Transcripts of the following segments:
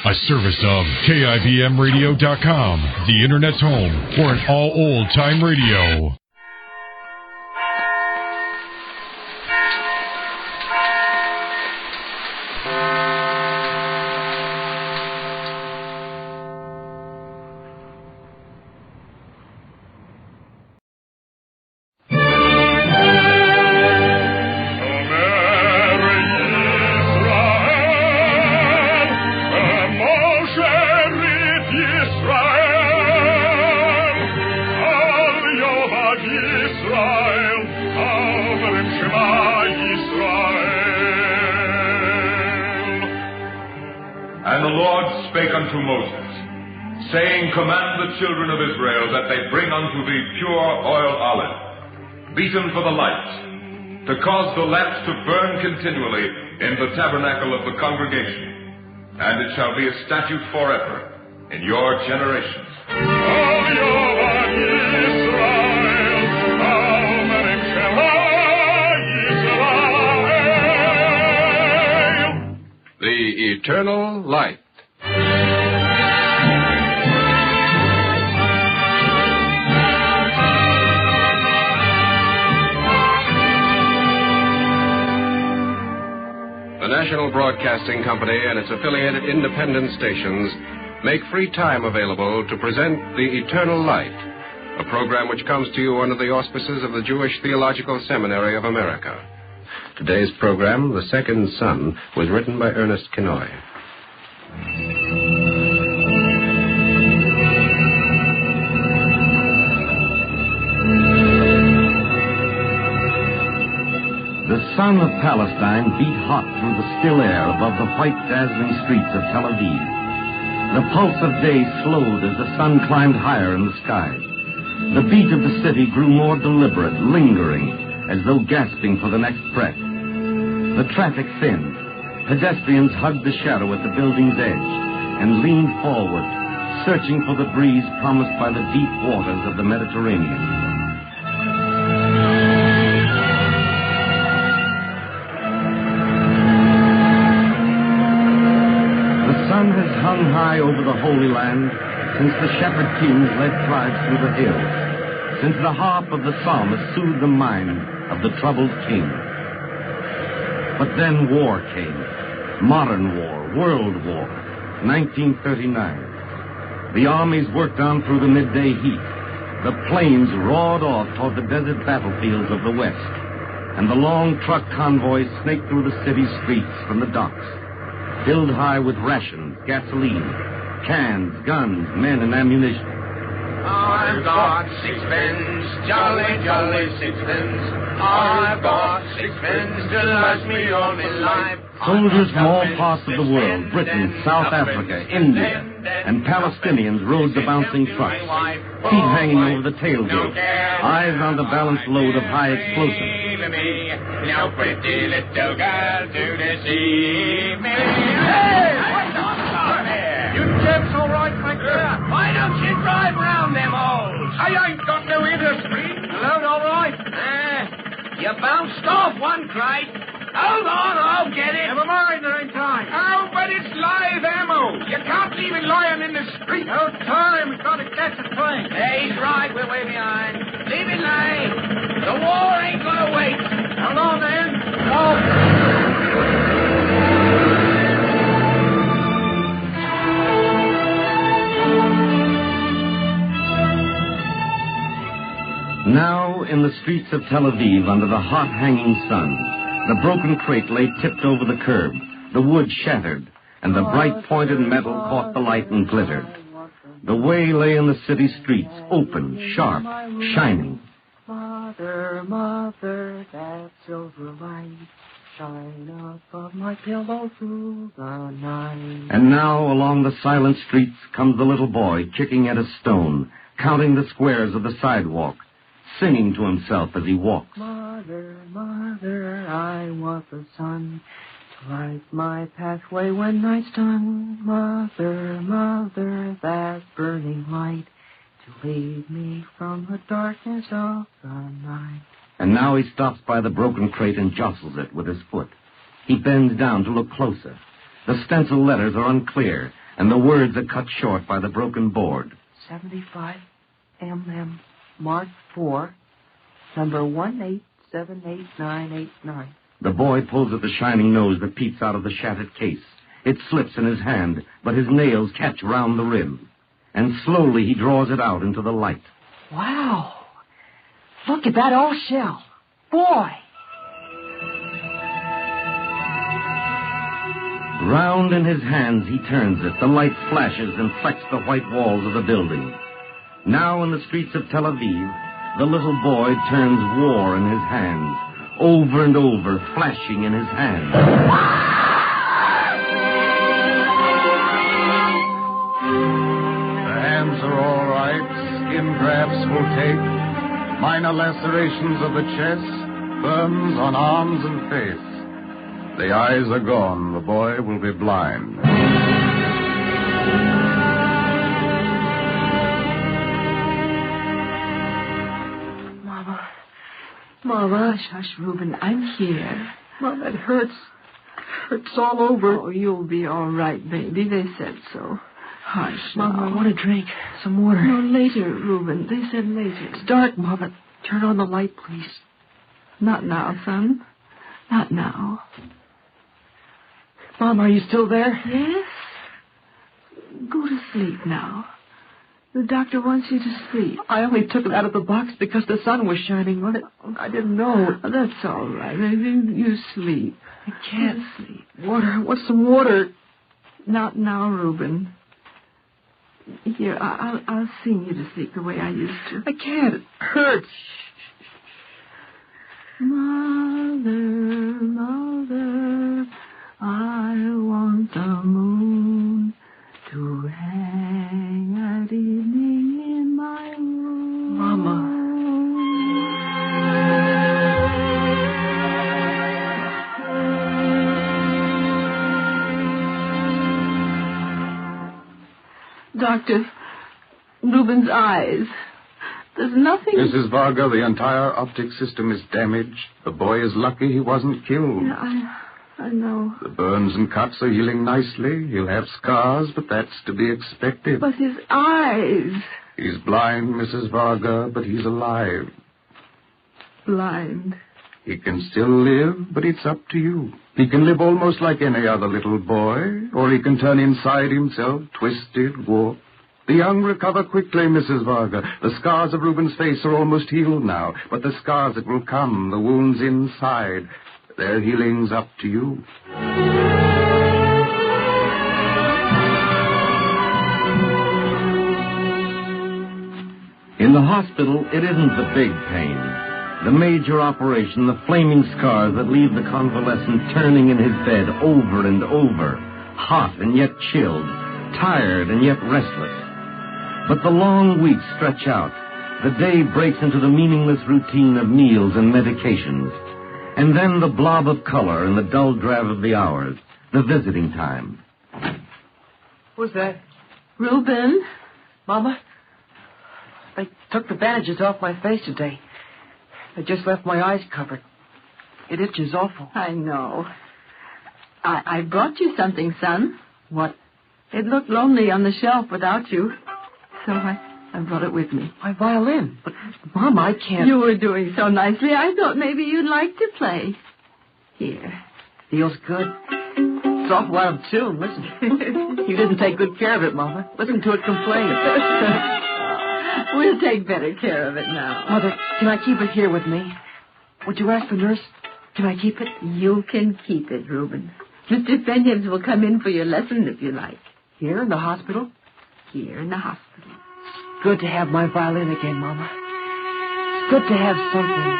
A service of KIBMradio.com, the Internet's home for an all old-time radio. Unto Moses, saying, Command the children of Israel that they bring unto thee pure oil olive, beaten for the light, to cause the lamps to burn continually in the tabernacle of the congregation, and it shall be a statute forever in your generations. The Eternal Light. The National Broadcasting Company and its affiliated independent stations make free time available to present The Eternal Light, a program which comes to you under the auspices of the Jewish Theological Seminary of America. Today's program, The Second Son, was written by Ernest Kenoy. The sun of Palestine beat hot through the still air above the white, dazzling streets of Tel Aviv. The pulse of day slowed as the sun climbed higher in the sky. The beat of the city grew more deliberate, lingering, as though gasping for the next breath. The traffic thinned. Pedestrians hugged the shadow at the building's edge and leaned forward, searching for the breeze promised by the deep waters of the Mediterranean. Has hung high over the Holy Land since the shepherd kings led tribes through the hills, since the harp of the psalmist soothed the mind of the troubled king. But then war came. Modern war, world war, 1939. The armies worked on through the midday heat. The planes roared off toward the desert battlefields of the West, and the long truck convoys snaked through the city's streets from the docks, filled high with rations, gasoline, cans, guns, men, and ammunition. I've got sixpence, jolly, jolly sixpence. I've got sixpence to last me all my life. Soldiers from all parts of the world, Britain, South Africa, India, and Palestinians rode the bouncing trucks, feet hanging over the tailgate, eyes on the balanced load of high explosives. Now pretty little girl to deceive me. Hey! What's on there? You chaps all right, Frank? Why don't you drive round them holes? I ain't got no industry. Load all right? You bounced off one crate. Hold on, I'll get it. Never mind, there ain't time. Oh, but it's live ammo. You can't leave it lying in the street. No time. We've got to catch a train. He's right. We're way behind. Leave it lay. The war ain't gonna wait. Hold on, then. No. Now, in the streets of Tel Aviv, under the hot hanging sun, the broken crate lay tipped over the curb, the wood shattered, and the bright pointed metal caught the light and glittered. The way lay in the city streets, open, sharp, shining. Mother, mother, that silver light, shine above my pillow through the night. And now, along the silent streets, comes the little boy, kicking at a stone, counting the squares of the sidewalk, singing to himself as he walks. Mother, mother, I want the sun to light my pathway when night's done. Mother, mother, that burning light to lead me from the darkness of the night. And now he stops by the broken crate and jostles it with his foot. He bends down to look closer. The stencil letters are unclear, and the words are cut short by the broken board. 75 MM Mark 4, number 1878989. The boy pulls at the shining nose that peeps out of the shattered case. It slips in his hand, but his nails catch round the rim. And slowly he draws it out into the light. Wow. Look at that old shell. Boy. Round in his hands he turns it. The light flashes and flecks the white walls of the building. Now in the streets of Tel Aviv, the little boy turns war in his hands. Over and over, flashing in his hands. The hands are all right. Skin grafts will take. Minor lacerations of the chest. Burns on arms and face. The eyes are gone. The boy will be blind. Mama, hush, Reuben, I'm here. Mama, it hurts. It hurts all over. Oh, you'll be all right, baby. They said so. Hush, Mama, I want a drink. Some water. No, later, Reuben. They said later. It's dark, Mama. Turn on the light, please. Not now, son. Not now. Mom, are you still there? Yes. Go to sleep now. The doctor wants you to sleep. I only took it out of the box because the sun was shining on it. I didn't know. That's all right. You sleep. I can't sleep. Water. What's some water? Not now, Reuben. Here, I'll sing you to sleep the way I used to. I can't. It hurts. Mother, mother, I want the moon to hang at evening in my room. Mama. Doctor, Reuben's eyes. There's nothing... Mrs. Varga, the entire optic system is damaged. The boy is lucky he wasn't killed. Yeah, I know. The burns and cuts are healing nicely. He'll have scars, but that's to be expected. But his eyes... He's blind, Mrs. Varga, but he's alive. Blind. He can still live, but it's up to you. He can live almost like any other little boy, or he can turn inside himself, twisted, warped. The young recover quickly, Mrs. Varga. The scars of Reuben's face are almost healed now, but the scars that will come, the wounds inside, their healing's up to you. In the hospital, it isn't the big pain. The major operation, the flaming scars that leave the convalescent turning in his bed over and over, hot and yet chilled, tired and yet restless. But the long weeks stretch out. The day breaks into the meaningless routine of meals and medications. And then the blob of color and the dull drab of the hours, the visiting time. Who's that? Reuben. Mama, they took the bandages off my face today. They just left my eyes covered. It itches awful. I know. I brought you something, son. What? It looked lonely on the shelf without you. So I brought it with me. My violin. But, Mama, I can't... You were doing so nicely, I thought maybe you'd like to play. Here. Feels good. It's awful out of tune. Listen. You didn't take good care of it, Mama. Listen to it complain. We'll take better care of it now. Mother, can I keep it here with me? Would you ask the nurse? Can I keep it? You can keep it, Reuben. Mr. Fenhims will come in for your lesson if you like. Here in the hospital? Here in the hospital. It's good to have my violin again, Mama. It's good to have something.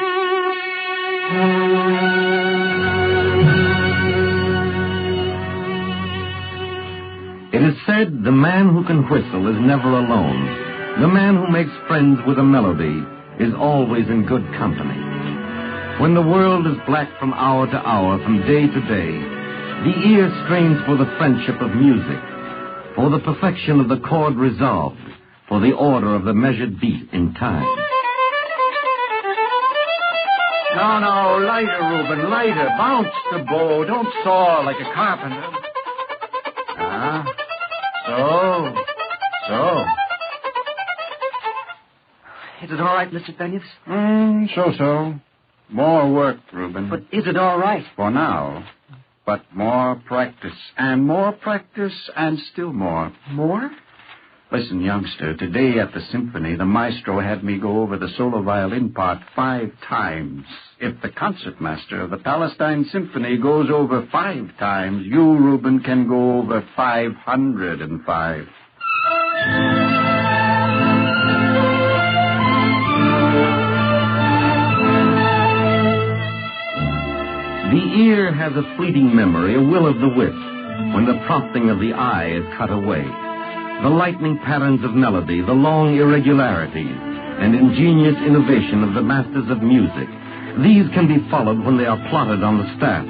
It is said the man who can whistle is never alone. The man who makes friends with a melody is always in good company. When the world is black from hour to hour, from day to day, the ear strains for the friendship of music, for the perfection of the chord resolved, for the order of the measured beat in time. No, lighter, Reuben, lighter. Bounce the bow. Don't saw like a carpenter. So. Is it all right, Mr. Benioff? So. More work, Reuben. But is it all right? For now. But more practice, and still more. More? Listen, youngster, today at the symphony, the maestro had me go over the solo violin part 5 times. If the concertmaster of the Palestine Symphony goes over 5 times, you, Reuben, can go over 505. The ear has a fleeting memory, a will of the wisp, when the prompting of the eye is cut away. The lightning patterns of melody, the long irregularities, and ingenious innovation of the masters of music, these can be followed when they are plotted on the staff,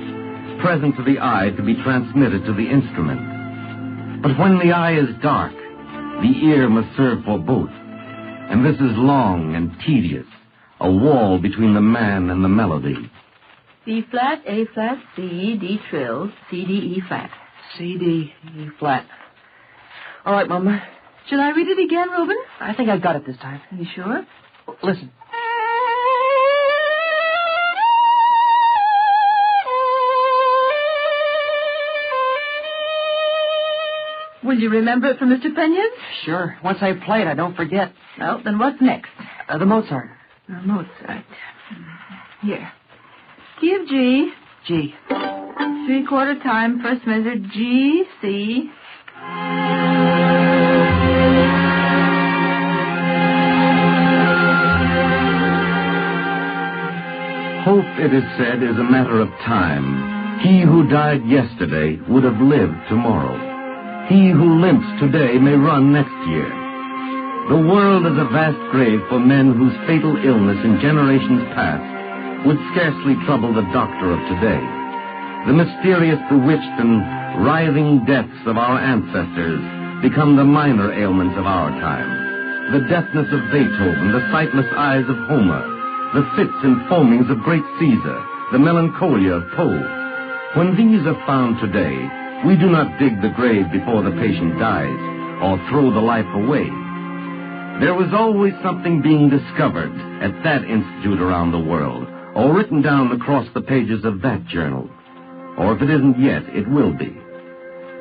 present to the eye to be transmitted to the instrument. But when the eye is dark, the ear must serve for both. And this is long and tedious, a wall between the man and the melody. B flat, A flat, C, D trill, C, D, E flat. C, D, E flat. All right, Mama. Shall I read it again, Reuben? I think I got it this time. Are you sure? Listen. Will you remember it from Mr. Penyon? Sure. Once I play it, I don't forget. Well, then what's next? The Mozart. Mozart. Here. Key of G. G. 3/4 time, first measure, G, C. Hope, it is said, is a matter of time. He who died yesterday would have lived tomorrow. He who limps today may run next year. The world is a vast grave for men whose fatal illness in generations past would scarcely trouble the doctor of today. The mysterious, bewitched, and writhing deaths of our ancestors become the minor ailments of our time. The deafness of Beethoven, the sightless eyes of Homer, the fits and foamings of great Caesar, the melancholia of Poe. When these are found today, we do not dig the grave before the patient dies or throw the life away. There was always something being discovered at that institute around the world, or written down across the pages of that journal. Or if it isn't yet, it will be.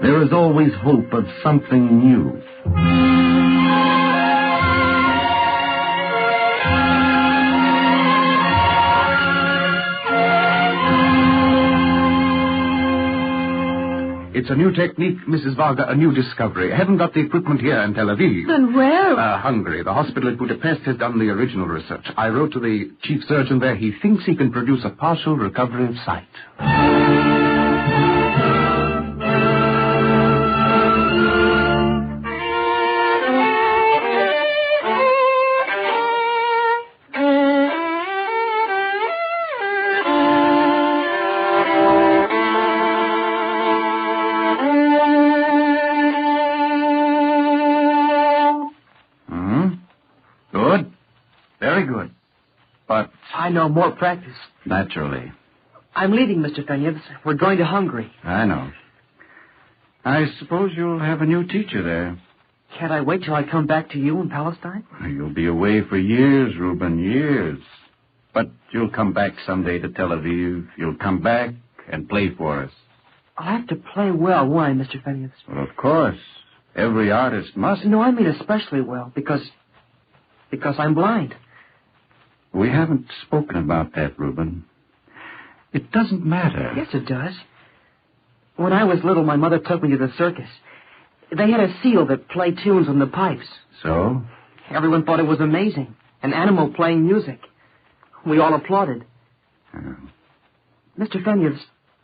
There is always hope of something new. It's a new technique, Mrs. Varga, a new discovery. I haven't got the equipment here in Tel Aviv. Then where? Hungary. The hospital at Budapest has done the original research. I wrote to the chief surgeon there. He thinks he can produce a partial recovery of sight. I know, more practice. Naturally. I'm leaving, Mr. Fenyevs. We're going to Hungary. I know. I suppose you'll have a new teacher there. Can't I wait till I come back to you in Palestine? You'll be away for years, Reuben, years. But you'll come back someday to Tel Aviv. You'll come back and play for us. I'll have to play well, won't I, Mr. Fenyevs? Well, of course. Every artist must. No, I mean especially well, because I'm blind. We haven't spoken about that, Reuben. It doesn't matter. Yes, it does. When I was little, my mother took me to the circus. They had a seal that played tunes on the pipes. So? Everyone thought it was amazing. An animal playing music. We all applauded. Mr. Fenyevs,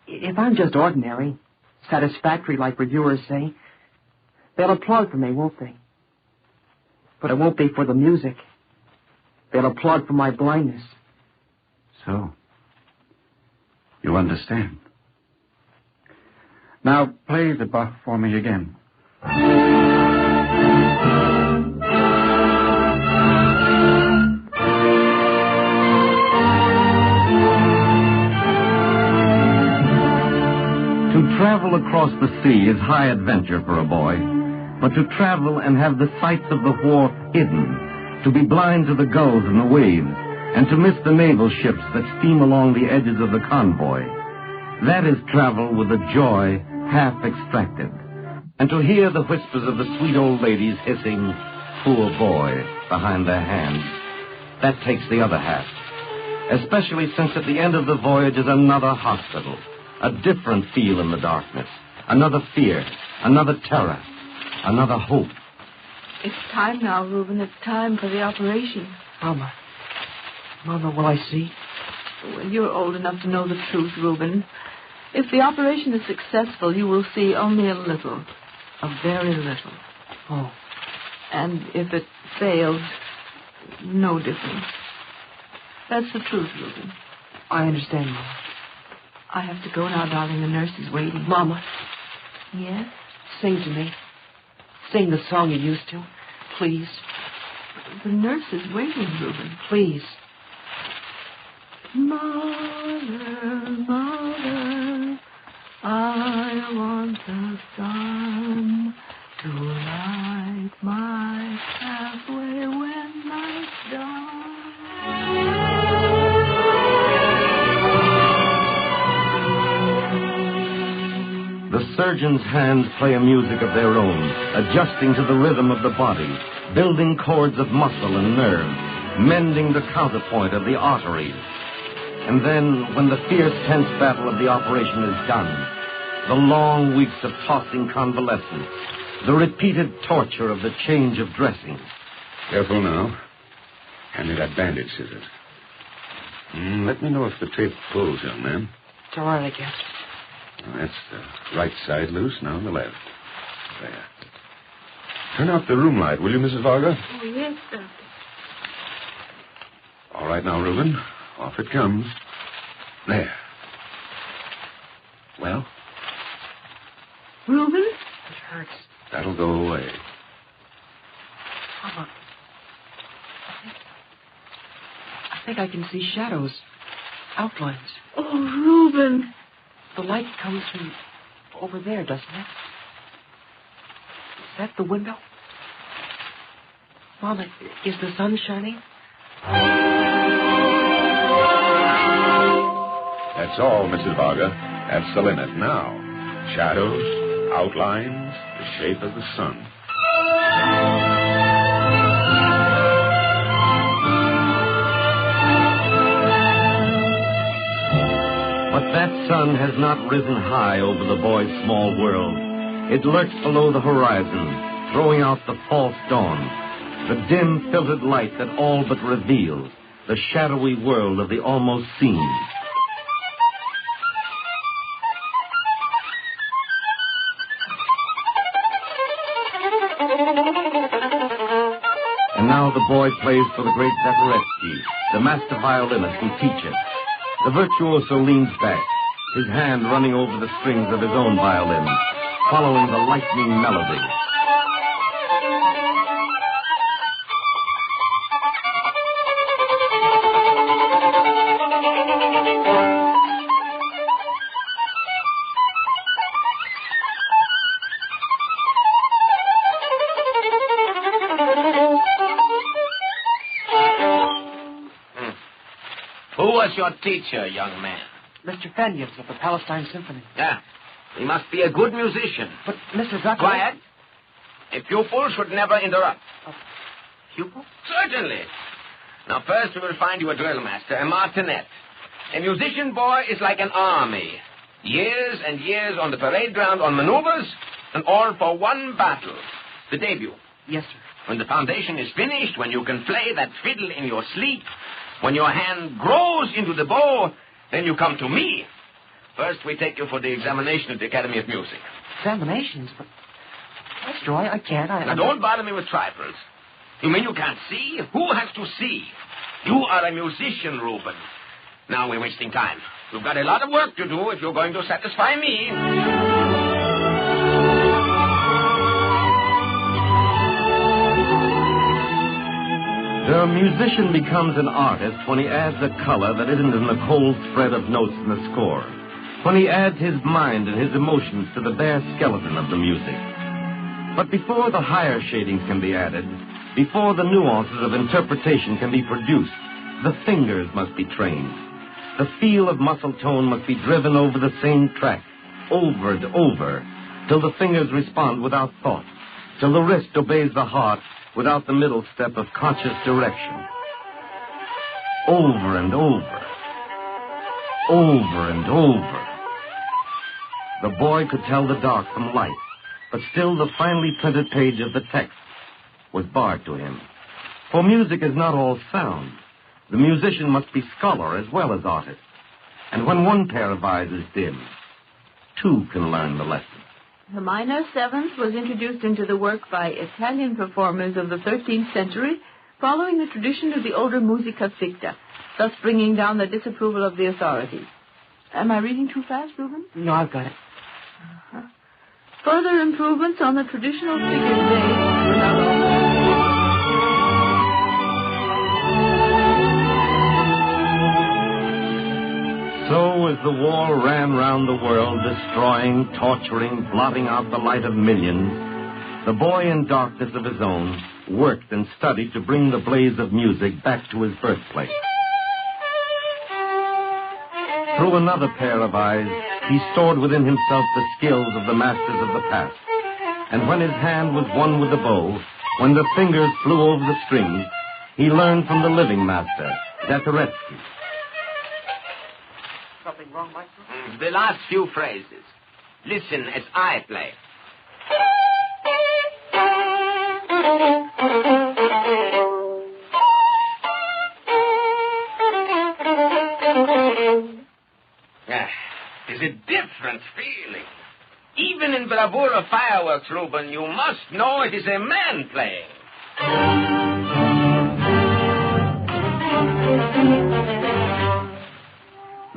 if I'm just ordinary, satisfactory like reviewers say, they'll applaud for me, won't they? But it won't be for the music. They'll applaud for my blindness. So, you understand. Now, play the Bach for me again. To travel across the sea is high adventure for a boy. but to travel and have the sights of the wharf hidden, to be blind to the gulls and the waves, and to miss the naval ships that steam along the edges of the convoy. That is travel with a joy half extracted. And to hear the whispers of the sweet old ladies hissing, "Poor boy," behind their hands, that takes the other half. Especially since at the end of the voyage is another hospital, a different feel in the darkness, another fear, another terror, another hope. It's time now, Reuben. It's time for the operation. Mama, will I see? Well, you're old enough to know the truth, Reuben. If the operation is successful, you will see only a little. A very little. Oh. And if it fails, no difference. That's the truth, Reuben. I understand, Mama. I have to go now, darling. The nurse is waiting. Mama. Yes? Sing to me. Sing the song you used to. Please. The nurse is waiting, Reuben. Please. Mother, mother, I want the sun to light my pathway when night's done. The surgeon's hands play a music of their own, adjusting to the rhythm of the body, building chords of muscle and nerve, mending the counterpoint of the arteries. And then, when the fierce, tense battle of the operation is done, the long weeks of tossing convalescence, the repeated torture of the change of dressing. Careful now. Hand me that bandage, scissors. Let me know if the tape pulls, young man. It's all right, I guess. That's the right side loose, now the left. There. Turn out the room light, will you, Mrs. Varga? Oh, yes, Doctor. All right now, Reuben. Off it comes. There. Well? Reuben? It hurts. That'll go away. Mama. I think I can see shadows. Outlines. Oh, Reuben. The light comes from over there, doesn't it? Is that the window? Mama, is the sun shining? That's all, Mrs. Varga. That's the limit now. Shadows, outlines, the shape of the sun. But that sun has not risen high over the boy's small world. It lurks below the horizon, throwing out the false dawn, the dim, filtered light that all but reveals the shadowy world of the almost seen. And now the boy plays for the great Zapareski, the master violinist who teaches. The virtuoso leans back, his hand running over the strings of his own violin, following the lightning melody. Who was your teacher, young man? Mr. Fenyev's of the Palestine Symphony. Yeah. He must be a good musician. But, Mr. Zucker... Quiet. A pupil should never interrupt. A pupil? Certainly. Now, first we will find you a drill master, a martinet. A musician boy is like an army. Years and years on the parade ground on maneuvers, and all for one battle. The debut. Yes, sir. When the foundation is finished, when you can play that fiddle in your sleep, when your hand grows into the bow, then you come to me. First, we take you for the examination at the Academy of Music. Examinations? But, Maestro, I can't. Now, don't bother me with trifles. You mean you can't see? Who has to see? You are a musician, Reuben. Now we're wasting time. You've got a lot of work to do if you're going to satisfy me. The musician becomes an artist when he adds a color that isn't in the cold spread of notes in the score. When he adds his mind and his emotions to the bare skeleton of the music. But before the higher shadings can be added, before the nuances of interpretation can be produced, the fingers must be trained. The feel of muscle tone must be driven over the same track, over and over, till the fingers respond without thought, till the wrist obeys the heart without the middle step of conscious direction. Over and over. Over and over. The boy could tell the dark from light, but still the finely printed page of the text was barred to him. For music is not all sound. The musician must be scholar as well as artist. And when one pair of eyes is dim, two can learn the lesson. The minor seventh was introduced into the work by Italian performers of the 13th century, following the tradition of the older musica ficta, thus bringing down the disapproval of the authorities. Am I reading too fast, Reuben? No, I've got it. Further improvements on the traditional figure today were not all. So as the war ran round the world, destroying, torturing, blotting out the light of millions, the boy in darkness of his own worked and studied to bring the blaze of music back to his birthplace. Through another pair of eyes, he stored within himself the skills of the masters of the past. And when his hand was one with the bow, when the fingers flew over the strings, he learned from the living master, Zatoretsky. Something wrong, Maestro? The last few phrases. Listen as I play. It's a different feeling. Even in bravura fireworks, Reuben, you must know it is a man playing.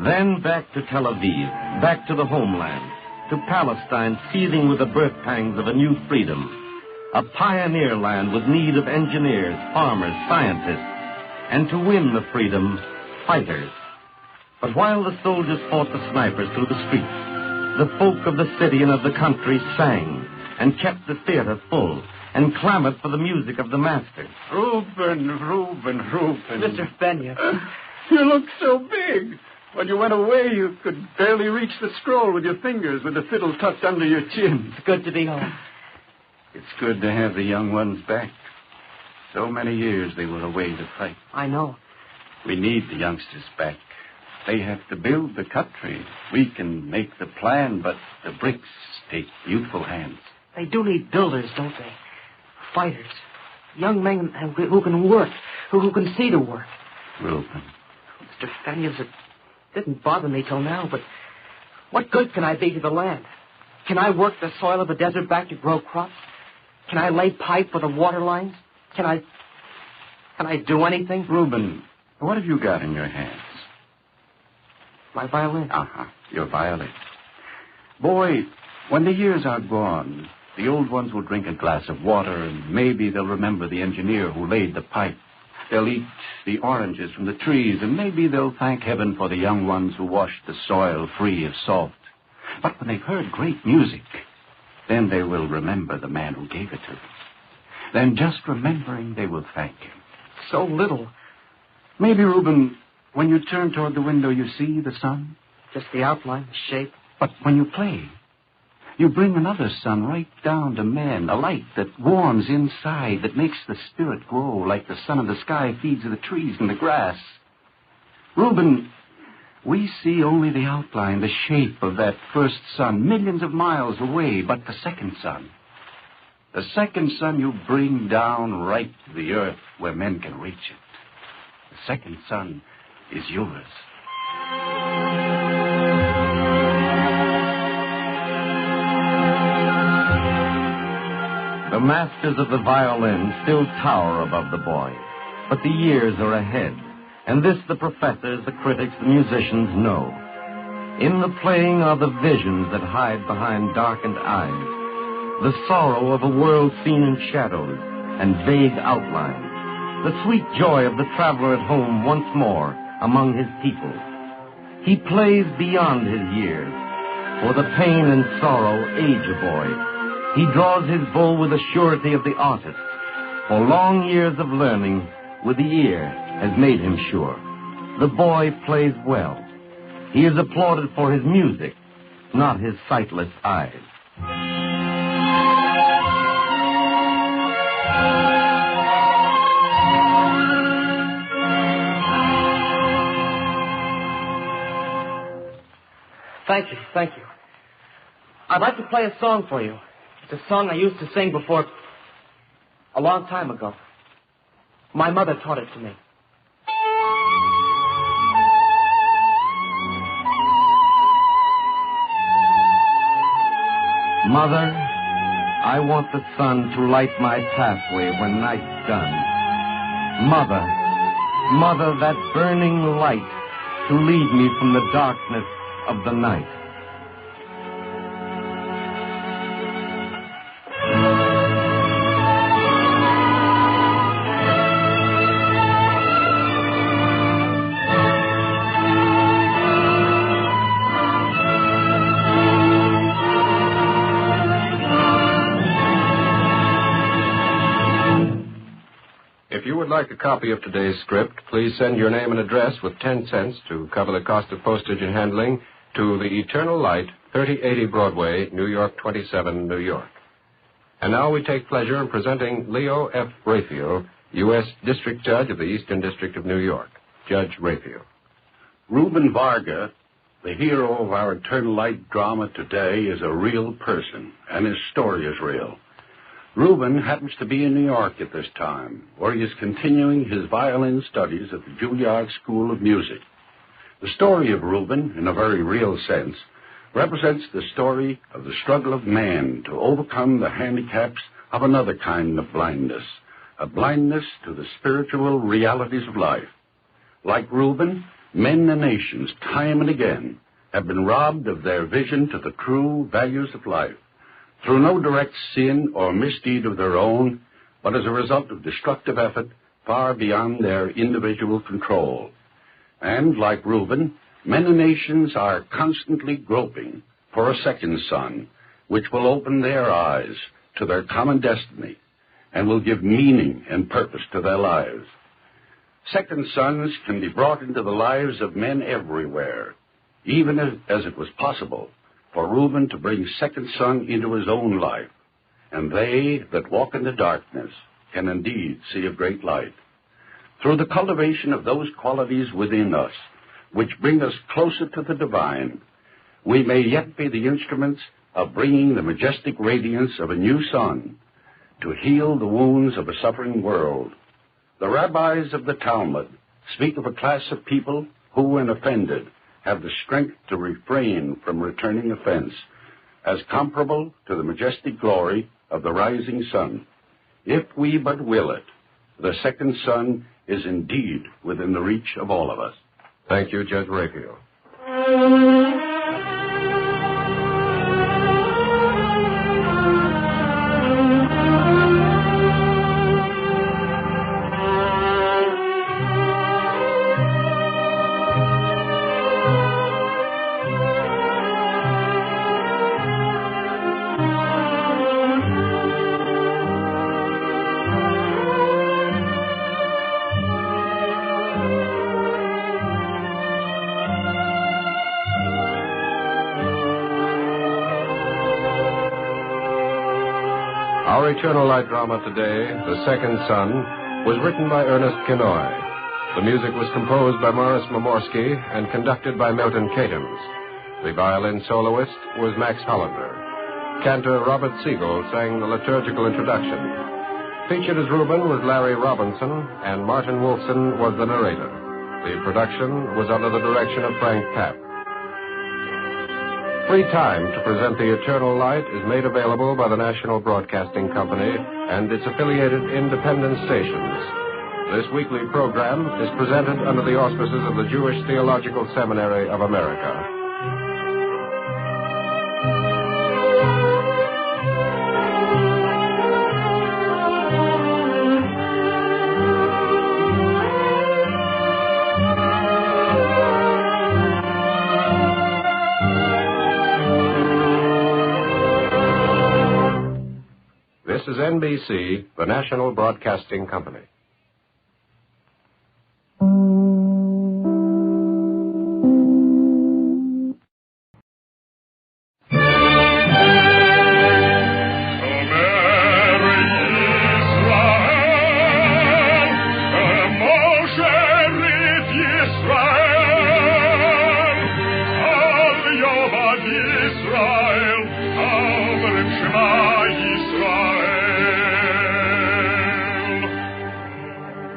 Then back to Tel Aviv, back to the homeland, to Palestine seething with the birth pangs of a new freedom. A pioneer land with need of engineers, farmers, scientists, and to win the freedom, fighters. But while the soldiers fought the snipers through the streets, the folk of the city and of the country sang and kept the theater full and clamored for the music of the master. Reuben. Mr. Fennia. You look so big. When you went away, you could barely reach the scroll with your fingers with the fiddle tucked under your chin. It's good to be home. It's good to have the young ones back. So many years they were away to fight. I know. We need the youngsters back. They have to build the country. We can make the plan, but the bricks take beautiful hands. They do need builders, don't they? Fighters. Young men who can work, who can see to work. Reuben. Mr. Fenius, it didn't bother me till now, but what good can I be to the land? Can I work the soil of the desert back to grow crops? Can I lay pipe for the water lines? Can I do anything? Reuben, what have you got in your hands? My violin. Your violin. Boy, when the years are gone, the old ones will drink a glass of water, and maybe they'll remember the engineer who laid the pipe. They'll eat the oranges from the trees, and maybe they'll thank heaven for the young ones who washed the soil free of salt. But when they've heard great music, then they will remember the man who gave it to them. Then just remembering, they will thank him. So little. Maybe, Reuben, when you turn toward the window, you see the sun? Just the outline, the shape. But when you play, you bring another sun right down to men, a light that warms inside, that makes the spirit grow like the sun of the sky feeds the trees and the grass. Reuben, we see only the outline, the shape of that first sun, millions of miles away, but the second sun you bring down right to the earth where men can reach it. The second sun is yours. The masters of the violin still tower above the boy, but the years are ahead, and this the professors, the critics, the musicians know. In the playing are the visions that hide behind darkened eyes, the sorrow of a world seen in shadows and vague outlines, the sweet joy of the traveler at home once more among his people. He plays beyond his years, for the pain and sorrow age a boy, He draws his bow with the surety of the artist, for long years of learning with the ear has made him sure. The boy plays well. He is applauded for his music, not his sightless eyes. Thank you. I'd like to play a song for you. It's a song I used to sing before, a long time ago. My mother taught it to me. Mother, I want the sun to light my pathway when night's done. Mother, that burning light to lead me from the darkness of the night. If you would like a copy of today's script, please send your name and address with 10 cents to cover the cost of postage and handling to The Eternal Light, 3080 Broadway, New York 27, New York. And now we take pleasure in presenting Leo F. Raphael, U.S. District Judge of the Eastern District of New York. Judge Raphael. Reuben Varga, the hero of our Eternal Light drama today, is a real person, and his story is real. Reuben happens to be in New York at this time, where he is continuing his violin studies at the Juilliard School of Music. The story of Reuben, in a very real sense, represents the story of the struggle of man to overcome the handicaps of another kind of blindness, a blindness to the spiritual realities of life. Like Reuben, men and nations, time and again, have been robbed of their vision to the true values of life, through no direct sin or misdeed of their own, but as a result of destructive effort far beyond their individual control. And, like Reuben, men and nations are constantly groping for a second sun, which will open their eyes to their common destiny and will give meaning and purpose to their lives. Second suns can be brought into the lives of men everywhere, even as it was possible for Reuben to bring second sun into his own life, and they that walk in the darkness can indeed see a great light. Through the cultivation of those qualities within us, which bring us closer to the divine, we may yet be the instruments of bringing the majestic radiance of a new sun to heal the wounds of a suffering world. The rabbis of the Talmud speak of a class of people who, when offended, have the strength to refrain from returning offense, as comparable to the majestic glory of the rising sun. If we but will it, the second sun is indeed within the reach of all of us. Thank you, Judge Raphael. Our Eternal Light drama today, The Second Sun, was written by Ernest Kinoy. The music was composed by Morris Momorsky and conducted by Milton Katims. The violin soloist was Max Hollander. Cantor Robert Siegel sang the liturgical introduction. Featured as Reuben was Larry Robinson, and Martin Wolfson was the narrator. The production was under the direction of Frank Papp. Free time to present The Eternal Light is made available by the National Broadcasting Company and its affiliated independent stations. This weekly program is presented under the auspices of the Jewish Theological Seminary of America. is NBC, the National Broadcasting Company.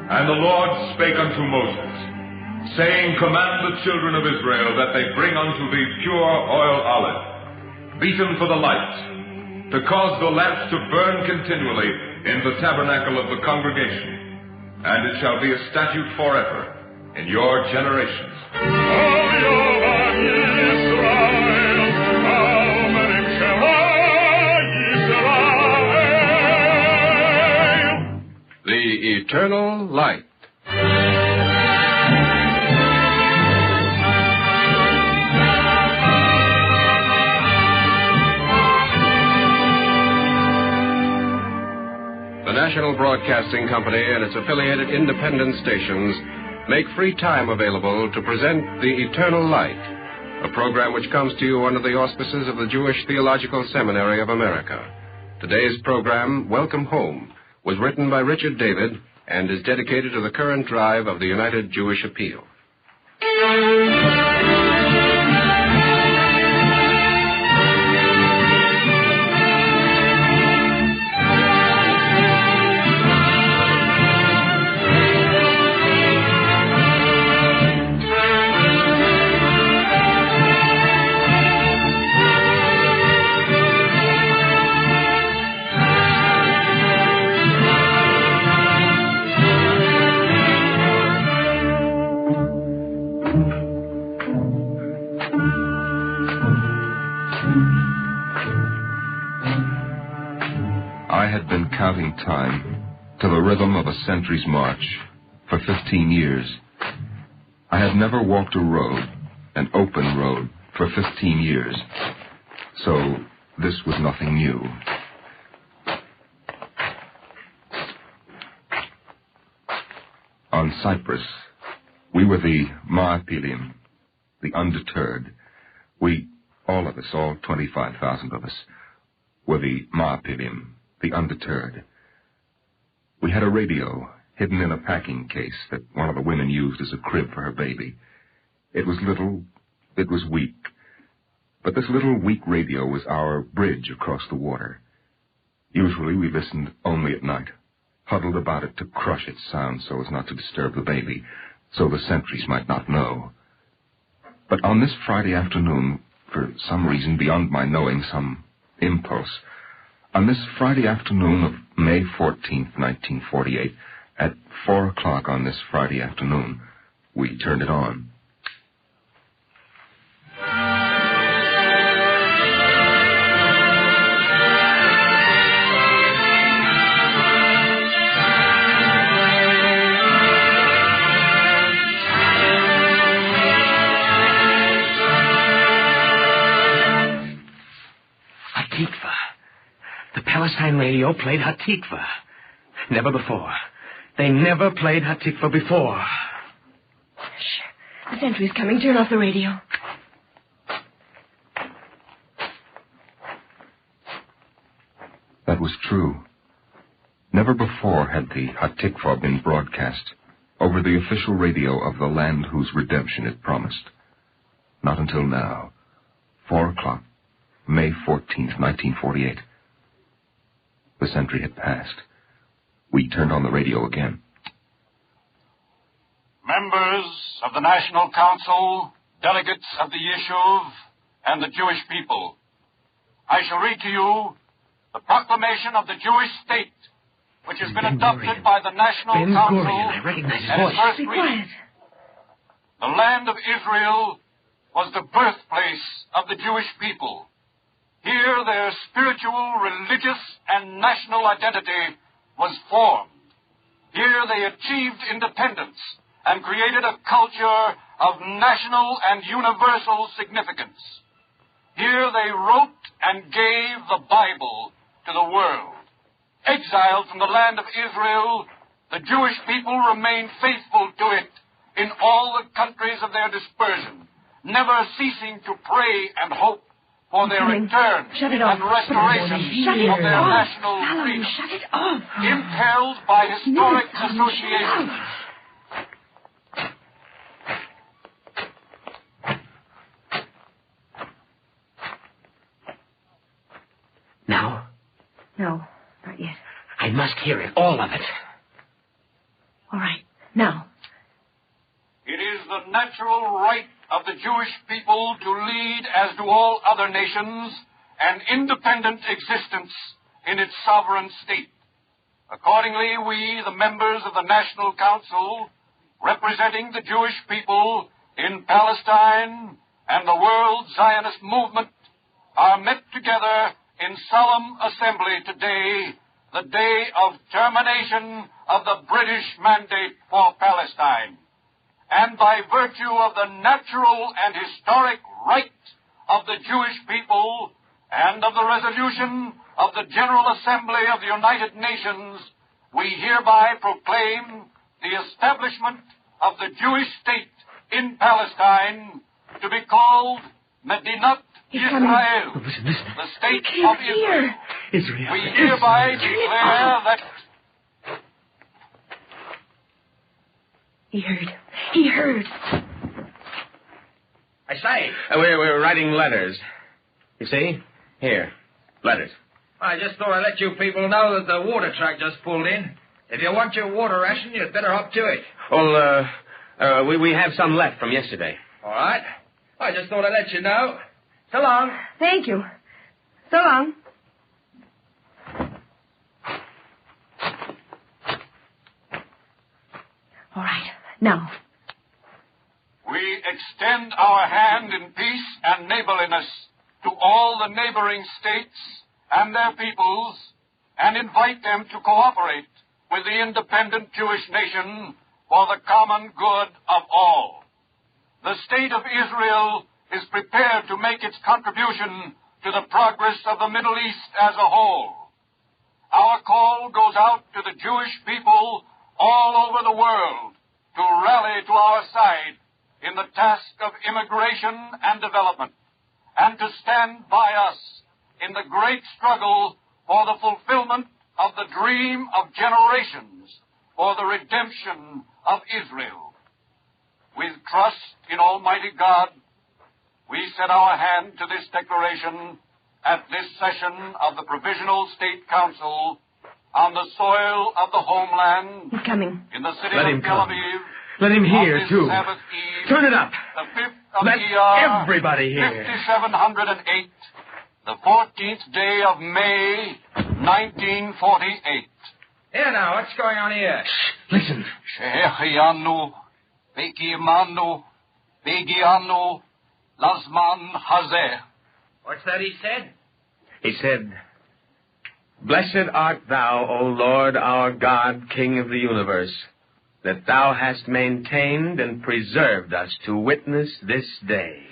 And the Lord spake unto Moses, saying, Command the children of Israel that they bring unto thee pure oil olive, beaten for the light, to cause the lamps to burn continually in the tabernacle of the congregation. And it shall be a statute forever in your generations. The Eternal Light. The National Broadcasting Company and its affiliated independent stations make free time available to present The Eternal Light, a program which comes to you under the auspices of the Jewish Theological Seminary of America. Today's program, Welcome Home, was written by Richard David and is dedicated to the current drive of the United Jewish Appeal. I had been counting time to the rhythm of a century's march for 15 years. I had never walked a road, an open road, for 15 years. So this was nothing new. On Cyprus, we were the Ma'apilim, the undeterred. We, all of us, all 25,000 of us, were the Ma'apilim, the undeterred. We had a radio hidden in a packing case that one of the women used as a crib for her baby. It was little, it was weak, but this little weak radio was our bridge across the water. Usually we listened only at night, huddled about it to crush its sound so as not to disturb the baby, so the sentries might not know. But on this Friday afternoon, for some reason beyond my knowing, some impulse, on this Friday afternoon of May 14th, 1948, at 4 o'clock on this Friday afternoon, we turned it on. Hatikva. The Palestine radio played Hatikva. Never before. They never played Hatikva before. Shh. The sentry's coming. Turn off the radio. That was true. Never before had the Hatikva been broadcast over the official radio of the land whose redemption it promised. Not until now. 4 o'clock, May 14th, 1948. The century had passed. We turned on the radio again. Members of the National Council, delegates of the Yishuv, and the Jewish people, I shall read to you the proclamation of the Jewish state, which has been adopted by the National Council I recognize his at its voice. first Be reading. quiet. The land of Israel was the birthplace of the Jewish people. Here their spiritual, religious, and national identity was formed. Here they achieved independence and created a culture of national and universal significance. Here they wrote and gave the Bible to the world. Exiled from the land of Israel, the Jewish people remained faithful to it in all the countries of their dispersion, never ceasing to pray and hope for their return and restoration of their national freedom. Shut it off. Impelled by historic associations. Now? No, not yet. I must hear it, all of it. All right, now. It is the natural right of the Jewish people to lead, as do all other nations, an independent existence in its sovereign state. Accordingly, we, the members of the National Council, representing the Jewish people in Palestine and the World Zionist Movement, are met together in solemn assembly today, the day of termination of the British mandate for Palestine. And by virtue of the natural and historic right of the Jewish people and of the resolution of the General Assembly of the United Nations, we hereby proclaim the establishment of the Jewish state in Palestine to be called Medinat Israel, the state of Israel. We hereby declare that... He heard. I say. We're writing letters. You see? Here. Letters. I just thought I'd let you people know that the water truck just pulled in. If you want your water ration, you'd better hop to it. Well, we have some left from yesterday. All right. I just thought I'd let you know. So long. Thank you. So long. All right, now. We extend our hand in peace and neighborliness to all the neighboring states and their peoples and invite them to cooperate with the independent Jewish nation for the common good of all. The state of Israel is prepared to make its contribution to the progress of the Middle East as a whole. Our call goes out to the Jewish people all over the world to rally to our side in the task of immigration and development, and to stand by us in the great struggle for the fulfillment of the dream of generations for the redemption of Israel. With trust in Almighty God, we set our hand to this declaration at this session of the Provisional State Council on the soil of the homeland. He's coming. In the city Let of him Tel come. Aviv. Let him hear, too. Sabbath Eve, Turn it up. The 5th of Let ER, everybody hear. 5708, the 14th day of May, 1948. Here now, what's going on here? Listen. Shehechianu, Bekiimanu, Begianu, Lazman Hazeh. What's that he said? He said, "Blessed art thou, O Lord our God, King of the universe, that thou hast maintained and preserved us to witness this day."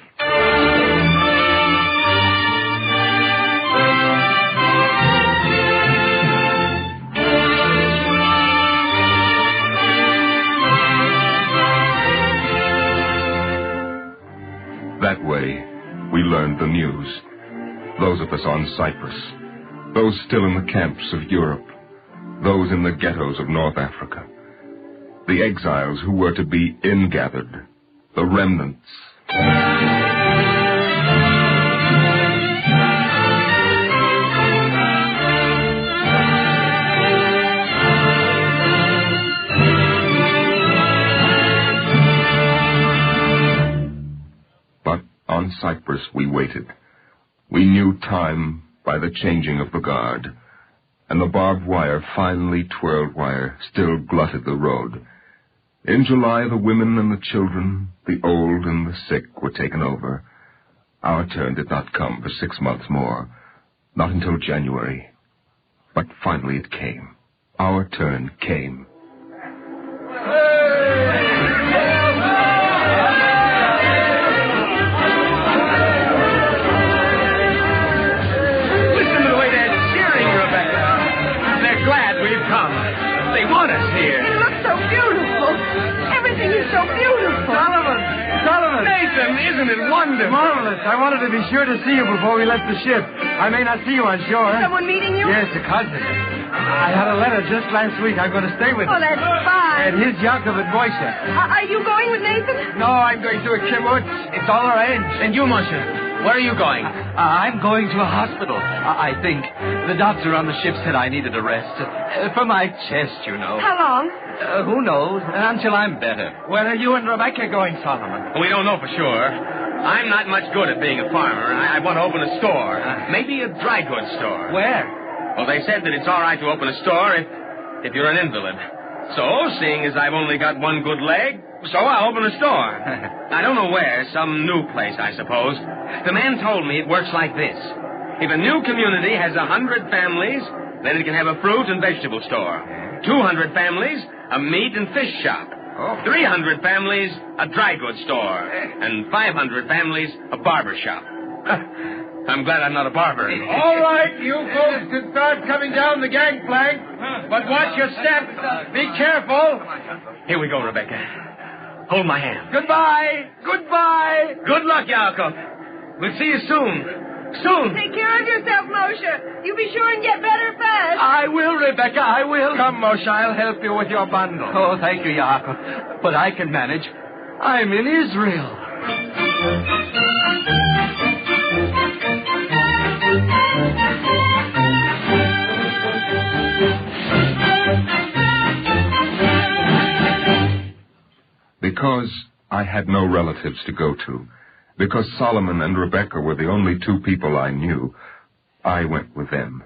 That way, we learned the news. Those of us on Cyprus, those still in the camps of Europe, those in the ghettos of North Africa, the exiles who were to be ingathered, the remnants. But on Cyprus we waited. We knew time by the changing of the guard, and the barbed wire, finely twirled wire, still glutted the road. In July, the women and the children, the old and the sick were taken over. Our turn did not come for 6 months more, not until January. But finally it came. Our turn came. come. They want us here. It looks so beautiful. Everything is so beautiful. Sullivan! Nathan, isn't it wonderful? Marvelous. I wanted to be sure to see you before we left the ship. I may not see you on shore. Someone meeting you? Yes, a cousin. I had a letter just last week. I'm going to stay with him. Oh, that's fine. And his Yakov at Boyce. Are you going with Nathan? No, I'm going to a kibbutz. It's all arranged. And you, Moshe, where are you going? I'm going to a hospital, I think. The doctor on the ship said I needed a rest. For my chest, you know. How long? Who knows? Until I'm better. Where are you and Rebecca going, Solomon? We don't know for sure. I'm not much good at being a farmer. I want to open a store. Maybe a dry goods store. Where? Well, they said that it's all right to open a store if you're an invalid. So, seeing as I've only got one good leg, so I'll open a store. I don't know where. Some new place, I suppose. The man told me it works like this. If a new community has 100 families, then it can have a fruit and vegetable store. 200 families, a meat and fish shop. 300 families, a dry goods store. And 500 families, a barber shop. I'm glad I'm not a barber. All right, you folks can start coming down the gangplank, but watch your step. Be careful. Here we go, Rebecca. Hold my hand. Goodbye. Goodbye. Good luck, Yaakov. We'll see you soon. Soon. Take care of yourself, Moshe. You be sure and get better fast. I will, Rebecca, I will. Come, Moshe, I'll help you with your bundle. Oh, thank you, Yaakov. But I can manage. I'm in Israel. Because I had no relatives to go to, because Solomon and Rebecca were the only two people I knew, I went with them.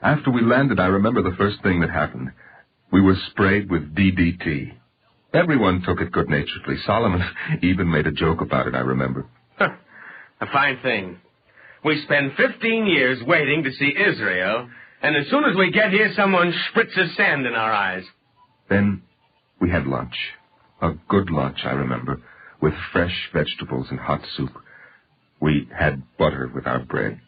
After we landed, I remember the first thing that happened. We were sprayed with DDT. Everyone took it good-naturedly. Solomon even made a joke about it, I remember. A fine thing. We spend 15 years waiting to see Israel, and as soon as we get here, someone spritzes sand in our eyes. Then we had lunch. A good lunch, I remember, with fresh vegetables and hot soup. We had butter with our bread.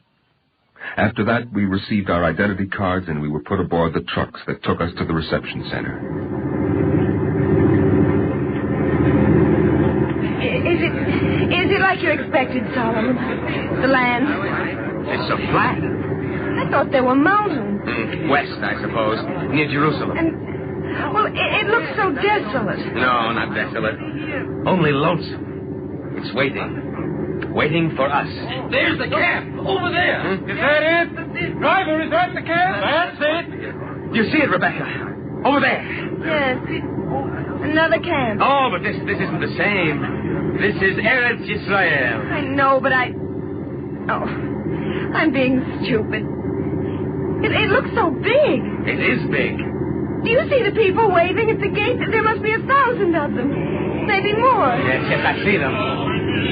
After that, we received our identity cards and we were put aboard the trucks that took us to the reception center. Is it like you expected, Solomon? The land? It's so flat. I thought there were mountains. West, I suppose, near Jerusalem. Well, it looks so desolate. No, not desolate. Only lonesome. It's waiting. Waiting for us. There's the camp, over there. Is that it? Driver, is that the camp? That's it. You see it, Rebecca? Over there. Yes. Another camp. Oh, but this isn't the same. This is Eretz Yisrael. I know, but I'm being stupid. It looks so big. It is big. Do you see the people waving at the gate? There must be 1,000 of them. Maybe more. Yes, I see them.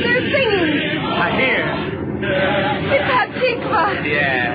They're singing. I hear. It's Hatikva. Yeah.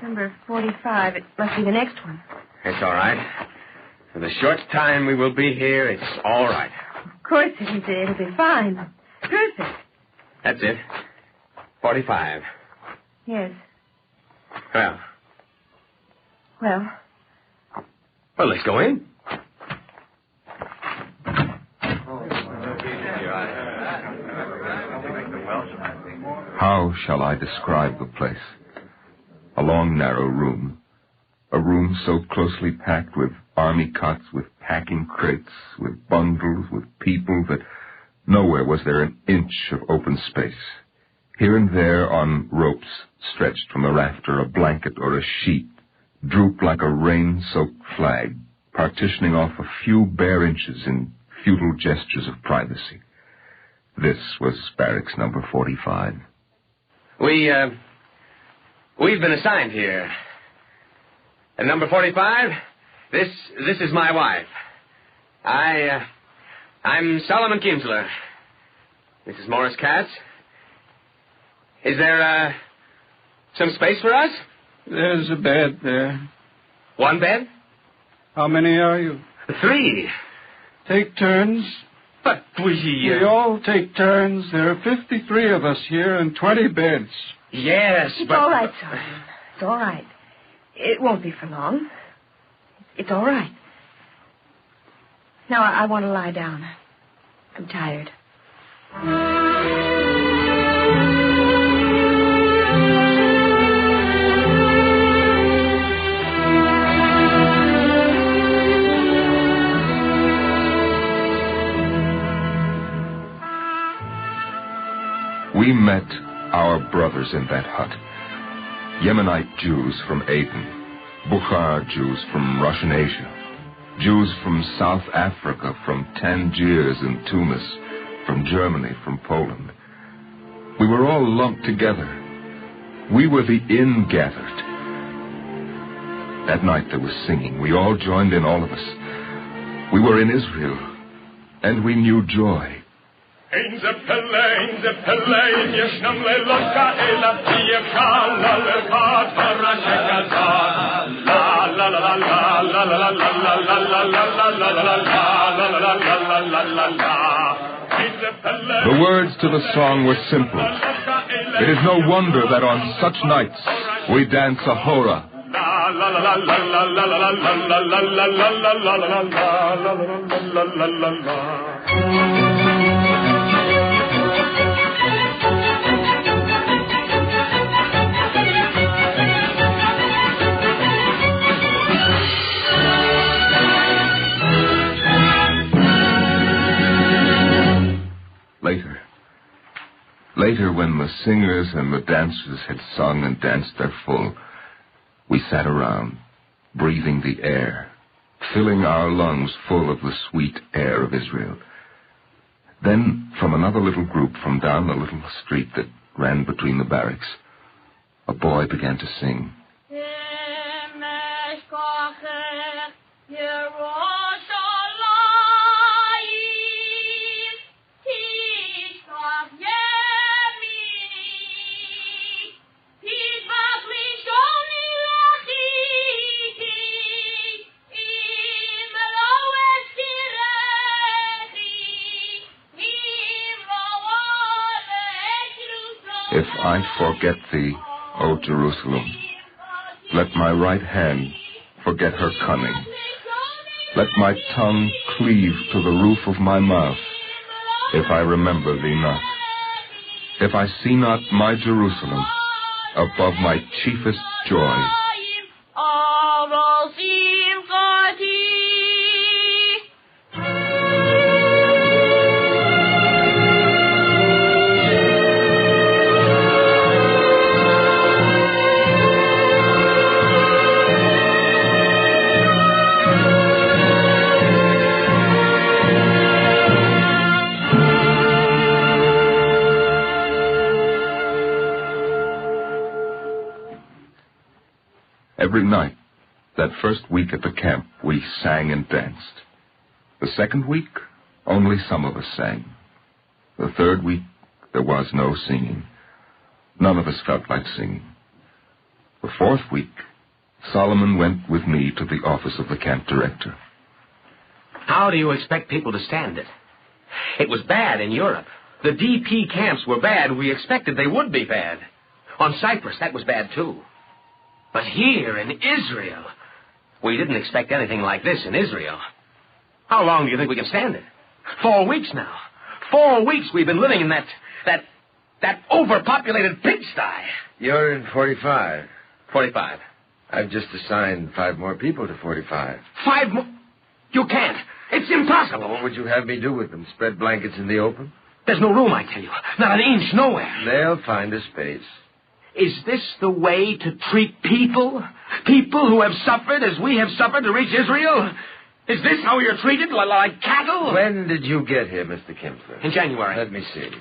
Number 45. It must be the next one. It's all right. For the short time we will be here, it's all right. Of course it'll be fine. Perfect. That's it. 45. Yes. Well, let's go in. How shall I describe the place? A long, narrow room. A room so closely packed with army cots, with packing crates, with bundles, with people that nowhere was there an inch of open space. Here and there on ropes stretched from the rafter, a blanket or a sheet, drooped like a rain-soaked flag, partitioning off a few bare inches in futile gestures of privacy. This was barracks number 45. We've been assigned here. At number 45, this is my wife. I'm Solomon Kinsler. Mrs. Morris Katz. Is there, some space for us? There's a bed there. One bed? How many are you? 3. Take turns. But we all take turns. There are 53 of us here and 20 beds. Yes, It's all right, Solomon. It's all right. It won't be for long. It's all right. Now, I want to lie down. I'm tired. We met our brothers in that hut. Yemenite Jews from Aden, Bukhara Jews from Russian Asia, Jews from South Africa, from Tangiers and Tunis, from Germany, from Poland. We were all lumped together. We were the ingathered. That night there was singing. We all joined in, all of us. We were in Israel, and we knew joy. Ein Zeppele, yeshnam leloka ela tiyeka la lekat harashekata la la la la la la la la la la la la la. The words to the song were simple. It is no wonder that on such nights we dance a hora. Later, when the singers and the dancers had sung and danced their full, we sat around, breathing the air, filling our lungs full of the sweet air of Israel. Then, from another little group from down the little street that ran between the barracks, a boy began to sing. If I forget thee, O Jerusalem, let my right hand forget her cunning. Let my tongue cleave to the roof of my mouth, if I remember thee not. If I see not my Jerusalem above my chiefest joy. Every night, that first week at the camp, we sang and danced. The second week, only some of us sang. The third week, there was no singing. None of us felt like singing. The fourth week, Solomon went with me to the office of the camp director. How do you expect people to stand it? It was bad in Europe. The DP camps were bad. We expected they would be bad. On Cyprus, that was bad, too. But here in Israel, we didn't expect anything like this in Israel. How long do you think we can stand it? 4 weeks now. 4 weeks we've been living in that overpopulated pigsty. You're in 45. 45. I've just assigned 5 more people to 45. 5 more? You can't. It's impossible. Well, what would you have me do with them? Spread blankets in the open? There's no room, I tell you. Not an inch, nowhere. They'll find a space. Is this the way to treat people? People who have suffered as we have suffered to reach Israel? Is this how you're treated, like cattle? When did you get here, Mr. Kimball? In January. Let me see.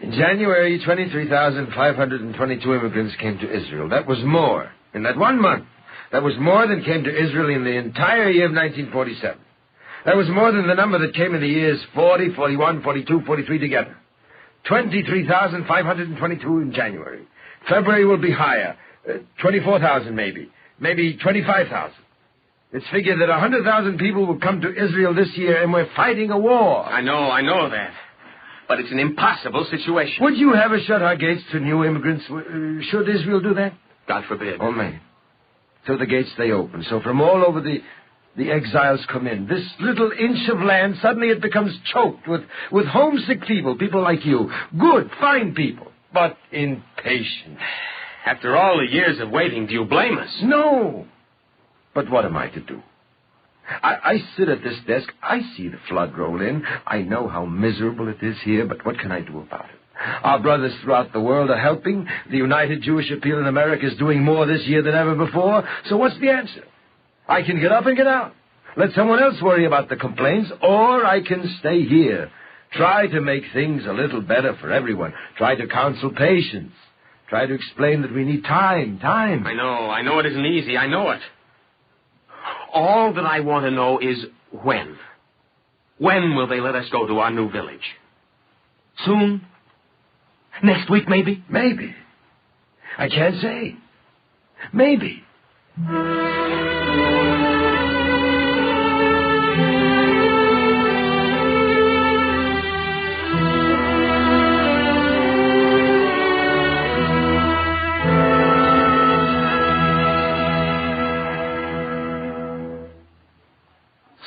In January, 23,522 immigrants came to Israel. That was more. In that 1 month, that was more than came to Israel in the entire year of 1947. That was more than the number that came in the years 40, 41, 42, 43 together. 23,522 in January. February will be higher. 24,000 maybe. Maybe 25,000. It's figured that 100,000 people will come to Israel this year, and we're fighting a war. I know that. But it's an impossible situation. Would you ever shut our gates to new immigrants? Should Israel do that? God forbid. Oh, may. So the gates stay open. So from all over the exiles come in. This little inch of land, suddenly it becomes choked with homesick people like you. Good, fine people, but impatient. After all the years of waiting, do you blame us? No. But what am I to do? I sit at this desk. I see the flood roll in. I know how miserable it is here, but what can I do about it? Our brothers throughout the world are helping. The United Jewish Appeal in America is doing more this year than ever before. So what's the answer? I can get up and get out. Let someone else worry about the complaints, or I can stay here. Try to make things a little better for everyone. Try to counsel patience. Try to explain that we need time. I know it isn't easy. I know it. All that I want to know is when. When will they let us go to our new village? Soon? Next week, maybe? Maybe. I can't say. Maybe.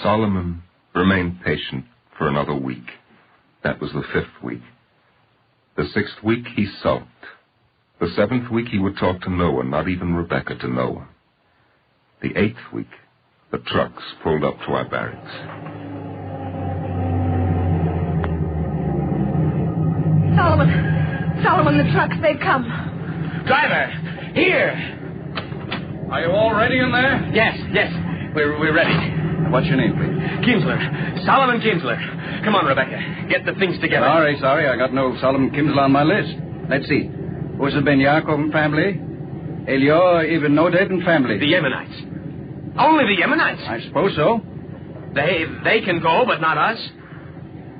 Solomon remained patient for another week. That was the 5th week. The 6th week, he sulked. The 7th week, he would talk to no one, not even Rebecca to Noah. The 8th week, the trucks pulled up to our barracks. Solomon, the trucks, they've come. Driver, here. Are you all ready in there? Yes. We're ready. What's your name, please? Kinsler. Solomon Kinsler. Come on, Rebecca. Get the things together. Sorry. I got no Solomon Kinsler on my list. Let's see. Was it Ben Yaakov family? Elior, even no Dayton family? The Yemenites. Only the Yemenites? I suppose so. They can go, but not us.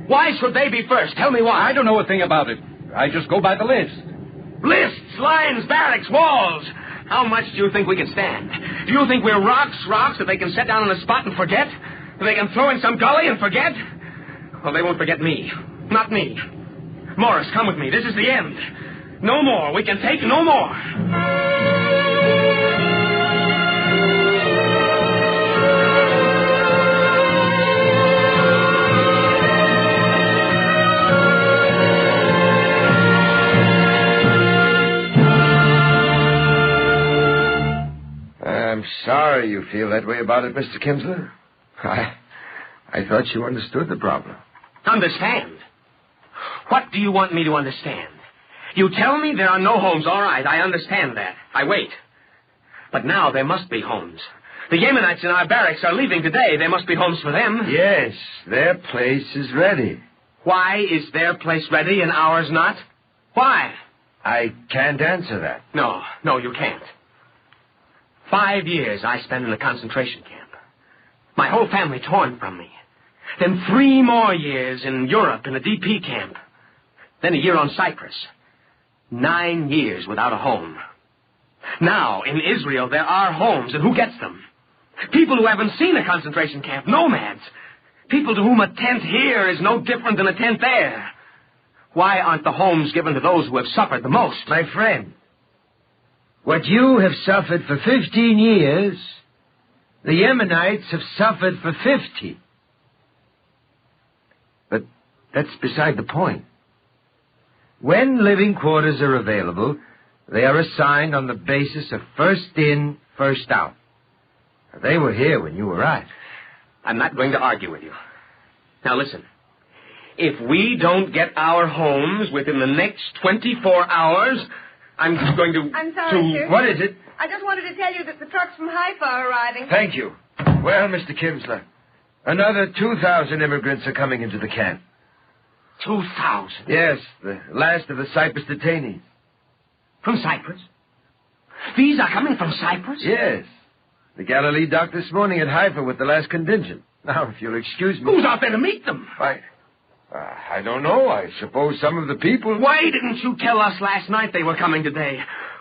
Why should they be first? Tell me why. I don't know a thing about it. I just go by the list. Lists, lines, barracks, walls. How much do you think we can stand? Do you think we're rocks that they can set down on a spot and forget? That they can throw in some gully and forget? Well, they won't forget me. Not me. Morris, come with me. This is the end. No more. We can take no more. I'm sorry you feel that way about it, Mr. Kinsler. I thought you understood the problem. Understand? What do you want me to understand? You tell me there are no homes. All right, I understand that. I wait. But now there must be homes. The Yemenites in our barracks are leaving today. There must be homes for them. Yes, their place is ready. Why is their place ready and ours not? Why? I can't answer that. No, you can't. 5 years I spent in a concentration camp. My whole family torn from me. Then 3 more years in Europe in a DP camp. Then a year on Cyprus. 9 years without a home. Now, in Israel, there are homes, and who gets them? People who haven't seen a concentration camp, nomads. People to whom a tent here is no different than a tent there. Why aren't the homes given to those who have suffered the most? My friend, what you have suffered for 15 years, the Yemenites have suffered for 50. But that's beside the point. When living quarters are available, they are assigned on the basis of first in, first out. They were here when you arrived. I'm not going to argue with you. Now listen. If we don't get our homes within the next 24 hours, I'm going to... I'm sorry, sir. What is it? I just wanted to tell you that the trucks from Haifa are arriving. Thank you. Well, Mr. Kimsler, another 2,000 immigrants are coming into the camp. 2,000? Yes, the last of the Cyprus detainees. From Cyprus? These are coming from Cyprus? Yes. The Galilee docked this morning at Haifa with the last contingent. Now, if you'll excuse me... Who's out there to meet them? I don't know. I suppose some of the people... Why didn't you tell us last night they were coming today?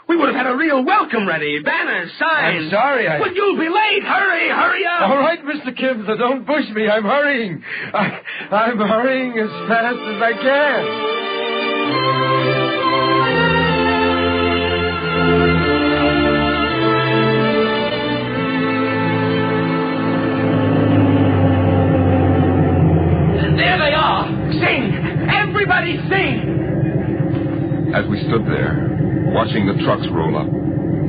We would have had a real welcome ready. Banners, signs. I'm sorry, Well, you'll be late. Hurry up. All right, Mr. Kimsler, don't push me. I'm hurrying. I'm hurrying as fast as I can. There they are. Sing. Everybody sing. As we stood there, watching the trucks roll up,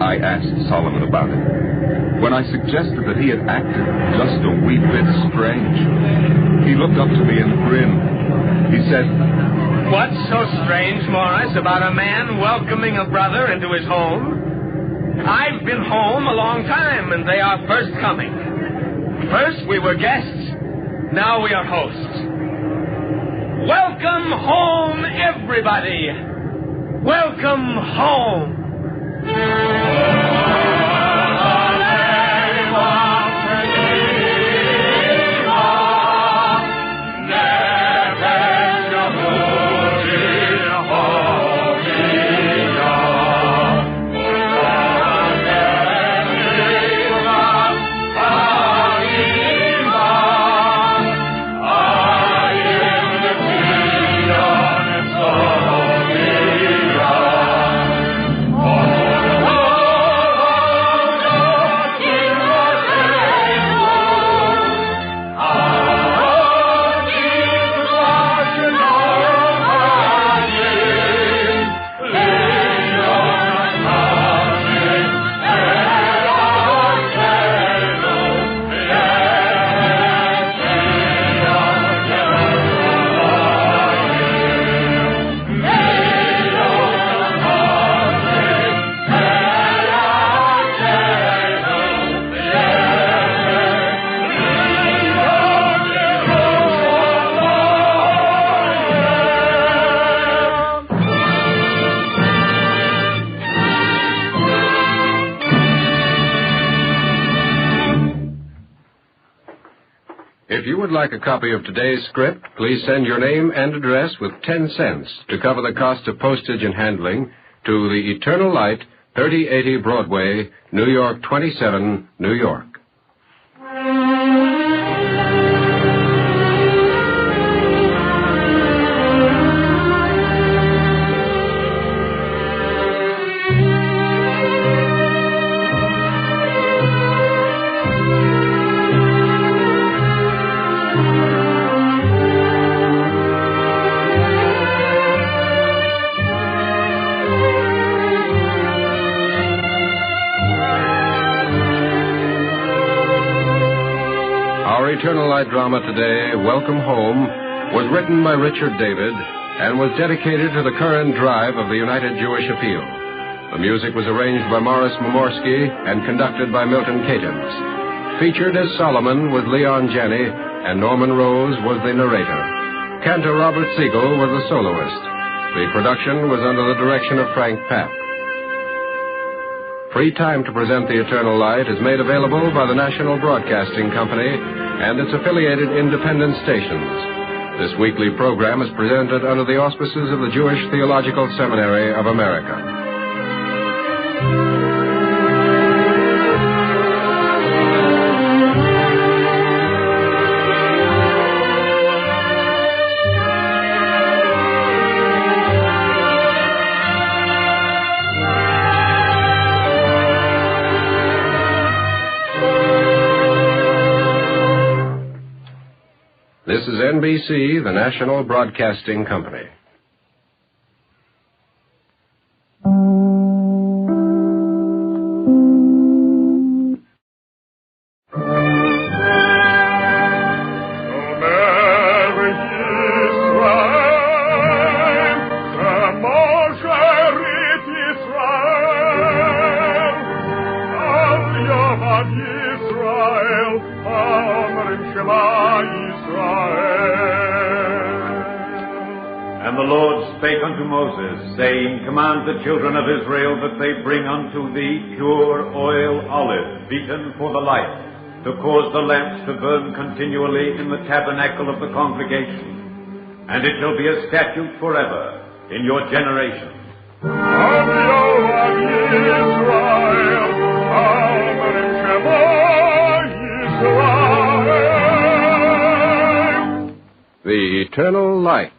I asked Solomon about it. When I suggested that he had acted just a wee bit strange, he looked up to me and grinned. He said, What's so strange, Morris, about a man welcoming a brother into his home? I've been home a long time, and they are first coming. First we were guests, now we are hosts. Welcome home, everybody! Welcome home! If you would like a copy of today's script, please send your name and address with 10 cents to cover the cost of postage and handling to the Eternal Light, 3080 Broadway, New York 27, New York. Eternal Light drama today, Welcome Home, was written by Richard David and was dedicated to the current drive of the United Jewish Appeal. The music was arranged by Morris Momorsky and conducted by Milton Cadence. Featured as Solomon was Leon Janney, and Norman Rose was the narrator. Cantor Robert Siegel was the soloist. The production was under the direction of Frank Papp. Free time to present the Eternal Light is made available by the National Broadcasting Company and its affiliated independent stations. This weekly program is presented under the auspices of the Jewish Theological Seminary of America. This is NBC, the National Broadcasting Company. Mary Israel, spake unto Moses, saying, Command the children of Israel that they bring unto thee pure oil olive, beaten for the light, to cause the lamps to burn continually in the tabernacle of the congregation. And it shall be a statute forever in your generation. The Eternal Light.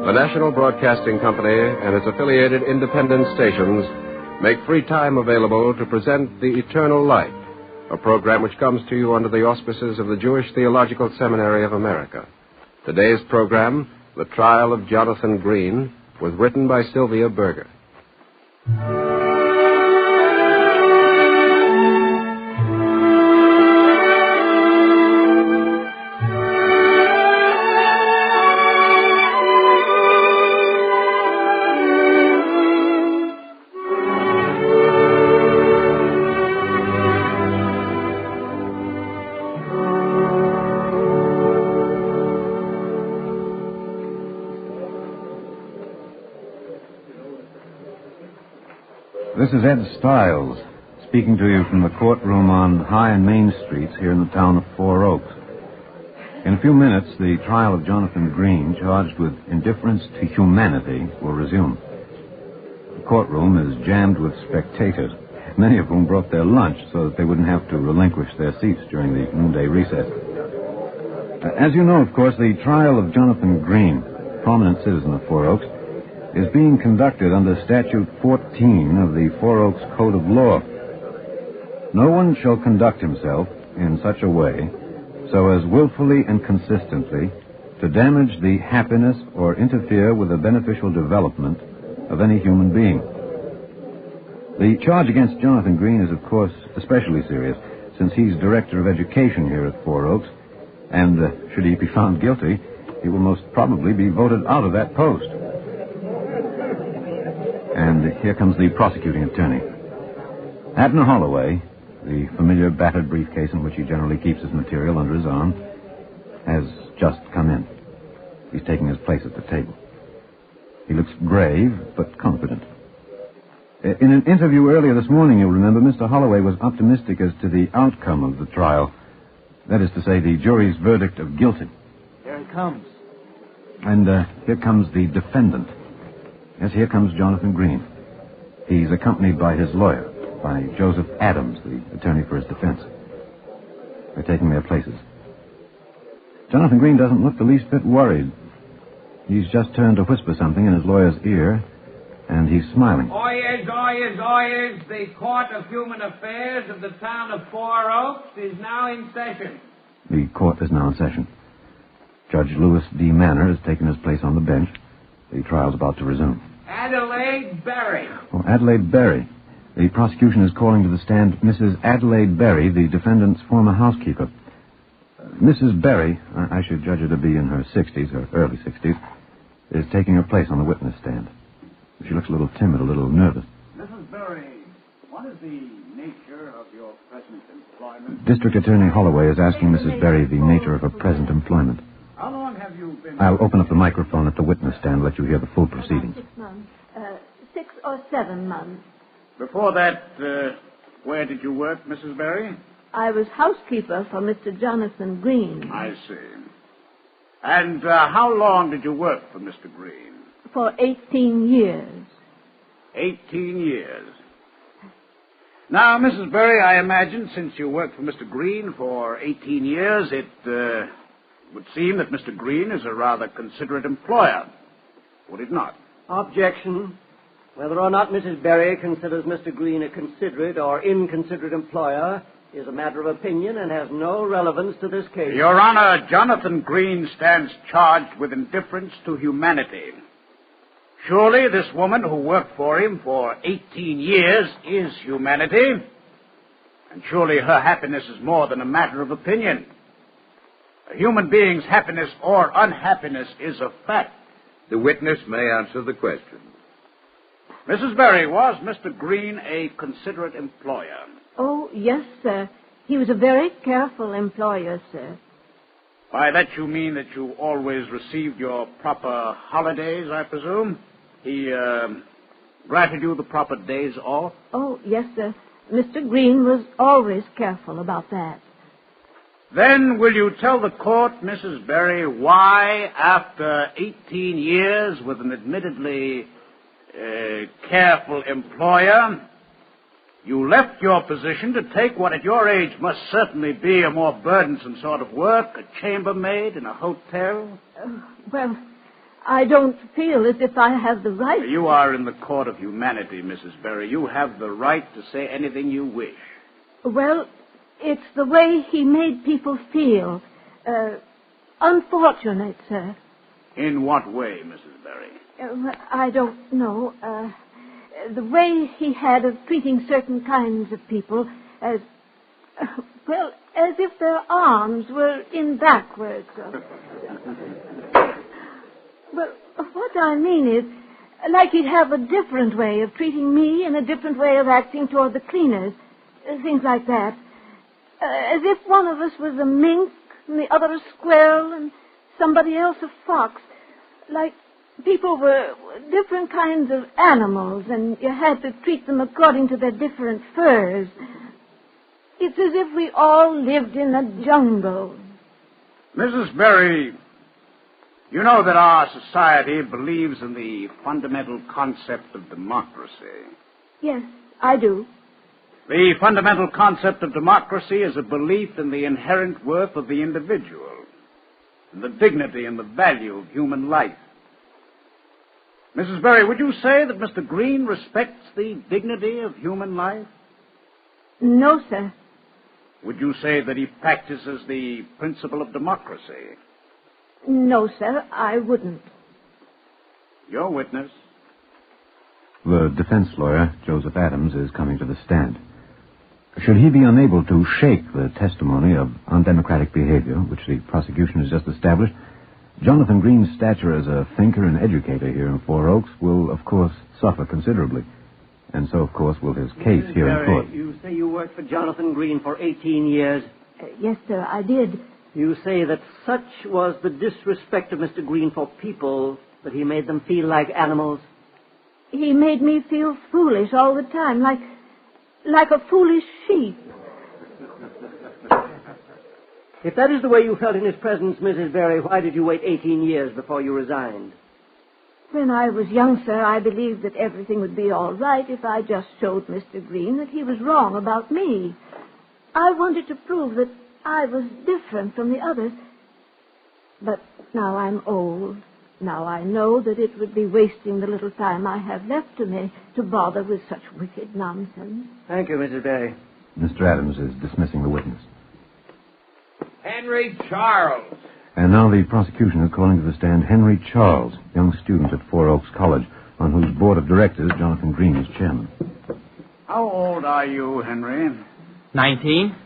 The National Broadcasting Company and its affiliated independent stations make free time available to present The Eternal Light, a program which comes to you under the auspices of the Jewish Theological Seminary of America. Today's program, The Trial of Jonathan Green, was written by Sylvia Berger. This is Ed Stiles, speaking to you from the courtroom on High and Main Streets here in the town of Four Oaks. In a few minutes, the trial of Jonathan Green, charged with indifference to humanity, will resume. The courtroom is jammed with spectators, many of whom brought their lunch so that they wouldn't have to relinquish their seats during the noonday recess. As you know, of course, the trial of Jonathan Green, prominent citizen of Four Oaks, is being conducted under Statute 14 of the Four Oaks Code of Law. No one shall conduct himself in such a way so as willfully and consistently to damage the happiness or interfere with the beneficial development of any human being. The charge against Jonathan Green is, of course, especially serious, since he's Director of Education here at Four Oaks, and should he be found guilty, he will most probably be voted out of that post. And here comes the prosecuting attorney. Abner Holloway, the familiar battered briefcase in which he generally keeps his material under his arm, has just come in. He's taking his place at the table. He looks grave, but confident. In an interview earlier this morning, you'll remember, Mr. Holloway was optimistic as to the outcome of the trial. That is to say, the jury's verdict of guilty. Here it comes. And here comes the defendant. Yes, here comes Jonathan Green. He's accompanied by his lawyer, by Joseph Adams, the attorney for his defense. They're taking their places. Jonathan Green doesn't look the least bit worried. He's just turned to whisper something in his lawyer's ear, and he's smiling. Oyez, oyez, oyez. The Court of Human Affairs of the town of Four Oaks is now in session. The court is now in session. Judge Louis D. Manor has taken his place on the bench. The trial's about to resume. Adelaide Berry. Oh, Adelaide Berry. The prosecution is calling to the stand Mrs. Adelaide Berry, the defendant's former housekeeper. Mrs. Berry, I should judge her to be in her 60s, or early 60s, is taking her place on the witness stand. She looks a little timid, a little nervous. Mrs. Berry, what is the nature of your present employment? District Attorney Holloway is asking Mrs. Berry the nature of her present employment. How long have you been... I'll open up the microphone at the witness stand, let you hear the full proceedings. 6 months. 6 or 7 months. Before that, where did you work, Mrs. Berry? I was housekeeper for Mr. Jonathan Green. I see. And how long did you work for Mr. Green? For 18 years. 18 years. Now, Mrs. Berry, I imagine since you worked for Mr. Green for 18 years, it would seem that Mr. Green is a rather considerate employer. Would it not? Objection. Whether or not Mrs. Berry considers Mr. Green a considerate or inconsiderate employer is a matter of opinion and has no relevance to this case. Your Honor, Jonathan Green stands charged with indifference to humanity. Surely this woman who worked for him for 18 years is humanity. And surely her happiness is more than a matter of opinion. A human being's happiness or unhappiness is a fact. The witness may answer the question. Mrs. Berry, was Mr. Green a considerate employer? Oh, yes, sir. He was a very careful employer, sir. By that you mean that you always received your proper holidays, I presume? He, granted you the proper days off? Oh, yes, sir. Mr. Green was always careful about that. Then will you tell the court, Mrs. Berry, why, after 18 years with an admittedly careful employer, you left your position to take what at your age must certainly be a more burdensome sort of work, a chambermaid in a hotel? Well, I don't feel as if I have the right... You are in the court of humanity, Mrs. Berry. You have the right to say anything you wish. Well, it's the way he made people feel. Unfortunate, sir. In what way, Mrs. Berry? I don't know. The way he had of treating certain kinds of people as, well, as if their arms were in backwards. But what I mean is, like he'd have a different way of treating me and a different way of acting toward the cleaners. Things like that. As if one of us was a mink and the other a squirrel and somebody else a fox. Like people were different kinds of animals, and you had to treat them according to their different furs. It's as if we all lived in a jungle. Mrs. Berry, you know that our society believes in the fundamental concept of democracy. Yes, I do. The fundamental concept of democracy is a belief in the inherent worth of the individual, and the dignity and the value of human life. Mrs. Berry, would you say that Mr. Green respects the dignity of human life? No, sir. Would you say that he practices the principle of democracy? No, sir, I wouldn't. Your witness. The defense lawyer, Joseph Adams, is coming to the stand. Should he be unable to shake the testimony of undemocratic behavior, which the prosecution has just established, Jonathan Green's stature as a thinker and educator here in Four Oaks will, of course, suffer considerably. And so, of course, will his case here in court. You say you worked for Jonathan Green for 18 years. Yes, sir, I did. You say that such was the disrespect of Mr. Green for people that he made them feel like animals. He made me feel foolish all the time, like a foolish sheep. If that is the way you felt in his presence, Mrs. Berry, why did you wait 18 years before you resigned? When I was young, sir, I believed that everything would be all right if I just showed Mr. Green that he was wrong about me. I wanted to prove that I was different from the others. But now I'm old. Now I know that it would be wasting the little time I have left to me to bother with such wicked nonsense. Thank you, Mrs. Berry. Mr. Adams is dismissing the witness. Henry Charles. And now the prosecution is calling to the stand Henry Charles, young student at Four Oaks College, on whose board of directors Jonathan Green is chairman. How old are you, Henry? 19.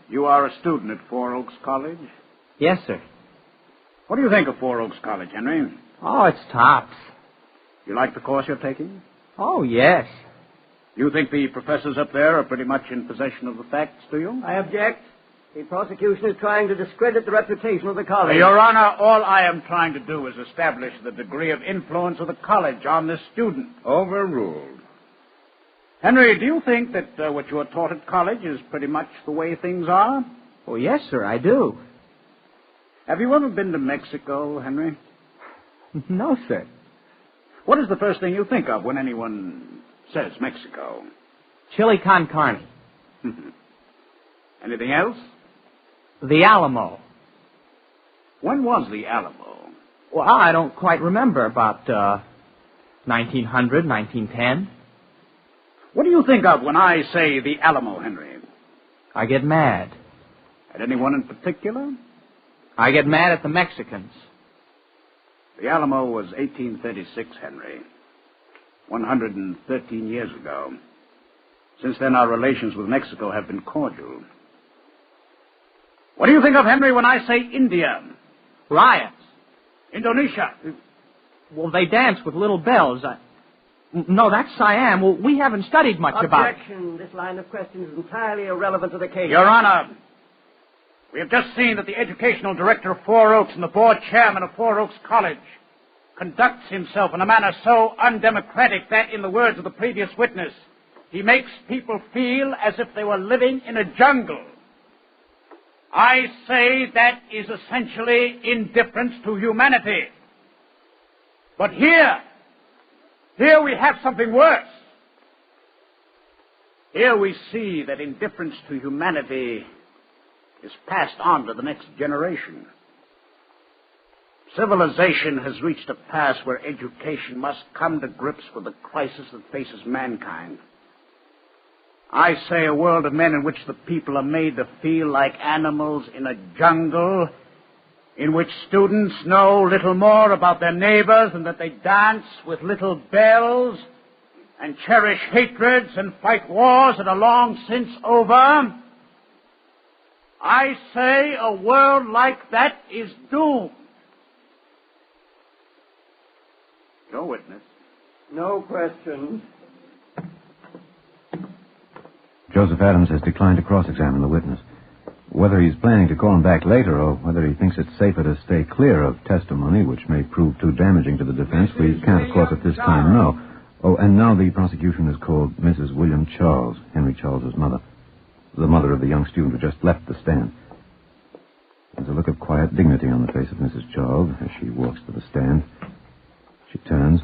You are a student at Four Oaks College? Yes, sir. What do you think of Four Oaks College, Henry? Oh, it's tops. You like the course you're taking? Oh, yes. You think the professors up there are pretty much in possession of the facts, do you? I object. The prosecution is trying to discredit the reputation of the college. Your Honor, all I am trying to do is establish the degree of influence of the college on this student. Overruled. Henry, do you think that what you are taught at college is pretty much the way things are? Oh, yes, sir, I do. Have you ever been to Mexico, Henry? No, sir. What is the first thing you think of when anyone says Mexico? Chili con carne. Anything else? The Alamo. When was the Alamo? Well, I don't quite remember. About 1900, 1910. What do you think of when I say the Alamo, Henry? I get mad. At anyone in particular? I get mad at the Mexicans. The Alamo was 1836, Henry. 113 years ago. Since then, our relations with Mexico have been cordial. What do you think of, Henry, when I say India? Riots. Indonesia. Well, they dance with little bells. No, that's Siam. Well, we haven't studied much about it. Objection. This line of question is entirely irrelevant to the case. Your Honor, we have just seen that the educational director of Four Oaks and the board chairman of Four Oaks College conducts himself in a manner so undemocratic that, in the words of the previous witness, he makes people feel as if they were living in a jungle. I say that is essentially indifference to humanity. But here we have something worse. Here we see that indifference to humanity is passed on to the next generation. Civilization has reached a pass where education must come to grips with the crisis that faces mankind. I say a world of men in which the people are made to feel like animals in a jungle, in which students know little more about their neighbors than that they dance with little bells and cherish hatreds and fight wars that are long since over. I say a world like that is doomed. Your witness. No questions. Joseph Adams has declined to cross-examine the witness. Whether he's planning to call him back later or whether he thinks it's safer to stay clear of testimony which may prove too damaging to the defense, we can't, of course, at this time know. Oh, and now the prosecution has called Mrs. William Charles, Henry Charles's mother, the mother of the young student who just left the stand. There's a look of quiet dignity on the face of Mrs. Charles as she walks to the stand. She turns,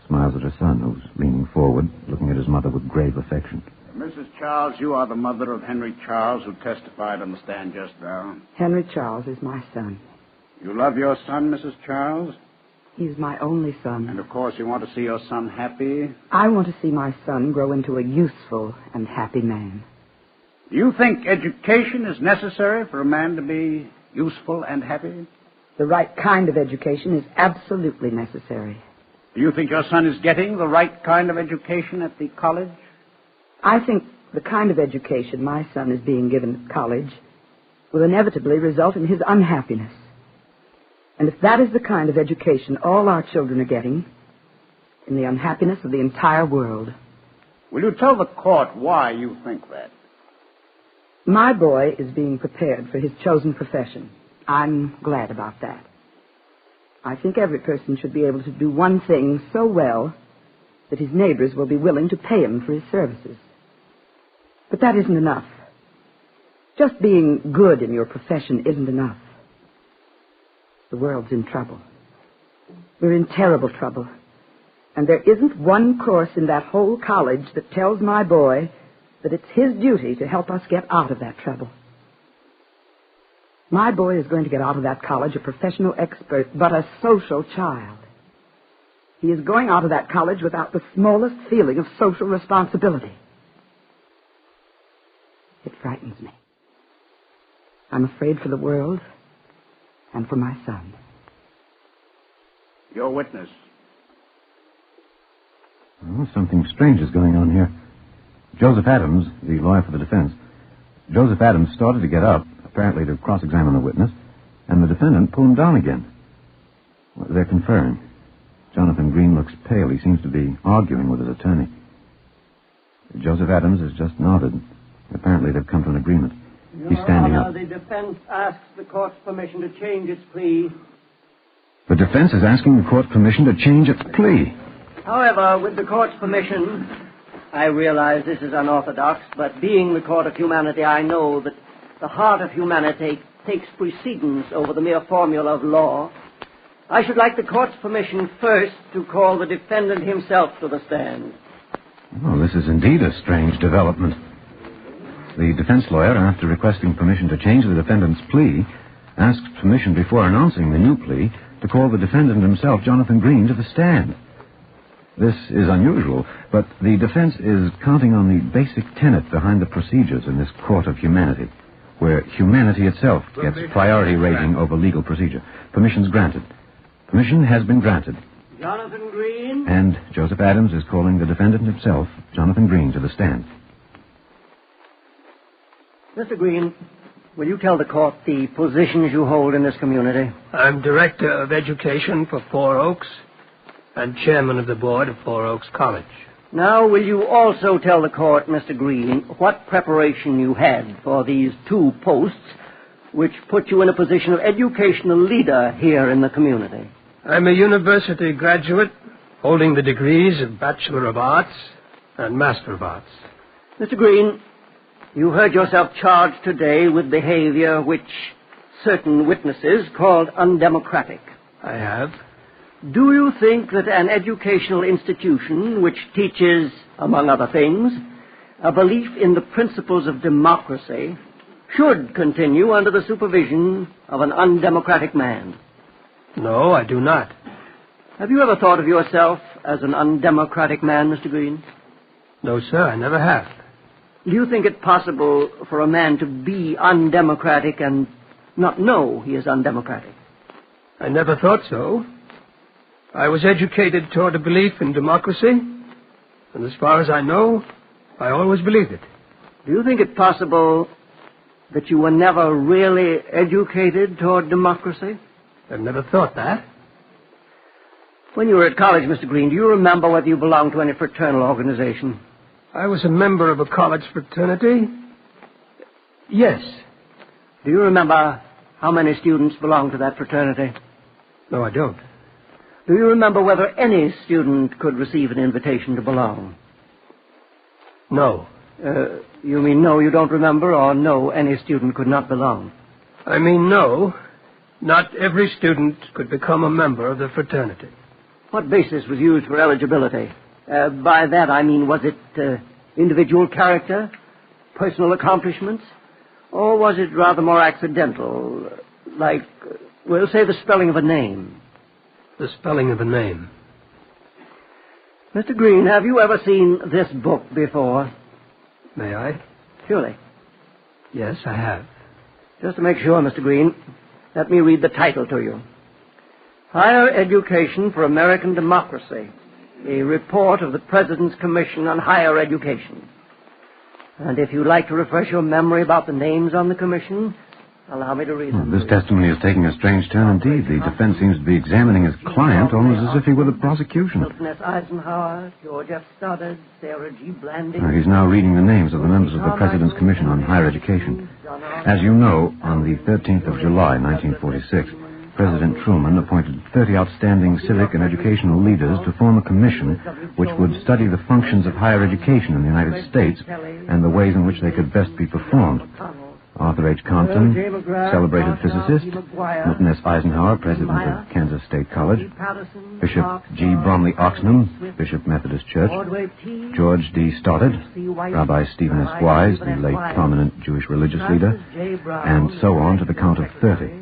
smiles at her son, who's leaning forward, looking at his mother with grave affection. Mrs. Charles, you are the mother of Henry Charles, who testified on the stand just now. Henry Charles is my son. You love your son, Mrs. Charles? He's my only son. And, of course, you want to see your son happy? I want to see my son grow into a useful and happy man. Do you think education is necessary for a man to be useful and happy? The right kind of education is absolutely necessary. Do you think your son is getting the right kind of education at the college? I think the kind of education my son is being given at college will inevitably result in his unhappiness. And if that is the kind of education all our children are getting, in the unhappiness of the entire world. Will you tell the court why you think that? My boy is being prepared for his chosen profession. I'm glad about that. I think every person should be able to do one thing so well that his neighbors will be willing to pay him for his services. But that isn't enough. Just being good in your profession isn't enough. The world's in trouble. We're in terrible trouble. And there isn't one course in that whole college that tells my boy that it's his duty to help us get out of that trouble. My boy is going to get out of that college a professional expert, but a social child. He is going out of that college without the smallest feeling of social responsibility. It frightens me. I'm afraid for the world and for my son. Your witness. Oh, something strange is going on here. Joseph Adams, the lawyer for the defense, Joseph Adams started to get up, apparently to cross-examine the witness, and the defendant pulled him down again. Well, they're conferring. Jonathan Green looks pale. He seems to be arguing with his attorney. Joseph Adams has just nodded. Apparently they've come to an agreement. He's standing up. The defense asks the court's permission to change its plea. The defense is asking the court's permission to change its plea. However, with the court's permission, I realize this is unorthodox, but being the court of humanity, I know that the heart of humanity takes precedence over the mere formula of law. I should like the court's permission first to call the defendant himself to the stand. Oh, this is indeed a strange development. The defense lawyer, after requesting permission to change the defendant's plea, asked permission before announcing the new plea to call the defendant himself, Jonathan Green, to the stand. This is unusual, but the defense is counting on the basic tenet behind the procedures in this court of humanity, where humanity itself gets priority rating over legal procedure. Permission's granted. Permission has been granted. Jonathan Green? And Joseph Adams is calling the defendant himself, Jonathan Green, to the stand. Mr. Green, will you tell the court the positions you hold in this community? I'm Director of Education for Four Oaks. and chairman of the board of Four Oaks College. Now, will you also tell the court, Mr. Green, what preparation you had for these two posts which put you in a position of educational leader here in the community? I'm a university graduate holding the degrees of Bachelor of Arts and Master of Arts. Mr. Green, you heard yourself charged today with behavior which certain witnesses called undemocratic. I have. Do you think that an educational institution which teaches, among other things, a belief in the principles of democracy should continue under the supervision of an undemocratic man? No, I do not. Have you ever thought of yourself as an undemocratic man, Mr. Green? No, sir, I never have. Do you think it possible for a man to be undemocratic and not know he is undemocratic? I never thought so. I was educated toward a belief in democracy, and as far as I know, I always believed it. Do you think it possible that you were never really educated toward democracy? I've never thought that. When you were at college, Mr. Green, do you remember whether you belonged to any fraternal organization? I was a member of a college fraternity. Yes. Do you remember how many students belonged to that fraternity? No, I don't. Do you remember whether any student could receive an invitation to belong? No. You mean no, you don't remember, or no, any student could not belong? I mean no. Not every student could become a member of the fraternity. What basis was used for eligibility? By that I mean, was it individual character, personal accomplishments, or was it rather more accidental, like, we'll say, the spelling of a name? The spelling of a name. Mr. Green, have you ever seen this book before? May I? Surely. Yes, I have. Just to make sure, Mr. Green, let me read the title to you. Higher Education for American Democracy, a report of the President's Commission on Higher Education. And if you'd like to refresh your memory about the names on the commission, allow me to read them. This testimony is taking a strange turn indeed. The defense seems to be examining his client almost as if he were the prosecution. Milton S. Eisenhower, George F. Stoddard, Sarah G. Blanding. He's now reading the names of the members of the President's Commission on Higher Education. As you know, on the 13th of July, 1946, President Truman appointed 30 outstanding civic and educational leaders to form a commission which would study the functions of higher education in the United States and the ways in which they could best be performed. Arthur H. Compton, celebrated physicist; Milton S. Eisenhower, president of Kansas State College; Bishop G. Bromley Oxnam, Bishop Methodist Church; George D. Stoddard, Rabbi Stephen S. Wise, the late prominent Jewish religious leader, and so on to the count of 30.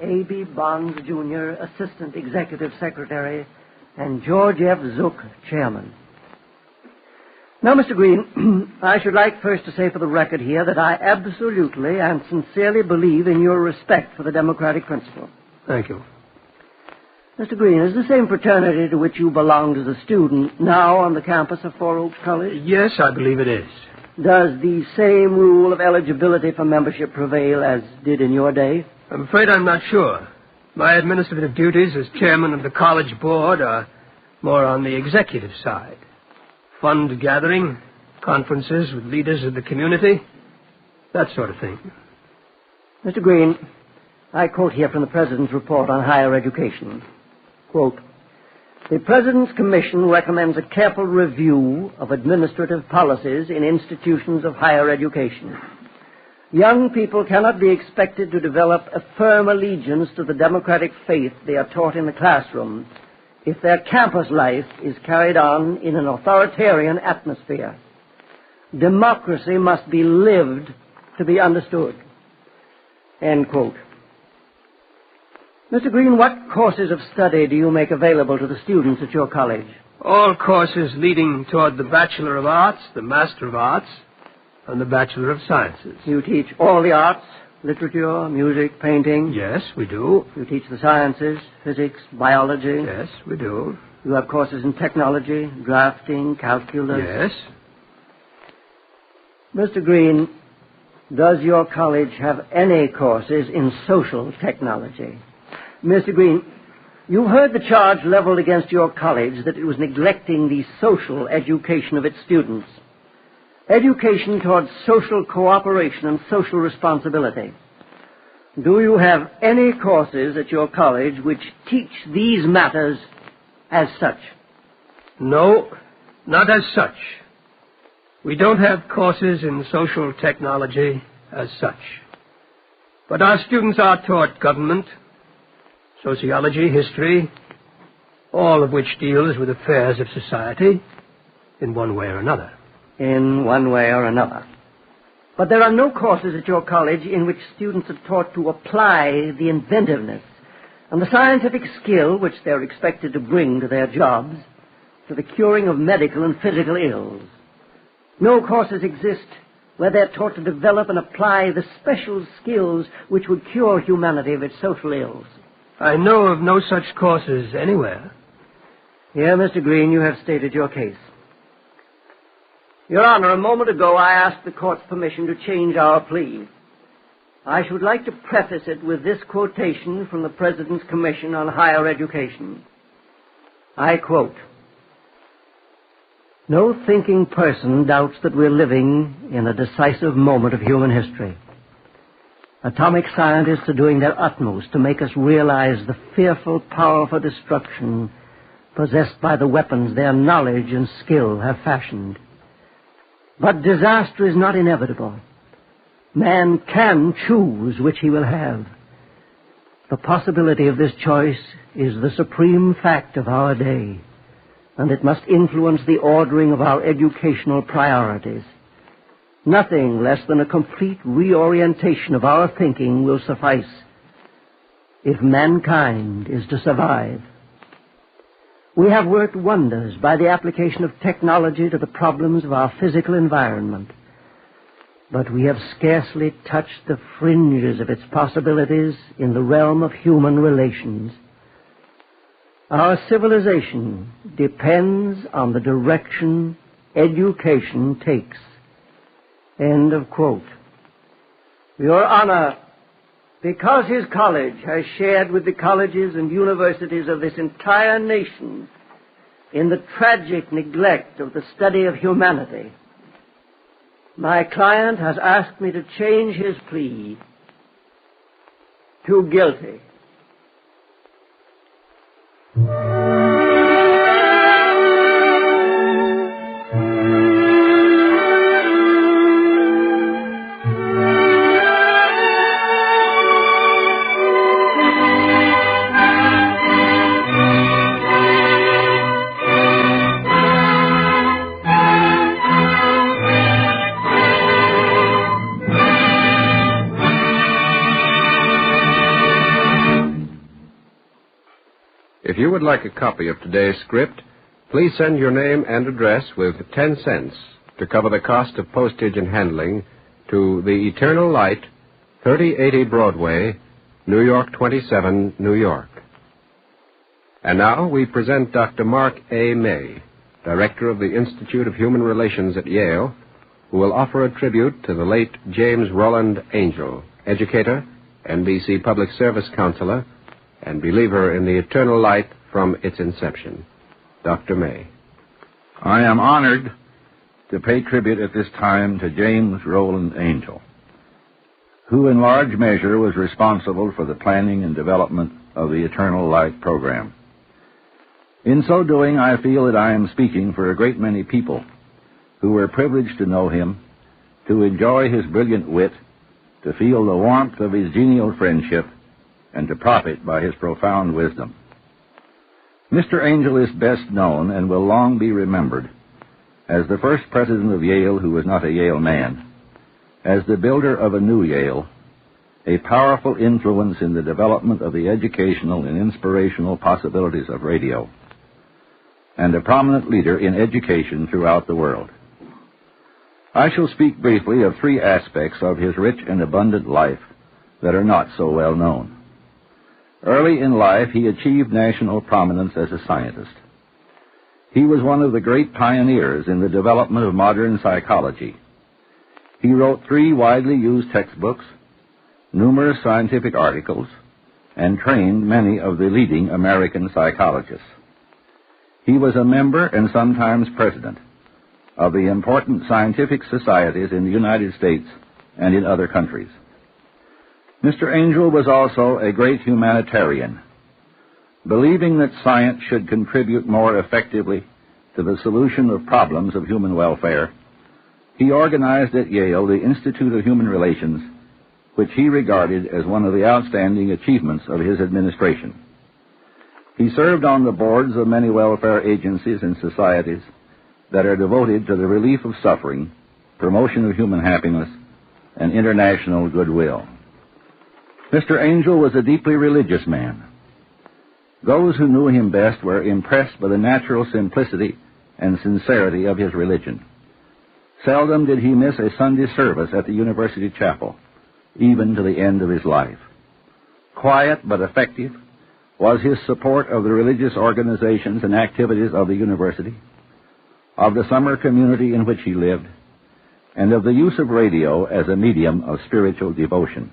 A.B. Bonds, Jr., Assistant Executive Secretary, and George F. Zook, Chairman. Now, Mr. Green, I should like first to say for the record here that I absolutely and sincerely believe in your respect for the democratic principle. Thank you. Mr. Green, is the same fraternity to which you belonged as a student now on the campus of Four Oaks College? Yes, I believe it is. Does the same rule of eligibility for membership prevail as did in your day? I'm afraid I'm not sure. My administrative duties as chairman of the college board are more on the executive side. Fund gathering, conferences with leaders of the community, that sort of thing. Mr. Green, I quote here from the President's report on higher education. Quote, the President's Commission recommends a careful review of administrative policies in institutions of higher education. Young people cannot be expected to develop a firm allegiance to the democratic faith they are taught in the classroom if their campus life is carried on in an authoritarian atmosphere. Democracy must be lived to be understood. End quote. Mr. Green, what courses of study do you make available to the students at your college? All courses leading toward the Bachelor of Arts, the Master of Arts, and the Bachelor of Sciences. You teach all the arts, literature, music, painting? Yes, we do. You teach the sciences, physics, biology? Yes, we do. You have courses in technology, drafting, calculus? Yes. Mr. Green, does your college have any courses in social technology? Mr. Green, You heard the charge leveled against your college that it was neglecting the social education of its students. Education towards social cooperation and social responsibility. Do you have any courses at your college which teach these matters as such? No, not as such. We don't have courses in social technology as such. But our students are taught government, sociology, history, all of which deals with affairs of society in one way or another. In one way or another. But there are no courses at your college in which students are taught to apply the inventiveness and the scientific skill which they're expected to bring to their jobs to the curing of medical and physical ills. No courses exist where they're taught to develop and apply the special skills which would cure humanity of its social ills. I know of no such courses anywhere. Here, Mr. Green, you have stated your case. Your Honor, a moment ago I asked the court's permission to change our plea. I should like to preface it with this quotation from the President's Commission on Higher Education. I quote, "No thinking person doubts that we're living in a decisive moment of human history. Atomic scientists are doing their utmost to make us realize the fearful power for destruction possessed by the weapons their knowledge and skill have fashioned. But disaster is not inevitable. Man can choose which he will have. The possibility of this choice is the supreme fact of our day, and it must influence the ordering of our educational priorities. Nothing less than a complete reorientation of our thinking will suffice if mankind is to survive. We have worked wonders by the application of technology to the problems of our physical environment, but we have scarcely touched the fringes of its possibilities in the realm of human relations. Our civilization depends on the direction education takes." End of quote. Your Honor, because his college has shared with the colleges and universities of this entire nation in the tragic neglect of the study of humanity, my client has asked me to change his plea to guilty. If you would like a copy of today's script, please send your name and address with 10 cents to cover the cost of postage and handling to The Eternal Light, 3080 Broadway, New York 27, New York. And now we present Dr. Mark A. May, Director of the Institute of Human Relations at Yale, who will offer a tribute to the late James Roland Angel, educator, NBC Public Service Counselor, and believer in the eternal light from its inception. Dr. May. I am honored to pay tribute at this time to James Roland Angel, who in large measure was responsible for the planning and development of the Eternal Light program. In so doing, I feel that I am speaking for a great many people who were privileged to know him, to enjoy his brilliant wit, to feel the warmth of his genial friendship, and to profit by his profound wisdom. Mr. Angel is best known and will long be remembered as the first president of Yale who was not a Yale man, as the builder of a new Yale, a powerful influence in the development of the educational and inspirational possibilities of radio, and a prominent leader in education throughout the world. I shall speak briefly of three aspects of his rich and abundant life that are not so well known. Early in life, he achieved national prominence as a scientist. He was one of the great pioneers in the development of modern psychology. He wrote 3 widely used textbooks, numerous scientific articles, and trained many of the leading American psychologists. He was a member and sometimes president of the important scientific societies in the United States and in other countries. Mr. Angell was also a great humanitarian. Believing that science should contribute more effectively to the solution of problems of human welfare, he organized at Yale the Institute of Human Relations, which he regarded as one of the outstanding achievements of his administration. He served on the boards of many welfare agencies and societies that are devoted to the relief of suffering, promotion of human happiness, and international goodwill. Mr. Angell was a deeply religious man. Those who knew him best were impressed by the natural simplicity and sincerity of his religion. Seldom did he miss a Sunday service at the University Chapel, even to the end of his life. Quiet but effective was his support of the religious organizations and activities of the university, of the summer community in which he lived, and of the use of radio as a medium of spiritual devotion.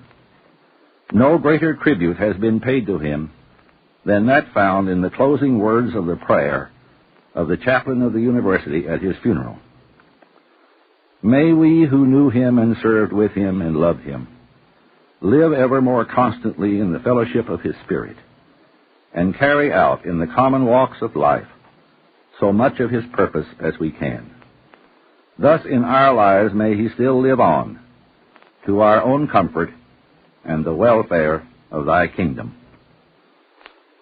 No greater tribute has been paid to him than that found in the closing words of the prayer of the chaplain of the university at his funeral. May we who knew him and served with him and loved him live ever more constantly in the fellowship of his Spirit and carry out in the common walks of life so much of his purpose as we can. Thus in our lives may he still live on to our own comfort and the welfare of thy kingdom.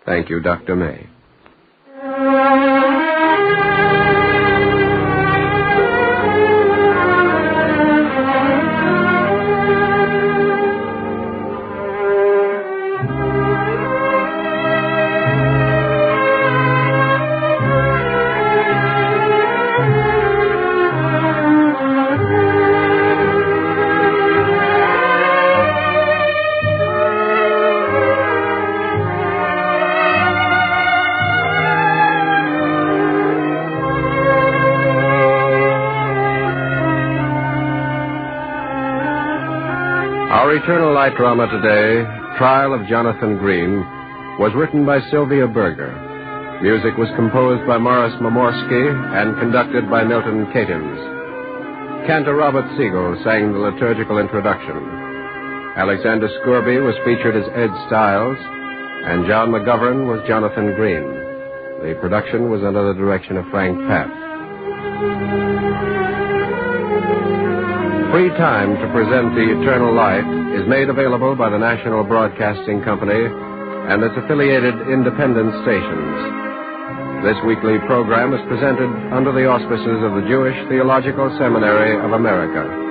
Thank you, Dr. May. Our Eternal Light drama today, Trial of Jonathan Green, was written by Sylvia Berger. Music was composed by Morris Momorsky and conducted by Milton Katims. Cantor Robert Siegel sang the liturgical introduction. Alexander Scourby was featured as Ed Stiles, and John McGovern was Jonathan Green. The production was under the direction of Frank Papp. Free time to present the Eternal Light is made available by the National Broadcasting Company and its affiliated independent stations. This weekly program is presented under the auspices of the Jewish Theological Seminary of America.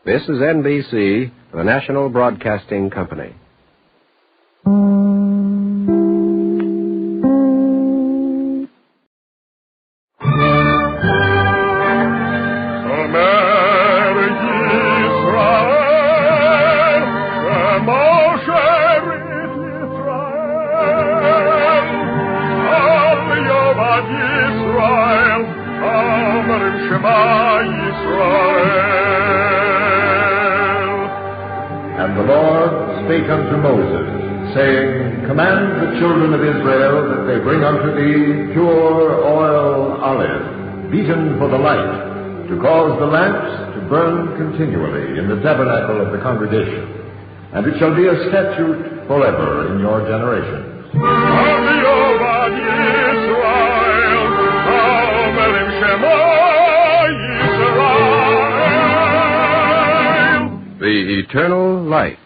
This is NBC, the National Broadcasting Company. And the Lord spake unto Moses, saying, Command the children of Israel that they bring unto thee pure oil olive, beaten for the light, to cause the lamps to burn continually in the tabernacle of the congregation. And it shall be a statute forever in your generations. The Eternal Light.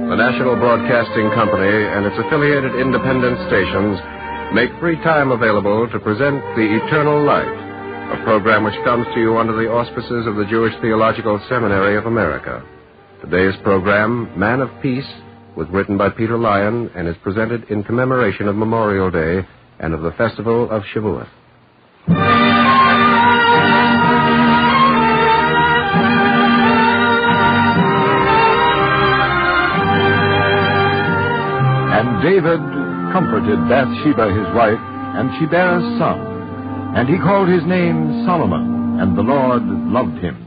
The National Broadcasting Company and its affiliated independent stations make free time available to present The Eternal Light, a program which comes to you under the auspices of the Jewish Theological Seminary of America. Today's program, Man of Peace, was written by Peter Lyon and is presented in commemoration of Memorial Day and of the Festival of Shavuot. And David comforted Bathsheba his wife, and she bare a son. And he called his name Solomon, and the Lord loved him.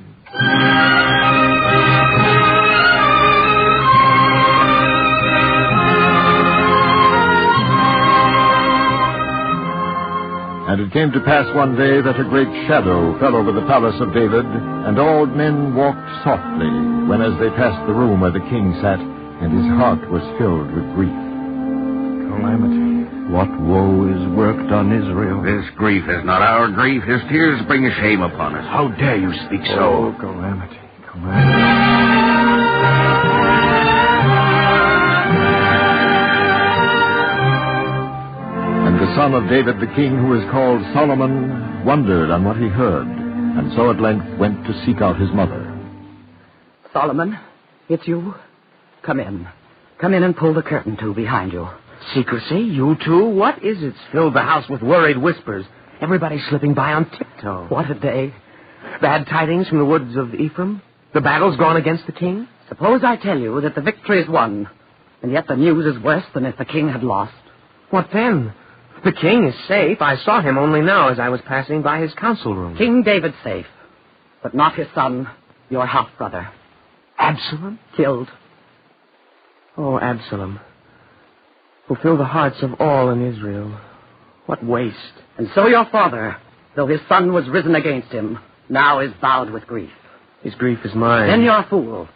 And it came to pass one day that a great shadow fell over the palace of David, and all men walked softly, when as they passed the room where the king sat, and his heart was filled with grief. Calamity. What woe is worked on Israel? This grief is not our grief. His tears bring shame upon us. How dare you speak so? Oh, calamity, calamity. And the son of David the king, who is called Solomon, wondered on what he heard, and so at length went to seek out his mother. Solomon, it's you. Come in. Come in and pull the curtain to behind you. Secrecy? You too? What is it? Filled the house with worried whispers. Everybody slipping by on tiptoe. What a day. Bad tidings from the woods of Ephraim? The battle's gone against the king? Suppose I tell you that the victory is won, and yet the news is worse than if the king had lost. What then? The king is safe. I saw him only now as I was passing by his council room. King David's safe, but not his son, your half-brother. Absalom? Killed. Oh, Absalom. Fulfill the hearts of all in Israel. What waste. And so your father, though his son was risen against him, now is bowed with grief. His grief is mine. Then you're a fool.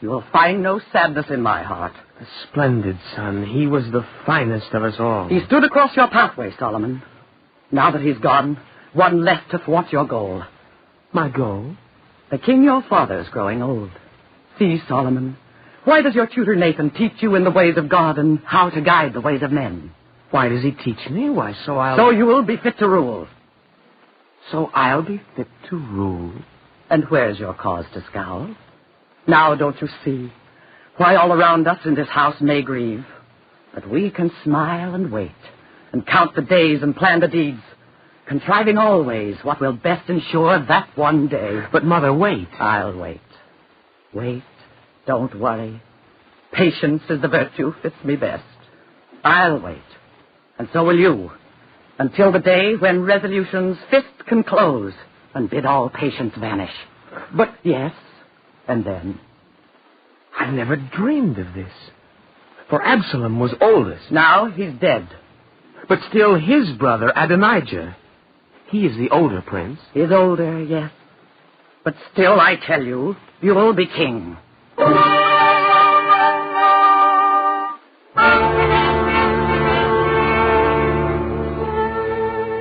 You will find no sadness in my heart. A splendid son. He was the finest of us all. He stood across your pathway, Solomon. Now that he's gone, one less to thwart your goal. My goal? The king your father is growing old. See, Solomon, why does your tutor Nathan teach you in the ways of God and how to guide the ways of men? Why does he teach me? Why, so you will be fit to rule. So I'll be fit to rule? And where's your cause to scowl? Now don't you see why all around us in this house may grieve, but we can smile and wait and count the days and plan the deeds, contriving always what will best ensure that one day. But, Mother, wait. I'll wait. Wait. Don't worry. Patience is the virtue fits me best. I'll wait, and so will you, until the day when resolution's fist can close and bid all patience vanish. But, yes, and then? I never dreamed of this. For Absalom was oldest. Now he's dead. But still his brother, Adonijah. He is the older prince. He's older, yes. But still, I tell you, you will be king.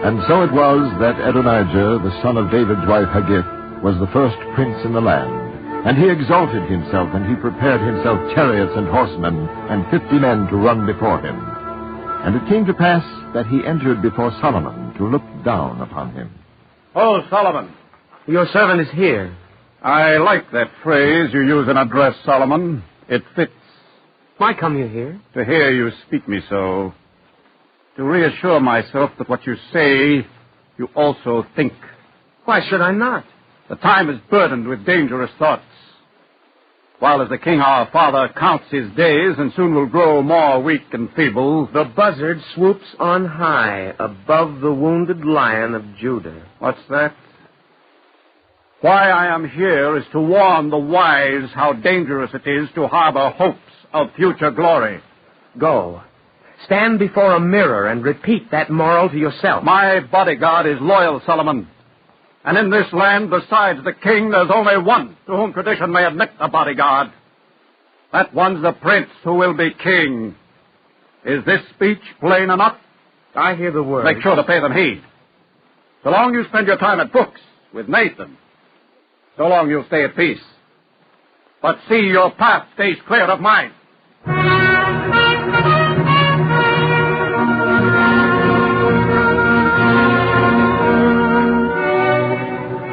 And so it was that Adonijah, the son of David's wife Haggith, was the first prince in the land. And he exalted himself, and he prepared himself chariots and horsemen, and 50 men to run before him. And it came to pass that he entered before Solomon to look down upon him. Oh, Solomon. Your servant is here. I like that phrase you use in address, Solomon. It fits. Why come you here? To hear you speak me so. To reassure myself that what you say, you also think. Why should I not? The time is burdened with dangerous thoughts. While as the king our father counts his days and soon will grow more weak and feeble, the buzzard swoops on high above the wounded lion of Judah. What's that? Why I am here is to warn the wise how dangerous it is to harbor hopes of future glory. Go. Stand before a mirror and repeat that moral to yourself. My bodyguard is loyal, Solomon. And in this land, besides the king, there's only one to whom tradition may admit a bodyguard. That one's the prince who will be king. Is this speech plain enough? I hear the words. Make sure to pay them heed. So long you spend your time at books with Nathan, so long you'll stay at peace. But see your path stays clear of mine.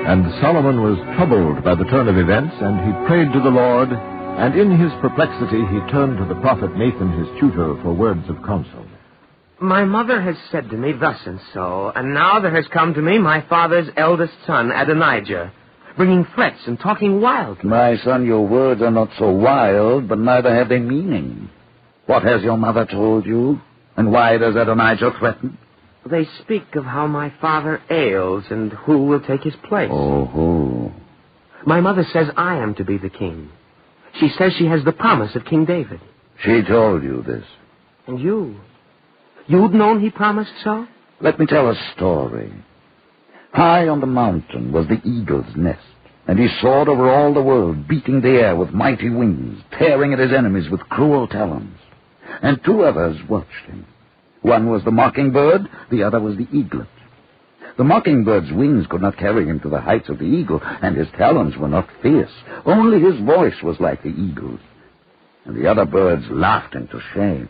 And Solomon was troubled by the turn of events, and he prayed to the Lord, and in his perplexity he turned to the prophet Nathan, his tutor, for words of counsel. My mother has said to me thus and so, and now there has come to me my father's eldest son, Adonijah, bringing threats and talking wildly. My son, your words are not so wild, but neither have they meaning. What has your mother told you? And why does Adonijah threaten? They speak of how my father ails and who will take his place. Oh. My mother says I am to be the king. She says she has the promise of King David. She told you this. And you? You'd known he promised so? Let me tell a story. High on the mountain was the eagle's nest, and he soared over all the world, beating the air with mighty wings, tearing at his enemies with cruel talons. And two others watched him. One was the mockingbird, the other was the eaglet. The mockingbird's wings could not carry him to the heights of the eagle, and his talons were not fierce. Only his voice was like the eagle's. And the other birds laughed him to shame.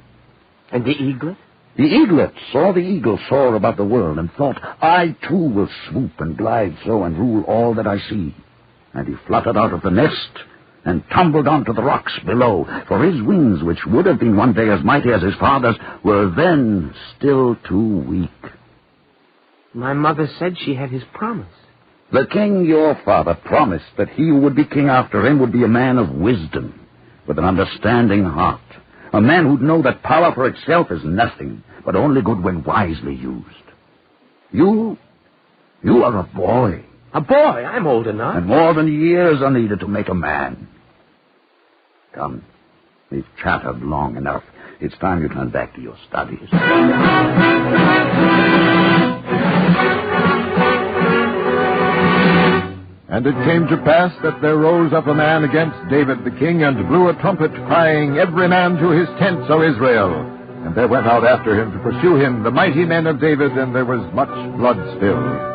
And the eaglet? The eaglet saw the eagle soar above the world and thought, I too will swoop and glide so and rule all that I see. And he fluttered out of the nest and tumbled onto the rocks below, for his wings, which would have been one day as mighty as his father's, were then still too weak. My mother said she had his promise. The king, your father, promised that he who would be king after him would be a man of wisdom, with an understanding heart, a man who'd know that power for itself is nothing, but only good when wisely used. You are a boy. A boy? I'm old enough. And more than years are needed to make a man. Come, we've chattered long enough. It's time you turn back to your studies. And it came to pass that there rose up a man against David the king, and blew a trumpet, crying, Every man to his tents, O Israel! And there went out after him to pursue him the mighty men of David, and there was much blood spilled.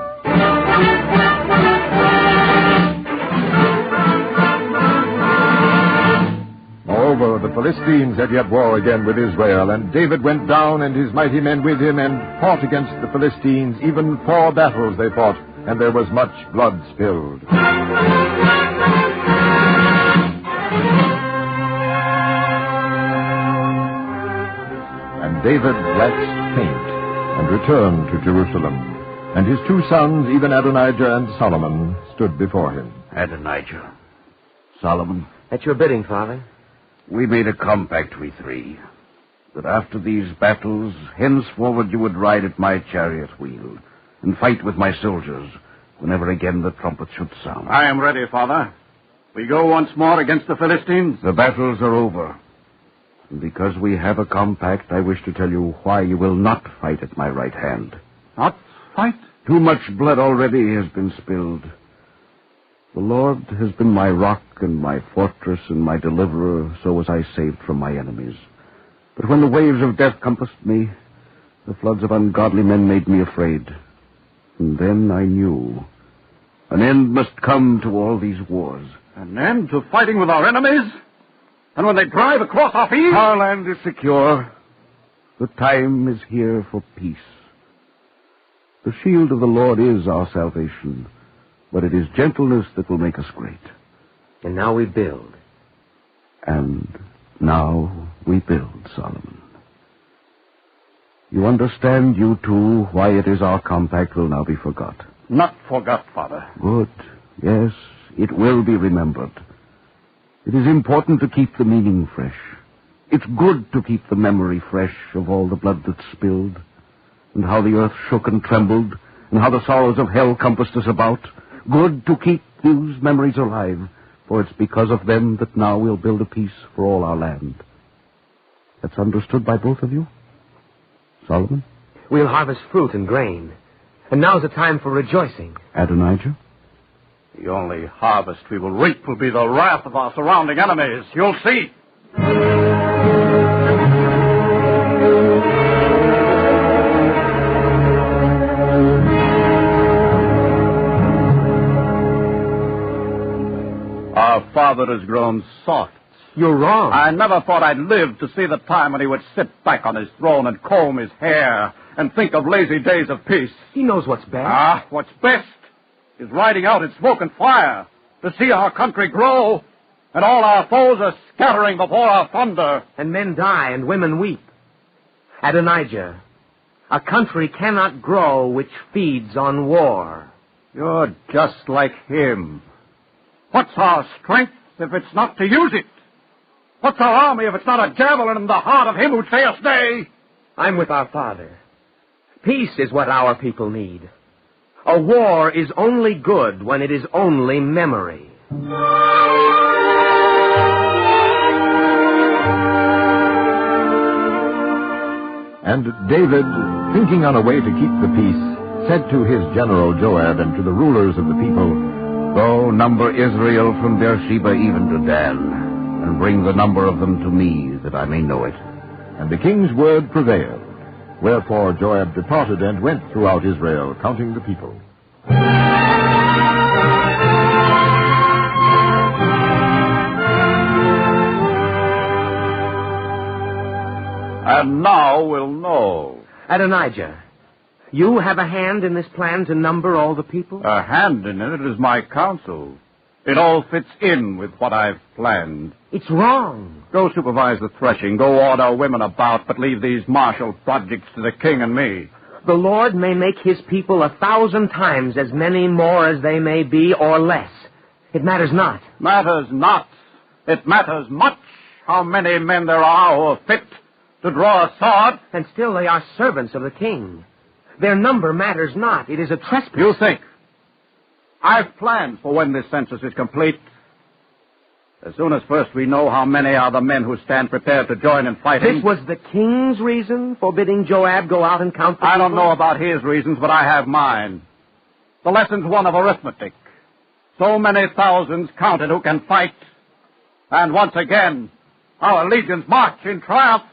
Moreover, the Philistines had yet war again with Israel, and David went down and his mighty men with him, and fought against the Philistines. Even 4 battles they fought, and there was much blood spilled. And David waxed faint, and returned to Jerusalem. And his 2 sons, even Adonijah and Solomon, stood before him. Adonijah, Solomon. At your bidding, Father. We made a compact, we three, that after these battles, henceforward you would ride at my chariot wheel, and fight with my soldiers, whenever again the trumpet should sound. I am ready, Father. We go once more against the Philistines. The battles are over. And because we have a compact, I wish to tell you why you will not fight at my right hand. Not fight? Too much blood already has been spilled. The Lord has been my rock and my fortress and my deliverer, so was I saved from my enemies. But when the waves of death compassed me, the floods of ungodly men made me afraid. And then I knew an end must come to all these wars. An end to fighting with our enemies? And when they drive across our fields? Our land is secure. The time is here for peace. The shield of the Lord is our salvation, but it is gentleness that will make us great. And now we build. And now we build, Solomon. You understand, you too, why it is our compact will now be forgot. Not forgot, Father. Good. Yes, it will be remembered. It is important to keep the meaning fresh. It's good to keep the memory fresh of all the blood that spilled, and how the earth shook and trembled, and how the sorrows of hell compassed us about. Good to keep those memories alive, for it's because of them that now we'll build a peace for all our land. That's understood by both of you? Solomon? We'll harvest fruit and grain, and now's the time for rejoicing. Adonijah? The only harvest we will reap will be the wrath of our surrounding enemies. You'll see. Our father has grown soft You're wrong. I never thought I'd live to see the time when he would sit back on his throne and comb his hair and think of lazy days of peace. He knows what's best. Ah, what's best is riding out in smoke and fire to see our country grow, and all our foes are scattering before our thunder. And men die and women weep. Adonijah, a country cannot grow which feeds on war. You're just like him. What's our strength if it's not to use it? What's our army if it's not a javelin in the heart of him who'd say us nay? I'm with our father. Peace is what our people need. A war is only good when it is only memory. And David, thinking on a way to keep the peace, said to his general Joab and to the rulers of the people, Go number Israel from Beersheba even to Dan, and bring the number of them to me, that I may know it. And the king's word prevailed. Wherefore Joab departed and went throughout Israel, counting the people. And now we'll know. Adonijah, you have a hand in this plan to number all the people? A hand in it is my counsel. It all fits in with what I've planned. It's wrong. Go supervise the threshing. Go order women about, but leave these martial projects to the king and me. The Lord may make his people 1,000 times as many more as they may be, or less. It matters not. Matters not. It matters much how many men there are who are fit to draw a sword. And still they are servants of the king. Their number matters not. It is a trespass. You think. I've planned for when this census is complete. As soon as first we know how many are the men who stand prepared to join in fighting. This was the king's reason for bidding Joab go out and count the people? I don't know about his reasons, but I have mine. The lesson's one of arithmetic. So many thousands counted who can fight. And once again, our legions march in triumph.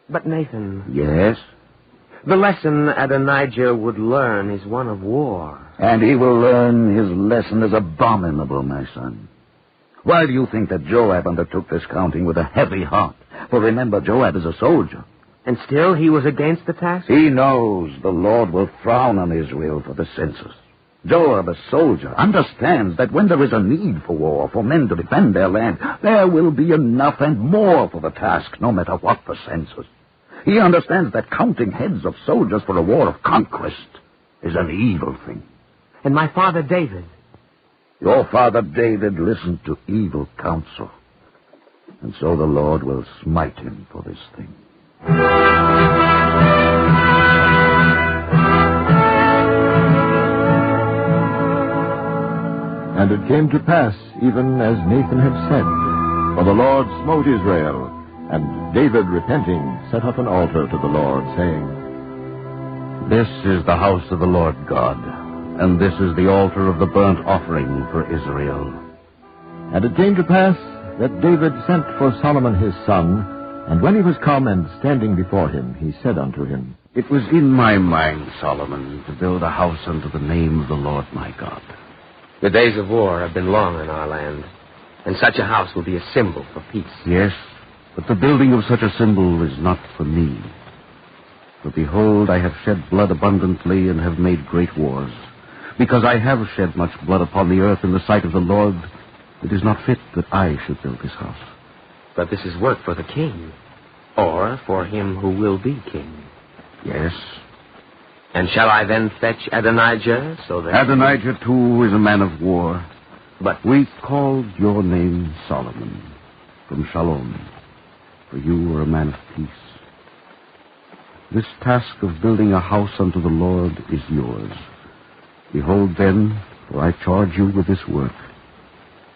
But Nathan... Yes? The lesson Adonijah would learn is one of war. And he will learn his lesson is abominable, my son. Why do you think that Joab undertook this counting with a heavy heart? For remember, Joab is a soldier. And still he was against the task? He knows the Lord will frown on Israel for the census. Joab, a soldier, understands that when there is a need for war, for men to defend their land, there will be enough and more for the task, no matter what the census. He understands that counting heads of soldiers for a war of conquest is an evil thing. And my father David? Your father David listened to evil counsel. And so the Lord will smite him for this thing. And it came to pass, even as Nathan had said, for the Lord smote Israel, and David, repenting, set up an altar to the Lord, saying, This is the house of the Lord God, and this is the altar of the burnt offering for Israel. And it came to pass that David sent for Solomon his son, and when he was come and standing before him, he said unto him, It was in my mind, Solomon, to build a house unto the name of the Lord my God. The days of war have been long in our land, and such a house will be a symbol for peace. Yes, but the building of such a symbol is not for me. For behold, I have shed blood abundantly and have made great wars. Because I have shed much blood upon the earth in the sight of the Lord, it is not fit that I should build this house. But this is work for the king, or for him who will be king. Yes. And shall I then fetch Adonijah, so that... Adonijah, too, is a man of war. But we called your name Solomon, from Shalom, for you are a man of peace. This task of building a house unto the Lord is yours. Behold, then, for I charge you with this work.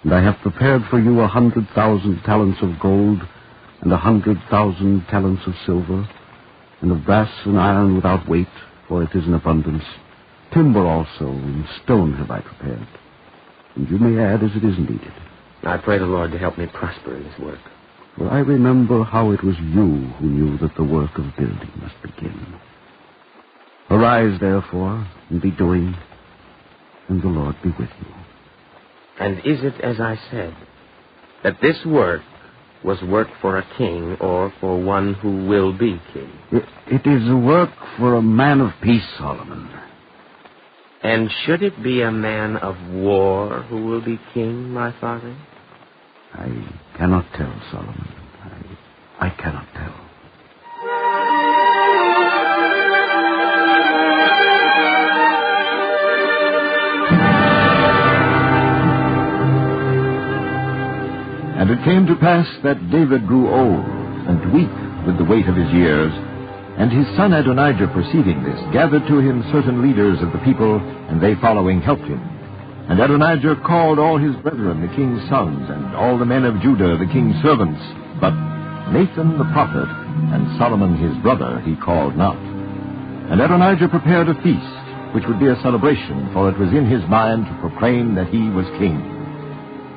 And I have prepared for you 100,000 talents of gold, and 100,000 talents of silver, and of brass and iron without weight, for it is in abundance. Timber also, and stone have I prepared. And you may add as it is needed. I pray the Lord to help me prosper in this work. For I remember how it was you who knew that the work of building must begin. Arise, therefore, and be doing, and the Lord be with you. And is it as I said, that this work was work for a king or for one who will be king? It is a work for a man of peace, Solomon. And should it be a man of war who will be king, my father? I cannot tell, Solomon. I cannot tell. And it came to pass that David grew old and weak with the weight of his years, and his son Adonijah, perceiving this, gathered to him certain leaders of the people, and they following helped him. And Adonijah called all his brethren, the king's sons, and all the men of Judah, the king's servants. But Nathan the prophet, and Solomon his brother, he called not. And Adonijah prepared a feast, which would be a celebration, for it was in his mind to proclaim that he was king.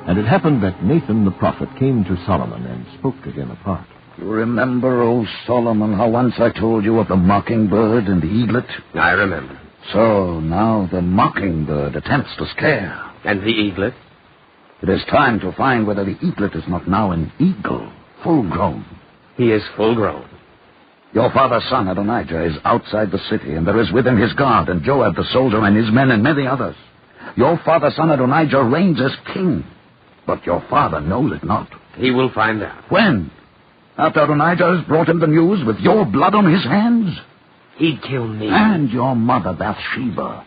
And it happened that Nathan the prophet came to Solomon and spoke to him apart. You remember, O Solomon, how once I told you of the mockingbird and the eaglet? I remember. So now the mockingbird attempts to scare. And the eaglet? It is time to find whether the eaglet is not now an eagle, full grown. He is full grown. Your father's son, Adonijah, is outside the city, and there is with him his guard, and Joab the soldier, and his men, and many others. Your father's son, Adonijah, reigns as king, but your father knows it not. He will find out. When? After Adonijah has brought him the news with your blood on his hands? He'd kill me. And your mother, Bathsheba.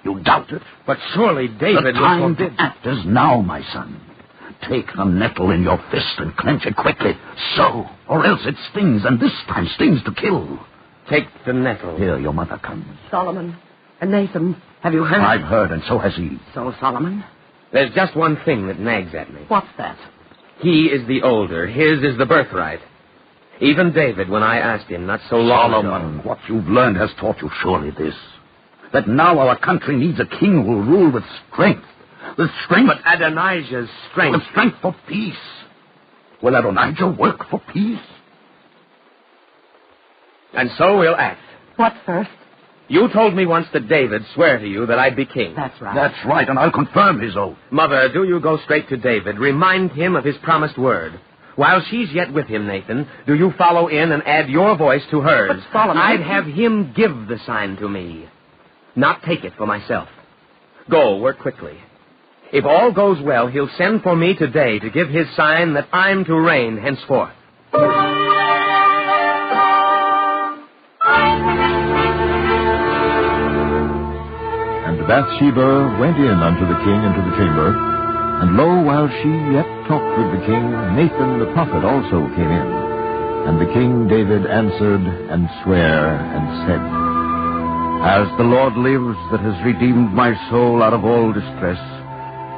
You doubt it? But surely David the time to act is now, my son. Take the nettle in your fist and clench it quickly. So, or else it stings, and this time stings to kill. Take the nettle. Here, your mother comes. Solomon and Nathan, have you heard? I've heard, and so has he. So, Solomon? There's just one thing that nags at me. What's that? He is the older. His is the birthright. Even David, when I asked him not so long Solomon, ago... what you've learned has taught you surely this. That now our country needs a king who will rule with strength. With strength... But Adonijah's strength... With strength for peace. Will Adonijah work for peace? And so we'll act. What first? You told me once that David swore to you that I'd be king. That's right. That's right, and I'll confirm his oath. Mother, do you go straight to David. Remind him of his promised word. While she's yet with him, Nathan, do you follow in and add your voice to hers. But Solomon... I'd have him give the sign to me, not take it for myself. Go, work quickly. If all goes well, he'll send for me today to give his sign that I'm to reign henceforth. And Bathsheba went in unto the king into the chamber, and lo, while she yet talked with the king, Nathan the prophet also came in. And the king David answered and sware and said, As the Lord lives that has redeemed my soul out of all distress,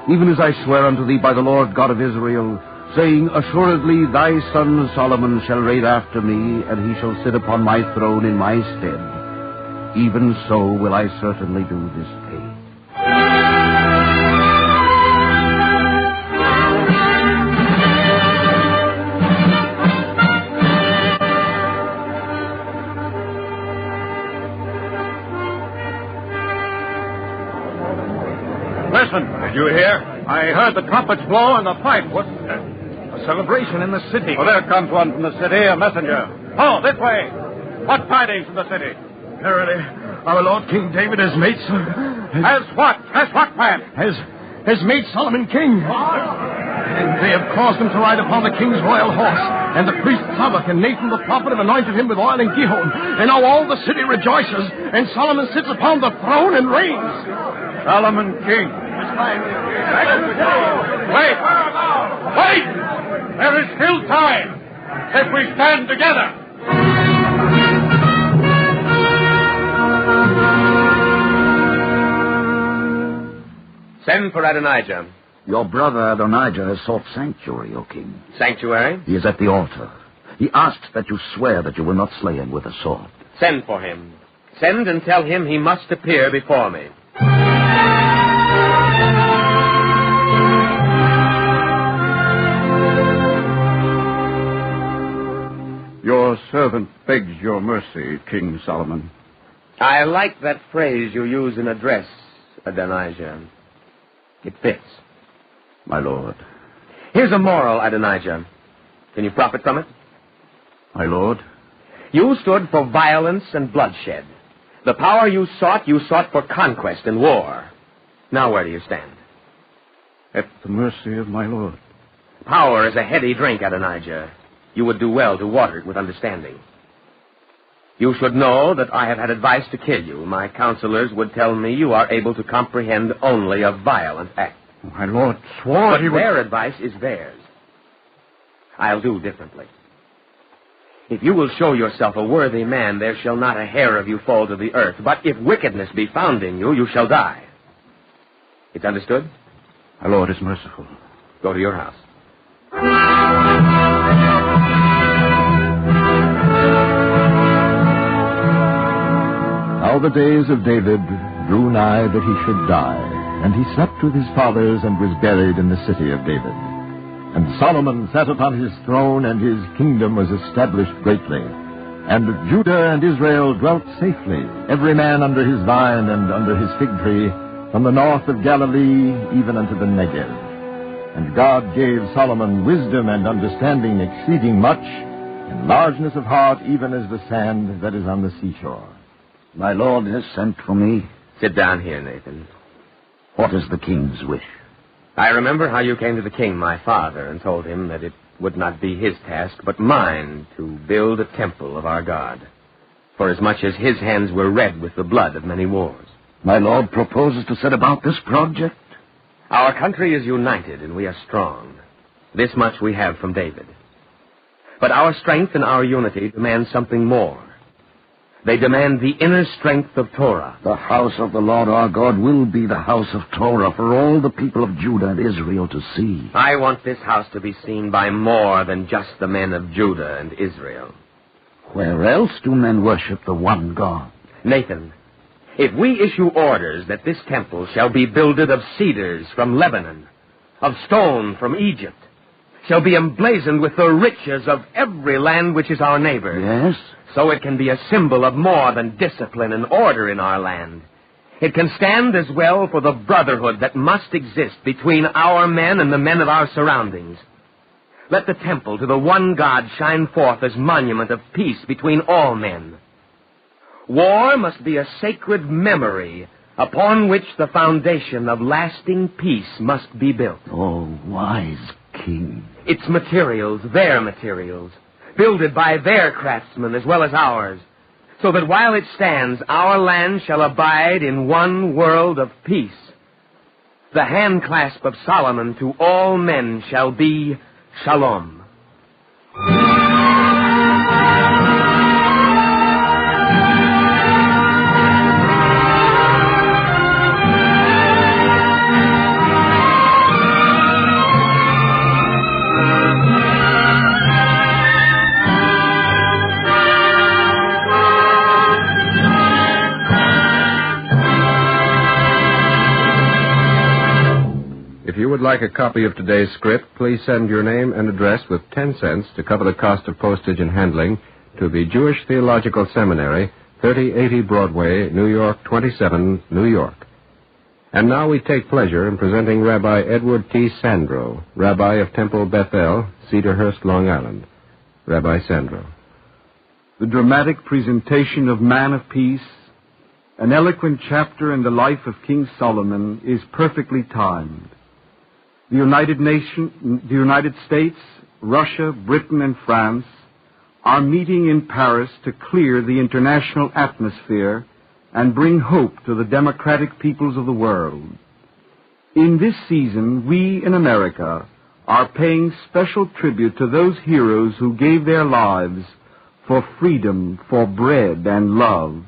even as I swear unto thee by the Lord God of Israel, saying, Assuredly thy son Solomon shall reign after me, and he shall sit upon my throne in my stead. Even so will I certainly do this day. Listen, did you hear? I heard the trumpets blow and the pipe. What's that? A celebration in the city. Oh, there comes one from the city, a messenger. Oh, this way. What tidings from the city? Verily, our Lord King David has made Has what? Has what, man? Has made Solomon king. And they have caused him to ride upon the king's royal horse. And the priest Zadok and Nathan the prophet have anointed him with oil and gihon. And now all the city rejoices. And Solomon sits upon the throne and reigns. Solomon king. Wait! Wait! There is still time. If we stand together. Send for Adonijah. Your brother Adonijah has sought sanctuary, O king. Sanctuary? He is at the altar. He asks that you swear that you will not slay him with a sword. Send for him. Send and tell him he must appear before me. Your servant begs your mercy, King Solomon. I like that phrase you use in address, Adonijah. It fits. My lord. Here's a moral, Adonijah. Can you profit from it? My lord. You stood for violence and bloodshed. The power you sought for conquest and war. Now where do you stand? At the mercy of my lord. Power is a heady drink, Adonijah. You would do well to water it with understanding. You should know that I have had advice to kill you. My counselors would tell me you are able to comprehend only a violent act. My lord swore but he would... their advice is theirs. I'll do differently. If you will show yourself a worthy man, there shall not a hair of you fall to the earth. But if wickedness be found in you, you shall die. It's understood? My lord is merciful. Go to your house. Now the days of David drew nigh that he should die, and he slept with his fathers and was buried in the city of David. And Solomon sat upon his throne, and his kingdom was established greatly. And Judah and Israel dwelt safely, every man under his vine and under his fig tree, from the north of Galilee even unto the Negev. And God gave Solomon wisdom and understanding exceeding much, and largeness of heart even as the sand that is on the seashore. My lord has sent for me. Sit down here, Nathan. What is the king's wish? I remember how you came to the king, my father, and told him that it would not be his task, but mine, to build a temple of our God, forasmuch as his hands were red with the blood of many wars. My lord proposes to set about this project? Our country is united, and we are strong. This much we have from David. But our strength and our unity demand something more. They demand the inner strength of Torah. The house of the Lord our God will be the house of Torah for all the people of Judah and Israel to see. I want this house to be seen by more than just the men of Judah and Israel. Where else do men worship the one God? Nathan, if we issue orders that this temple shall be builded of cedars from Lebanon, of stone from Egypt, shall be emblazoned with the riches of every land which is our neighbor. Yes? So it can be a symbol of more than discipline and order in our land. It can stand as well for the brotherhood that must exist between our men and the men of our surroundings. Let the temple to the one God shine forth as monument of peace between all men. War must be a sacred memory upon which the foundation of lasting peace must be built. Oh, wise king. Its materials, their materials, builded by their craftsmen as well as ours, so that while it stands, our land shall abide in one world of peace. The handclasp of Solomon to all men shall be Shalom. If you would like a copy of today's script, please send your name and address with 10 cents to cover the cost of postage and handling to the Jewish Theological Seminary, 3080 Broadway, New York 27, New York. And now we take pleasure in presenting Rabbi Edward T. Sandro, Rabbi of Temple Bethel, Cedarhurst, Long Island. Rabbi Sandro. The dramatic presentation of Man of Peace, an eloquent chapter in the life of King Solomon, is perfectly timed. The United States, Russia, Britain, and France are meeting in Paris to clear the international atmosphere and bring hope to the democratic peoples of the world. In this season, we in America are paying special tribute to those heroes who gave their lives for freedom, for bread, and love.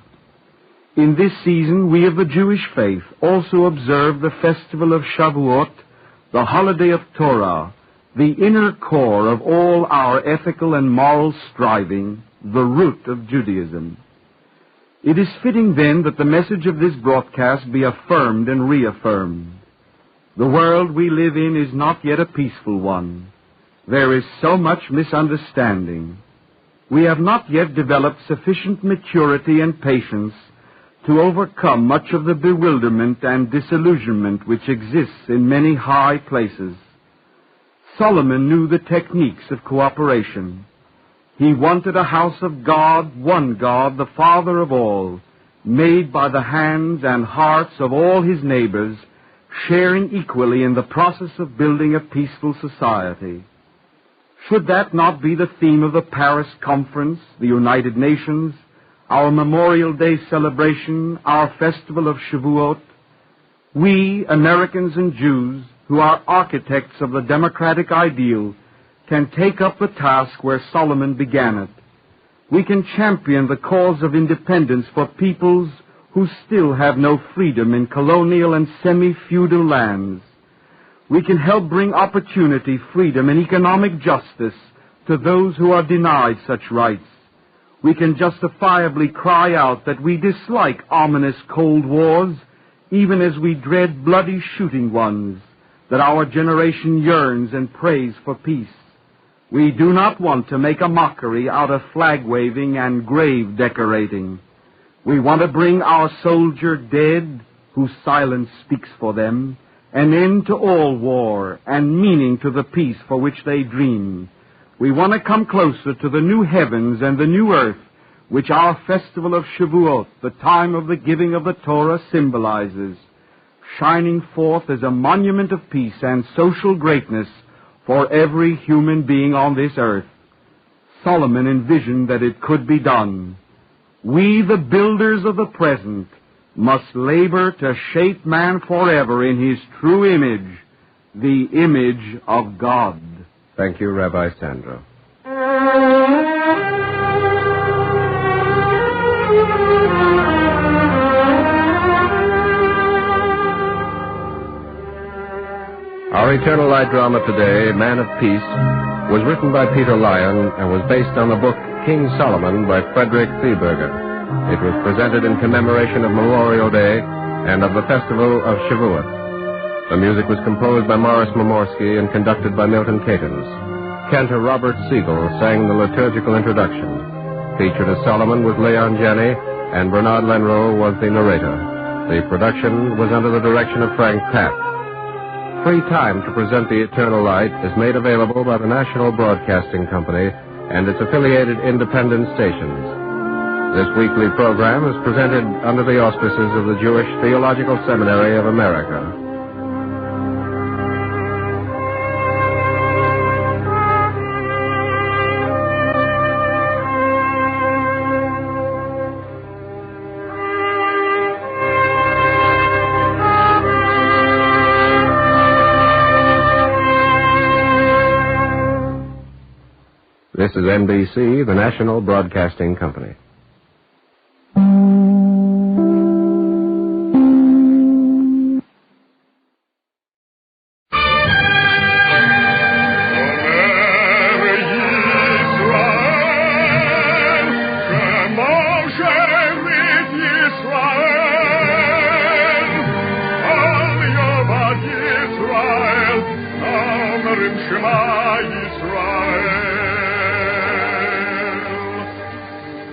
In this season, we of the Jewish faith also observe the festival of Shavuot, the holiday of Torah, the inner core of all our ethical and moral striving, the root of Judaism. It is fitting then that the message of this broadcast be affirmed and reaffirmed. The world we live in is not yet a peaceful one. There is so much misunderstanding. we have not yet developed sufficient maturity and patience to overcome much of the bewilderment and disillusionment which exists in many high places. Solomon knew the techniques of cooperation. He wanted a house of God, one God, the Father of all, made by the hands and hearts of all his neighbors, sharing equally in the process of building a peaceful society. Should that not be the theme of the Paris Conference, the United Nations, our Memorial Day celebration, our festival of Shavuot? We, Americans and Jews, who are architects of the democratic ideal, can take up the task where Solomon began it. We can champion the cause of independence for peoples who still have no freedom in colonial and semi-feudal lands. We can help bring opportunity, freedom, and economic justice to those who are denied such rights. We can justifiably cry out that we dislike ominous Cold Wars, even as we dread bloody shooting ones, that our generation yearns and prays for peace. We do not want to make a mockery out of flag-waving and grave decorating. We want to bring our soldier dead, whose silence speaks for them, an end to all war and meaning to the peace for which they dream. We want to come closer to the new heavens and the new earth, which our festival of Shavuot, the time of the giving of the Torah, symbolizes, shining forth as a monument of peace and social greatness for every human being on this earth. Solomon envisioned that it could be done. We, the builders of the present, must labor to shape man forever in his true image, the image of God. Thank you, Rabbi Sandro. Our Eternal Light drama today, Man of Peace, was written by Peter Lyon and was based on the book King Solomon by Frederick Thieberger. It was presented in commemoration of Memorial Day and of the festival of Shavuot. The music was composed by Morris Momorsky and conducted by Milton Catons. Cantor Robert Siegel sang the liturgical introduction. Featured as Solomon was Leon Janney, and Bernard Lenrow was the narrator. The production was under the direction of Frank Papp. Free time to present the Eternal Light is made available by the National Broadcasting Company and its affiliated independent stations. This weekly program is presented under the auspices of the Jewish Theological Seminary of America. This is NBC, the National Broadcasting Company.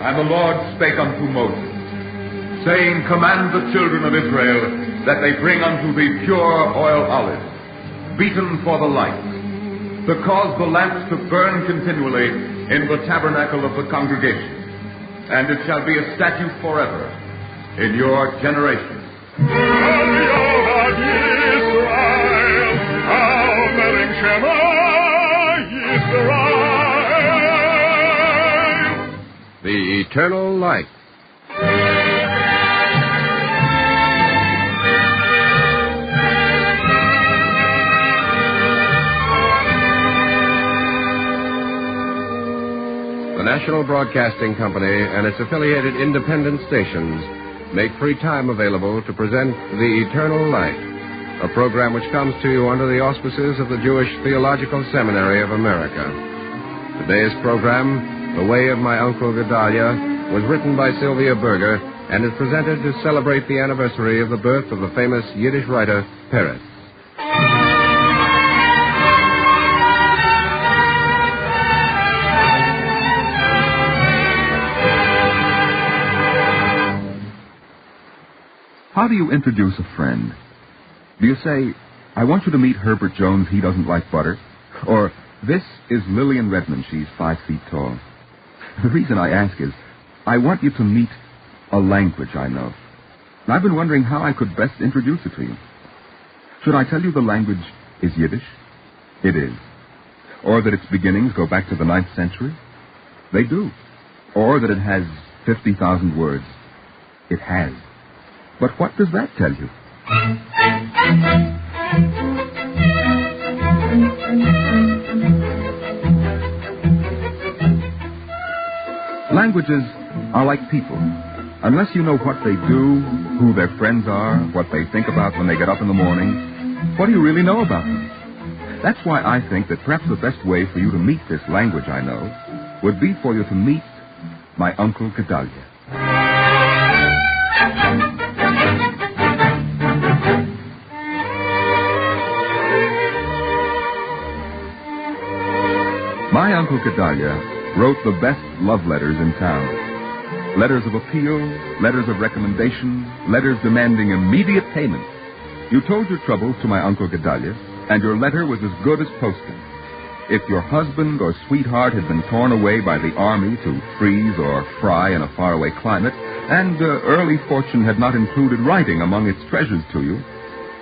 And the Lord spake unto Moses, saying, Command the children of Israel that they bring unto thee pure oil olives, beaten for the light, to cause the lamps to burn continually in the tabernacle of the congregation. And it shall be a statute forever in your generation. The Eternal Light. The National Broadcasting Company and its affiliated independent stations make free time available to present The Eternal Light, a program which comes to you under the auspices of the Jewish Theological Seminary of America. Today's program, The Way of My Uncle Gedalia, was written by Sylvia Berger and is presented to celebrate the anniversary of the birth of the famous Yiddish writer, Peretz. How do you introduce a friend? Do you say, I want you to meet Herbert Jones, he doesn't like butter? Or, this is Lillian Redmond, she's 5 feet tall. The reason I ask is, I want you to meet a language I know. And I've been wondering how I could best introduce it to you. Should I tell you the language is Yiddish? It is. Or that its beginnings go back to the 9th century? They do. Or that it has 50,000 words? It has. But what does that tell you? Languages are like people. Unless you know what they do, who their friends are, what they think about when they get up in the morning, what do you really know about them? That's why I think that perhaps the best way for you to meet this language I know would be for you to meet my Uncle Gedalia. My Uncle Gedalia wrote the best love letters in town. Letters of appeal, letters of recommendation, letters demanding immediate payment. You told your troubles to my Uncle Gedalia, and your letter was as good as posted. If your husband or sweetheart had been torn away by the army to freeze or fry in a faraway climate, and early fortune had not included writing among its treasures to you,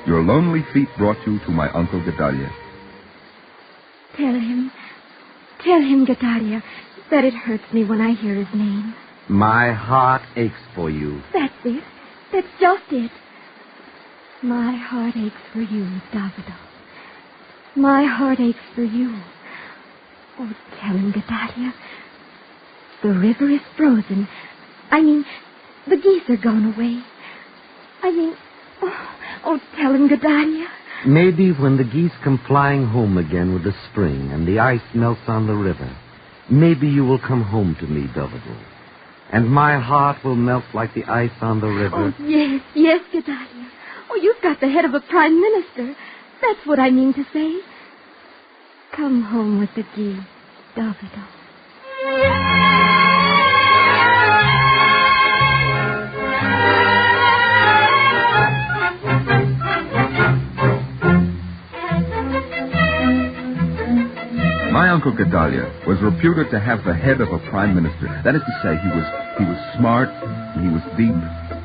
your lonely feet brought you to my Uncle Gedalia. Tell him, Gedalia, that it hurts me when I hear his name. My heart aches for you. That's it. That's just it. My heart aches for you, Davido. My heart aches for you. Oh, tell him, Gedalia. The river is frozen. I mean, the geese are gone away. Tell him, Gedalia. Maybe when the geese come flying home again with the spring and the ice melts on the river, maybe you will come home to me, Davido. And my heart will melt like the ice on the river. Oh, yes, Gedalia. Oh, you've got the head of a prime minister. That's what I mean to say. Come home with the geese, Davido. My Uncle Gedalia was reputed to have the head of a prime minister. That is to say, he was smart, he was deep,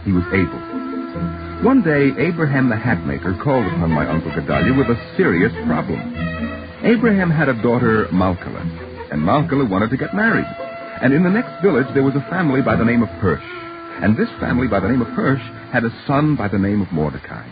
he was able. One day, Abraham the hatmaker called upon my Uncle Gedalia with a serious problem. Abraham had a daughter, Malkala, and Malkala wanted to get married. And in the next village, there was a family by the name of Hirsch. And this family by the name of Hirsch had a son by the name of Mordecai.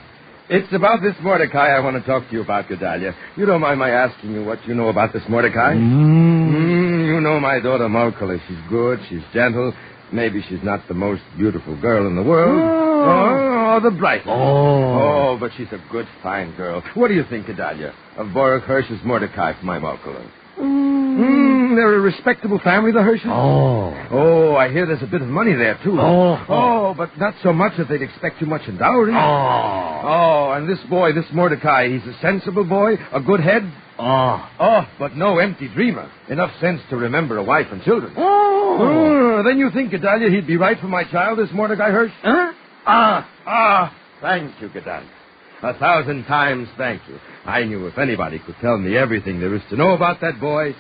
It's about this Mordecai I want to talk to you about, Gedalia. You don't mind my asking you what you know about this Mordecai? You know my daughter Malkala. She's good, she's gentle. Maybe she's not the most beautiful girl in the world. Oh, the brightest. Oh, but she's a good, fine girl. What do you think, Gedalia, of Baruch Hirsch's Mordecai for my Malkala? They're a respectable family, the Hirsches. Oh, I hear there's a bit of money there, too. But not so much that they'd expect too much in dowry. And this boy, this Mordecai, he's a sensible boy, a good head. But no empty dreamer. Enough sense to remember a wife and children. Then you think, Gedalia, he'd be right for my child, this Mordecai Hirsch? Thank you, Gedalia. 1,000 times thank you. I knew if anybody could tell me everything there is to know about that boy,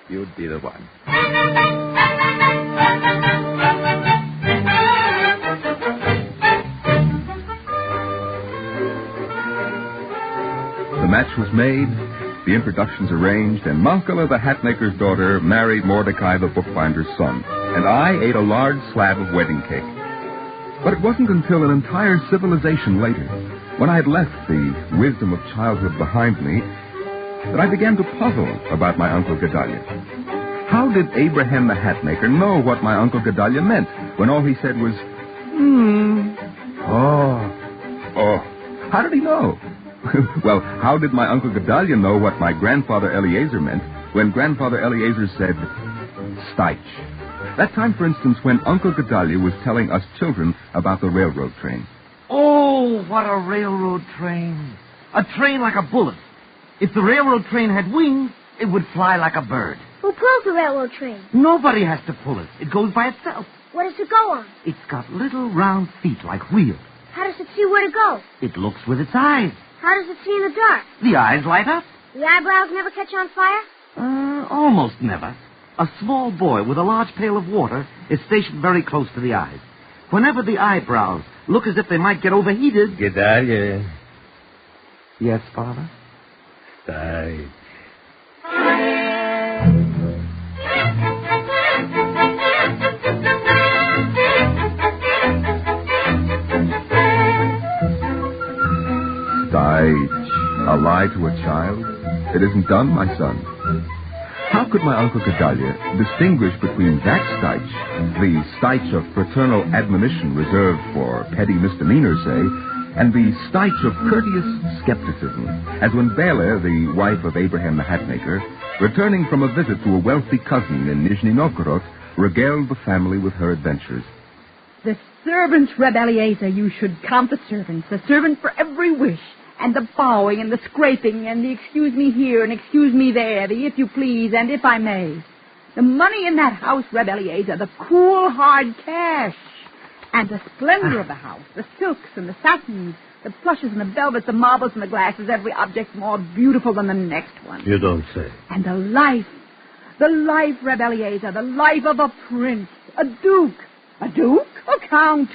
you'd be the one. The match was made, the introductions arranged, and Malkala, the hatmaker's daughter, married Mordecai, the bookbinder's son. And I ate a large slab of wedding cake. But it wasn't until an entire civilization later, when I had left the wisdom of childhood behind me, that I began to puzzle about my Uncle Gedalia. How did Abraham the hatmaker know what my Uncle Gedalia meant when all he said was, How did he know? Well, how did my Uncle Gedalia know what my grandfather Eliezer meant when Grandfather Eliezer said, Steich? That time, for instance, when Uncle Gedalia was telling us children about the railroad train. Oh, what a railroad train. A train like a bullet. If the railroad train had wings, it would fly like a bird. Who pulls the railroad train? Nobody has to pull it. It goes by itself. What does it go on? It's got little round feet like wheels. How does it see where to go? It looks with its eyes. How does it see in the dark? The eyes light up. The eyebrows never catch on fire? Almost never. A small boy with a large pail of water is stationed very close to the eyes. Whenever the eyebrows look as if they might get overheated... Gedalia. Yes, Father? Stay. A lie to a child? It isn't done, my son. How could my Uncle Gedalia distinguish between that Steitch, the Steitch of fraternal admonition reserved for petty misdemeanors, say, and the Steitch of courteous skepticism, as when Bela, the wife of Abraham the Hatmaker, returning from a visit to a wealthy cousin in Nizhny Novgorod, regaled the family with her adventures. The servants, Reb Eliezer, you should count the servants. A servant for every wish. And the bowing and the scraping and the excuse me here and excuse me there, the if you please and if I may. The money in that house, Reb Eliezer, the cool, hard cash. And the splendor of the house, the silks and the satins, the plushes and the velvets, the marbles and the glasses, every object more beautiful than the next one. You don't say. And the life, Reb Eliezer, the life of a prince, a duke. A duke? Oh, Count.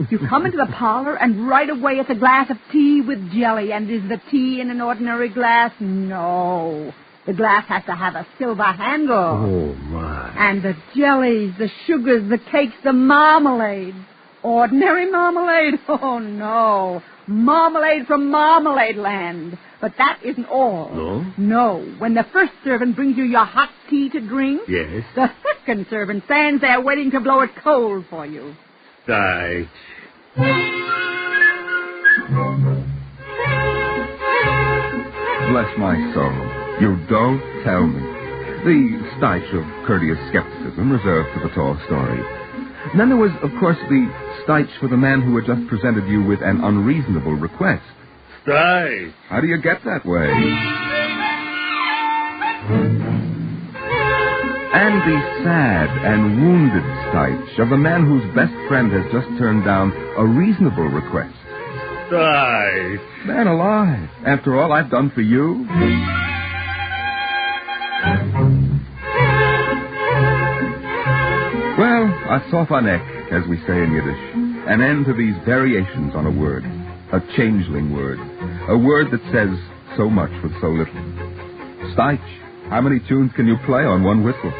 You come into the parlor, and right away it's a glass of tea with jelly. And is the tea in an ordinary glass? No. The glass has to have a silver handle. Oh, my. And the jellies, the sugars, the cakes, the marmalade. Ordinary marmalade? Oh, no. Marmalade from Marmalade Land. But that isn't all. No? No. When the first servant brings you your hot tea to drink... Yes? The second servant stands there waiting to blow it cold for you. Steitch. Bless my soul. You don't tell me. The Steitch of courteous skepticism reserved for the tall story. And then there was, of course, the Steitch for the man who had just presented you with an unreasonable request. Steitch. How do you get that way? And the sad and wounded Steitch of the man whose best friend has just turned down a reasonable request. Steitch. Man alive. After all I've done for you. Well, a sofanek, as we say in Yiddish. An end to these variations on a word. A changeling word. A word that says so much with so little. Steitch, how many tunes can you play on one whistle?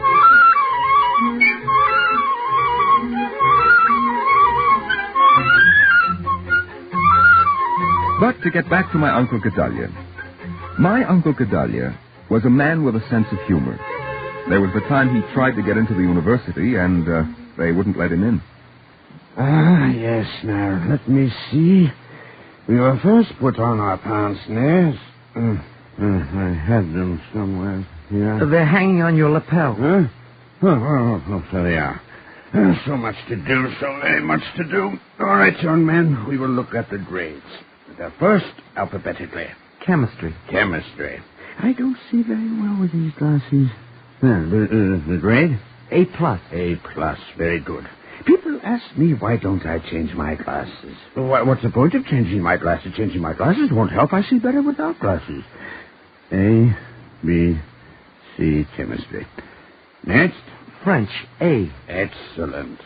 But to get back to my Uncle Gedalia. My Uncle Gedalia was a man with a sense of humor. There was the time he tried to get into the university, and they wouldn't let him in. Yes, now, let me see. We were first put on our pince-nez. I had them somewhere here. They're hanging on your lapel. Huh? Oh, so they are. So much to do, so very much to do. All right, young men, we will look at the grades. The first, alphabetically. Chemistry. I don't see very well with these glasses. The grade? A+. A+, very good. People ask me why don't I change my glasses. What's the point of changing my glasses? Changing my glasses won't help. I see better without glasses. A, B, C, chemistry. Next? French. A. Excellent.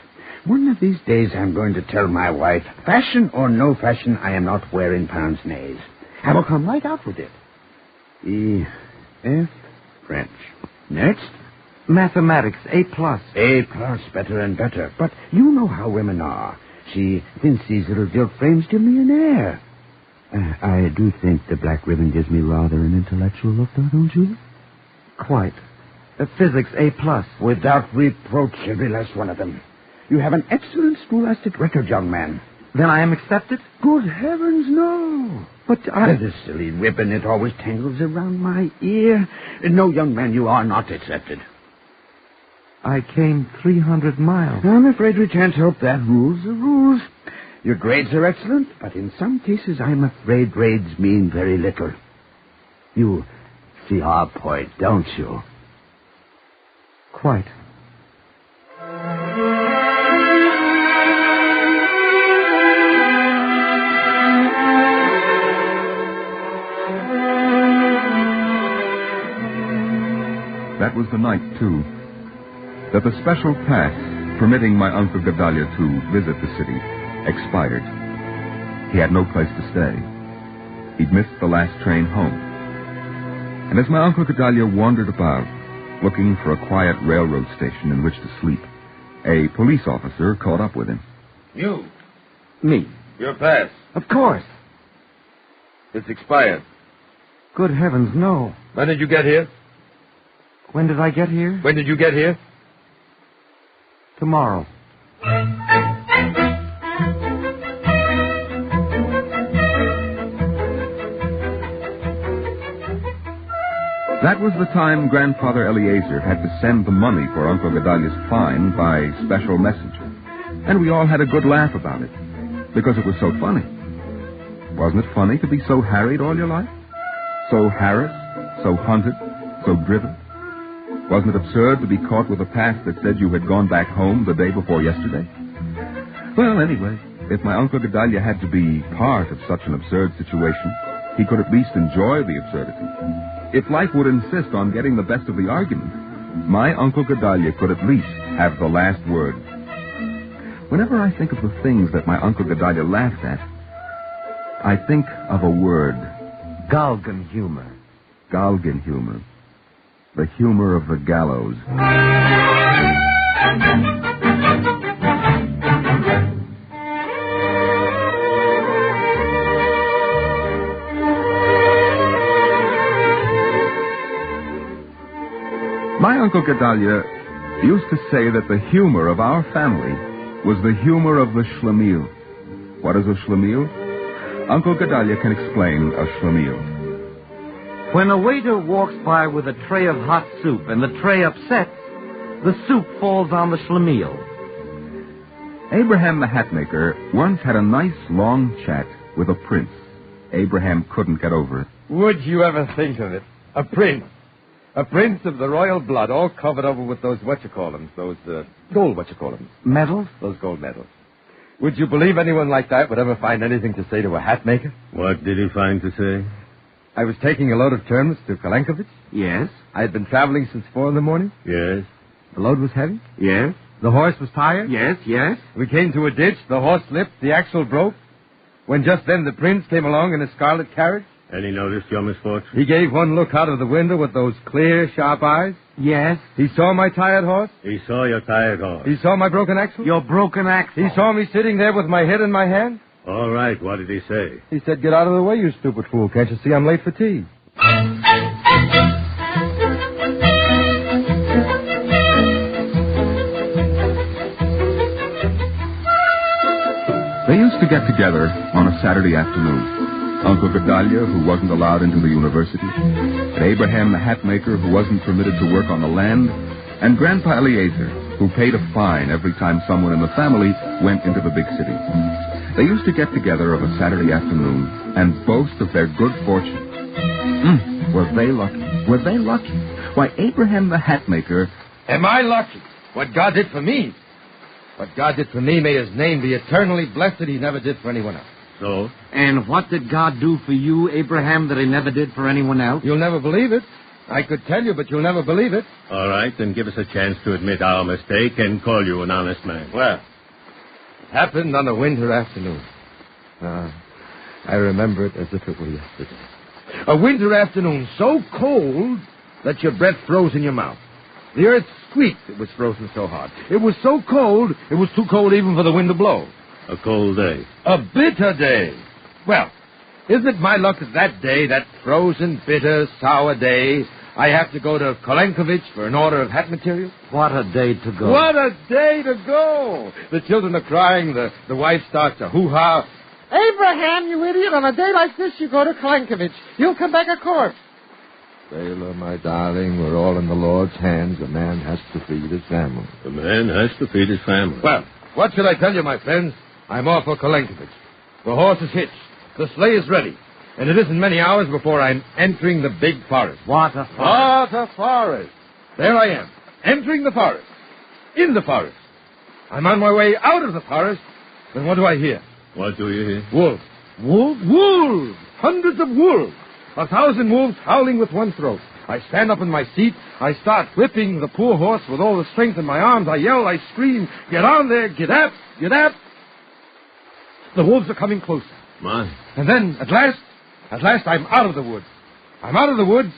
One of these days I'm going to tell my wife, fashion or no fashion, I am not wearing pince-nez. I will come right out with it. E, F, French. Next? Mathematics. A+. A+, better and better. But you know how women are. She thinks these little gilt frames give me an air. I do think the black ribbon gives me rather an intellectual look, though, don't you? Quite. Physics. A+. Without reproach, every last one of them. You have an excellent scholastic record, young man. Then I am accepted? Good heavens, no. But This silly ribbon, it always tangles around my ear. No, young man, you are not accepted. I came 300 miles. I'm afraid we can't help that. Rules are rules. Your grades are excellent, but in some cases I'm afraid grades mean very little. You see our point, don't you? Quite. that was the night, too, that the special pass permitting my Uncle Gedalia to visit the city expired. He had no place to stay. He'd missed the last train home. And as my Uncle Gedalia wandered about, looking for a quiet railroad station in which to sleep, a police officer caught up with him. You? Me? Your pass. Of course. It's expired. Good heavens, no. When did you get here? When did I get here? When did you get here? Tomorrow. That was the time Grandfather Eliezer had to send the money for Uncle Gedalia's fine by special messenger. And we all had a good laugh about it, because it was so funny. Wasn't it funny to be so harried all your life? So harassed, so hunted, so driven? Wasn't it absurd to be caught with a pass that said you had gone back home the day before yesterday? Well, anyway, if my Uncle Gedalia had to be part of such an absurd situation, he could at least enjoy the absurdity. If life would insist on getting the best of the argument, my Uncle Gedalia could at least have the last word. Whenever I think of the things that my Uncle Gedalia laughed at, I think of a word. Galgan humor. Galgan humor. The humor of the gallows. My Uncle Gedalia used to say that the humor of our family was the humor of the schlemiel. What is a schlemiel? Uncle Gedalia can explain a schlemiel. When a waiter walks by with a tray of hot soup and the tray upsets, the soup falls on the schlemiel. Abraham the hatmaker once had a nice long chat with a prince. Abraham couldn't get over it. Would you ever think of it? A prince. A prince of the royal blood, all covered over with those those gold Medals? Those gold medals. Would you believe anyone like that would ever find anything to say to a hat maker? What did he find to say? I was taking a load of turnips to Kolenkovich. Yes. I had been traveling since 4 a.m. Yes. The load was heavy. Yes. The horse was tired. Yes, yes. We came to a ditch. The horse slipped. The axle broke. When just then the prince came along in a scarlet carriage. And he noticed your misfortune? He gave one look out of the window with those clear, sharp eyes. Yes. He saw my tired horse. He saw your tired horse. He saw my broken axle. Your broken axle. He saw me sitting there with my head in my hand. All right, what did he say? He said, "Get out of the way, you stupid fool. Can't you see I'm late for tea?" They used to get together on a Saturday afternoon. Uncle Gedalia, who wasn't allowed into the university, and Abraham the hatmaker, who wasn't permitted to work on the land, and Grandpa Eliezer, who paid a fine every time someone in the family went into the big city. They used to get together of a Saturday afternoon and boast of their good fortune. Were they lucky? Were they lucky? Why, Abraham the hatmaker... Am I lucky? What God did for me. What God did for me, may his name be eternally blessed, he never did for anyone else. So? And what did God do for you, Abraham, that he never did for anyone else? You'll never believe it. I could tell you, but you'll never believe it. All right, then give us a chance to admit our mistake and call you an honest man. Well, it happened on a winter afternoon. I remember it as if it were yesterday. A winter afternoon so cold that your breath froze in your mouth. The earth squeaked, it was frozen so hard. It was so cold, it was too cold even for the wind to blow. A cold day. A bitter day. Well, isn't it my luck that day, that frozen, bitter, sour day, I have to go to Kolenkovich for an order of hat material? What a day to go. What a day to go. The children are crying, the wife starts to hoo-ha. Abraham, you idiot, on a day like this you go to Kolenkovich. You'll come back a corpse. Sailor, my darling, we're all in the Lord's hands. A man has to feed his family. The man has to feed his family. Well, what should I tell you, my friends? I'm off for Kolenkovich. The horse is hitched. The sleigh is ready. And it isn't many hours before I'm entering the big forest. What a forest. What a forest. There I am, entering the forest. In the forest. I'm on my way out of the forest. Then what do I hear? What do you hear? Wolves. Wolves? Wolves! Hundreds of wolves. 1,000 wolves howling with one throat. I stand up in my seat. I start whipping the poor horse with all the strength in my arms. I yell, I scream, get on there, get up, get up. The wolves are coming closer. My. And then, at last, I'm out of the woods. I'm out of the woods,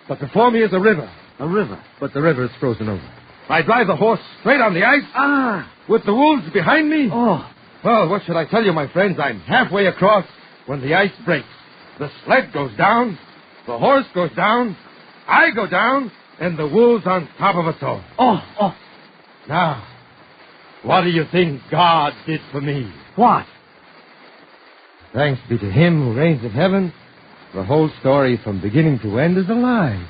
but before me is a river. A river? But the river is frozen over. I drive the horse straight on the ice. With the wolves behind me. Oh. Well, what should I tell you, my friends? I'm halfway across when the ice breaks. The sled goes down, the horse goes down, I go down, and the wolves on top of us all. Oh. Now, what do you think God did for me? What? Thanks be to him who reigns in heaven, the whole story from beginning to end is a lie.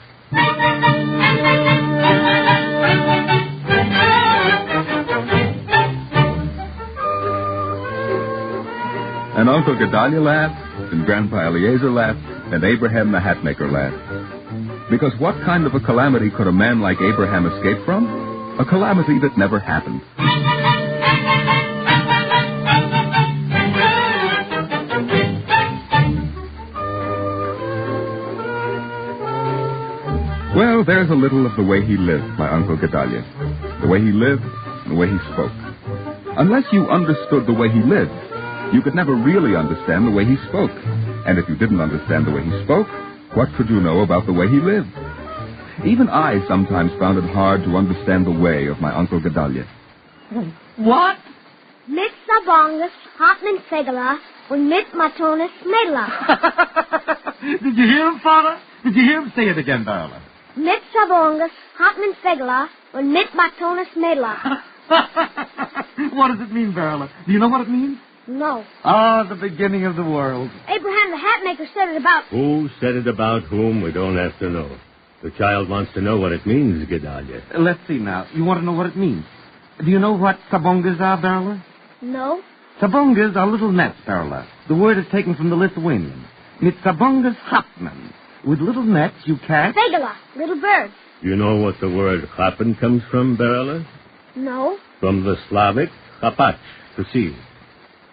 And Uncle Gedalia laughed, and Grandpa Eliezer laughed, and Abraham the hatmaker laughed. Because what kind of a calamity could a man like Abraham escape from? A calamity that never happened. Well, there's a little of the way he lived, my Uncle Gedalia. The way he lived and the way he spoke. Unless you understood the way he lived, you could never really understand the way he spoke. And if you didn't understand the way he spoke, what could you know about the way he lived? Even I sometimes found it hard to understand the way of my Uncle Gedalia. What? Mit Sabongus, Hotman Fegala, und mit Matonis Medla. Did you hear him, Father? Did you hear him say it again, Darla? Mit Sabongus, Hotman Fegala, und mit Matonis Medla. What does it mean, Darla? Do you know what it means? No. The beginning of the world. Abraham the Hatmaker said it about... Who said it about whom, we don't have to know. The child wants to know what it means, Gedalia. Let's see now. You want to know what it means? Do you know what sabongas are, Darla? No. Sabongas are little nets, Darla. The word is taken from the Lithuanian. Mit sabongas hapman. With little nets, you catch... Fegala, little birds. You know what the word chappen comes from, Berla? No. From the Slavic chapach, to see.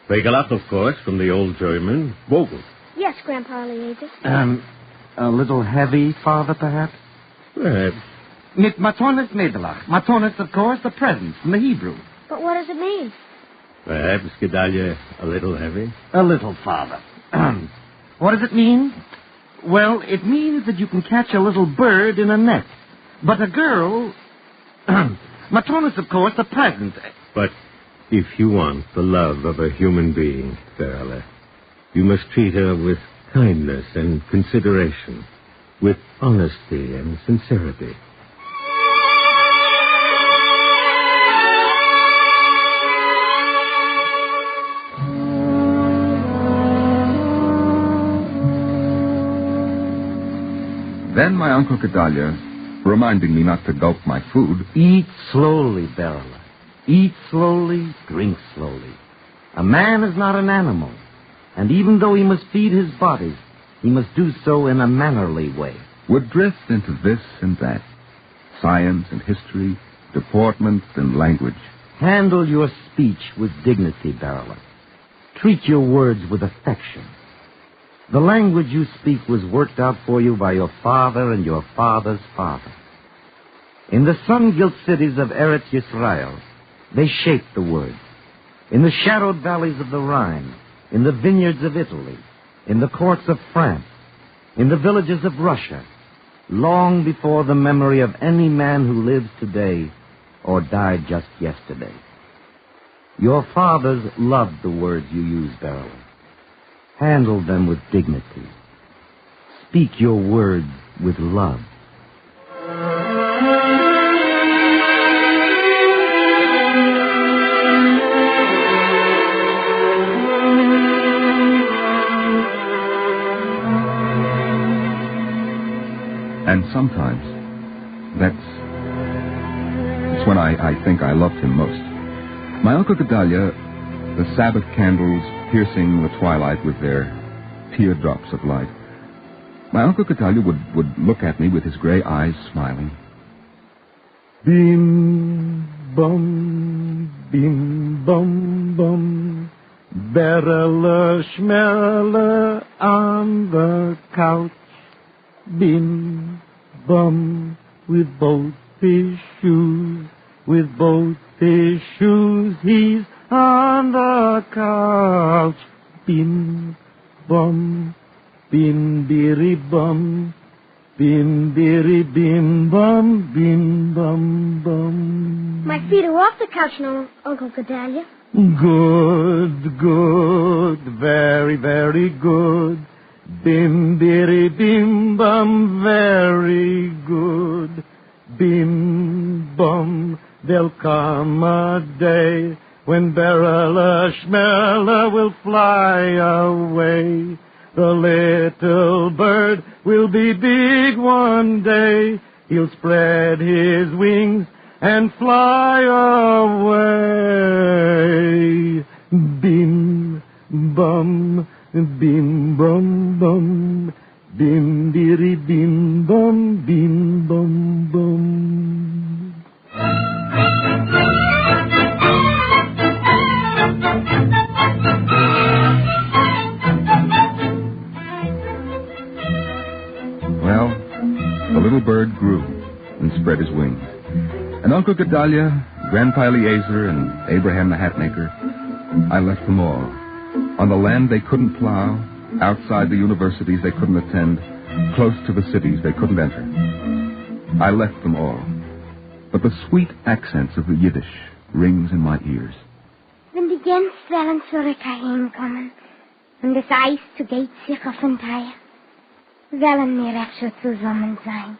Fegalach, of course, from the old German, Vogel. Yes, Grandpa Eliezer. A little heavy, Father, perhaps? Perhaps. Mit Matonis Medelach. Matonis, of course, the present from the Hebrew. But what does it mean? Perhaps, Gedalia, a little heavy? A little, Father. What does it mean? Well, it means that you can catch a little bird in a net. But a girl... Matonis, of course, the present. But if you want the love of a human being, Berla, you must treat her with kindness and consideration, with honesty and sincerity. Then my Uncle Gedalia, reminding me not to gulp my food... Eat slowly, Berla. Eat slowly, drink slowly. A man is not an animal, and even though he must feed his body, he must do so in a mannerly way. Would drift into this and that, science and history, deportment and language. Handle your speech with dignity, Berla. Treat your words with affection. The language you speak was worked out for you by your father and your father's father. In the sun-gilt cities of Eretz Yisrael, they shaped the words. In the shadowed valleys of the Rhine, in the vineyards of Italy, in the courts of France, in the villages of Russia, long before the memory of any man who lives today or died just yesterday. Your fathers loved the words you use, Beryl. Handle them with dignity. Speak your words with love. And sometimes, that's when I think I loved him most. My Uncle Gedalia, the Sabbath candles piercing the twilight with their teardrops of light. My Uncle Gedalia would look at me with his gray eyes smiling. Bim, bum, bum, Berle Schmerle on the couch. Bim, bum, with both his shoes. With both his shoes he's on the couch. Bim, bum, bim, biri, bum. Bim, biri, bim, bum, bum. My feet are off the couch now, Uncle Gedalia. Good, very, very good. Bim, biri, bim, bum, very good. Bim, bum, there'll come a day when Berella Schmella will fly away. The little bird will be big one day. He'll spread his wings and fly away. Bim, bum, bim, bum, bum. Bim, biri, bim, bum, bum. Well, the little bird grew and spread his wings. And Uncle Gedalia, Grandpa Eliezer, and Abraham the Hatmaker, I left them all. On the land they couldn't plow, outside the universities they couldn't attend, close to the cities they couldn't enter. I left them all. But the sweet accents of the Yiddish rings in my ears. Wenn die Gänse werden zurück heimkommen und das Eis zugeht sich auf den Teich, werden wir öfter zusammen sein.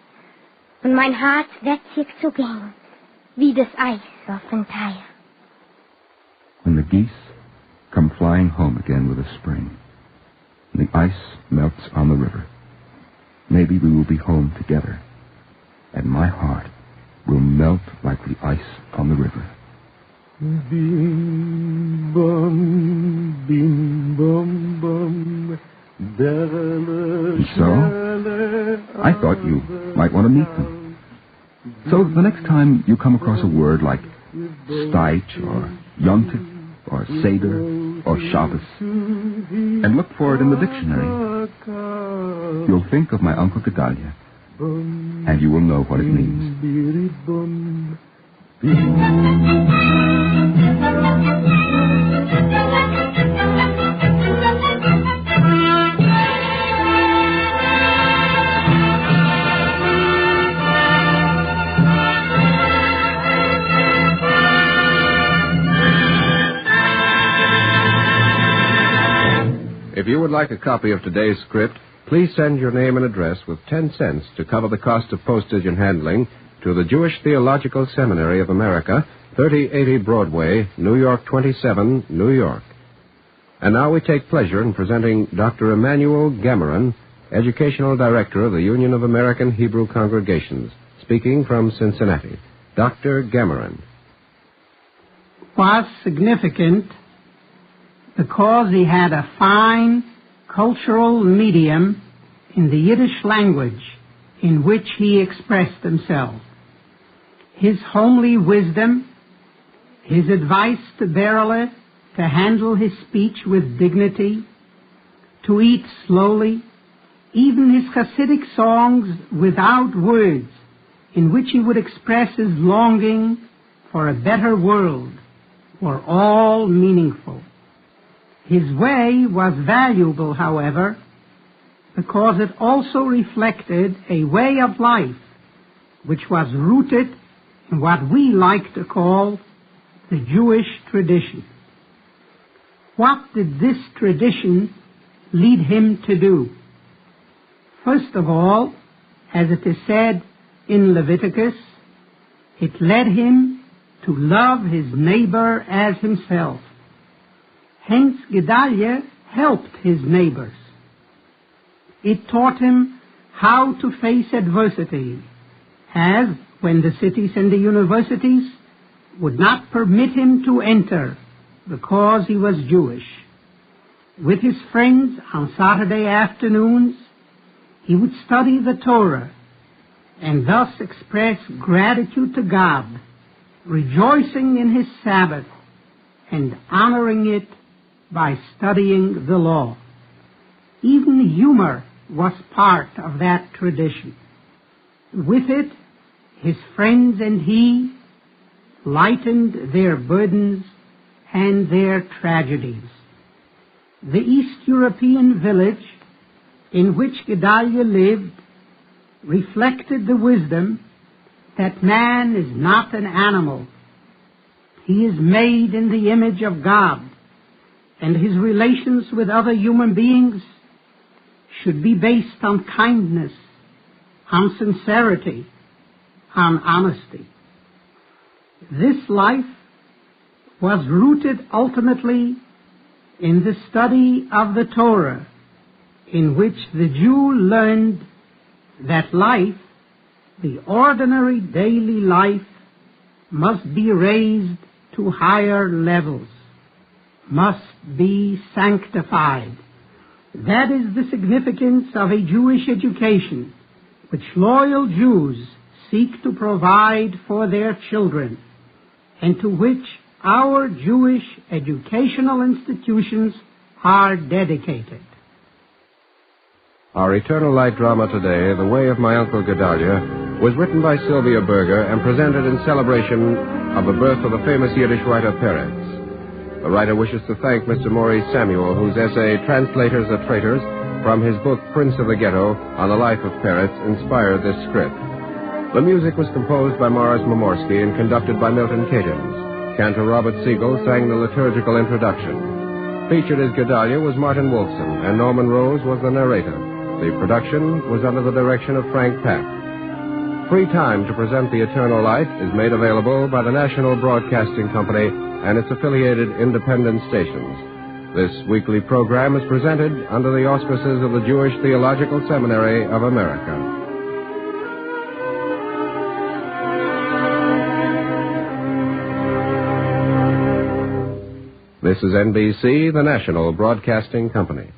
Und mein Herz wird sich zugehen, wie das Eis auf den Teich. When the geese come flying home again with the spring, and the ice melts on the river, maybe we will be home together, and my heart will melt like the ice on the river. Bim, bum, bum. And so, I thought you might want to meet them. So the next time you come across a word like Steich or Yontif or Seder or Shabbos, and look for it in the dictionary, you'll think of my Uncle Gedalia, and you will know what it means. If you would like a copy of today's script, please send your name and address with 10 cents to cover the cost of postage and handling to the Jewish Theological Seminary of America, 3080 Broadway, New York 27, New York. And now we take pleasure in presenting Dr. Emanuel Gammeren, Educational Director of the Union of American Hebrew Congregations, speaking from Cincinnati. Dr. Gammeren. Was significant because he had a fine cultural medium in the Yiddish language in which he expressed himself. His homely wisdom, his advice to Berele to handle his speech with dignity, to eat slowly, even his Hasidic songs without words, in which he would express his longing for a better world, were all meaningful. His way was valuable, however, because it also reflected a way of life which was rooted in what we like to call the Jewish tradition. What did this tradition lead him to do? First of all, as it is said in Leviticus, it led him to love his neighbor as himself. Hence, Gedalia helped his neighbors. It taught him how to face adversity, as when the cities and the universities would not permit him to enter because he was Jewish. With his friends on Saturday afternoons, he would study the Torah and thus express gratitude to God, rejoicing in his Sabbath and honoring it by studying the law. Even humor was part of that tradition. With it, his friends and he lightened their burdens and their tragedies. The East European village in which Gedalia lived reflected the wisdom that man is not an animal. He is made in the image of God, and his relations with other human beings should be based on kindness, on sincerity, on honesty. This life was rooted ultimately in the study of the Torah, in which the Jew learned that life, the ordinary daily life, must be raised to higher levels, must be sanctified. That is the significance of a Jewish education, which loyal Jews seek to provide for their children, and to which our Jewish educational institutions are dedicated. Our Eternal Light drama today, The Way of My Uncle Gedalia, was written by Sylvia Berger and presented in celebration of the birth of the famous Yiddish writer Peretz. The writer wishes to thank Mr. Maurice Samuel, whose essay Translators are Traitors, from his book Prince of the Ghetto on the life of Peretz, inspired this script. The music was composed by Morris Momorsky and conducted by Milton Cadens. Cantor Robert Siegel sang the liturgical introduction. Featured as Gedalia was Martin Wolfson, and Norman Rose was the narrator. The production was under the direction of Frank Pack. Free time to present the Eternal Light is made available by the National Broadcasting Company and its affiliated independent stations. This weekly program is presented under the auspices of the Jewish Theological Seminary of America. This is NBC, the National Broadcasting Company.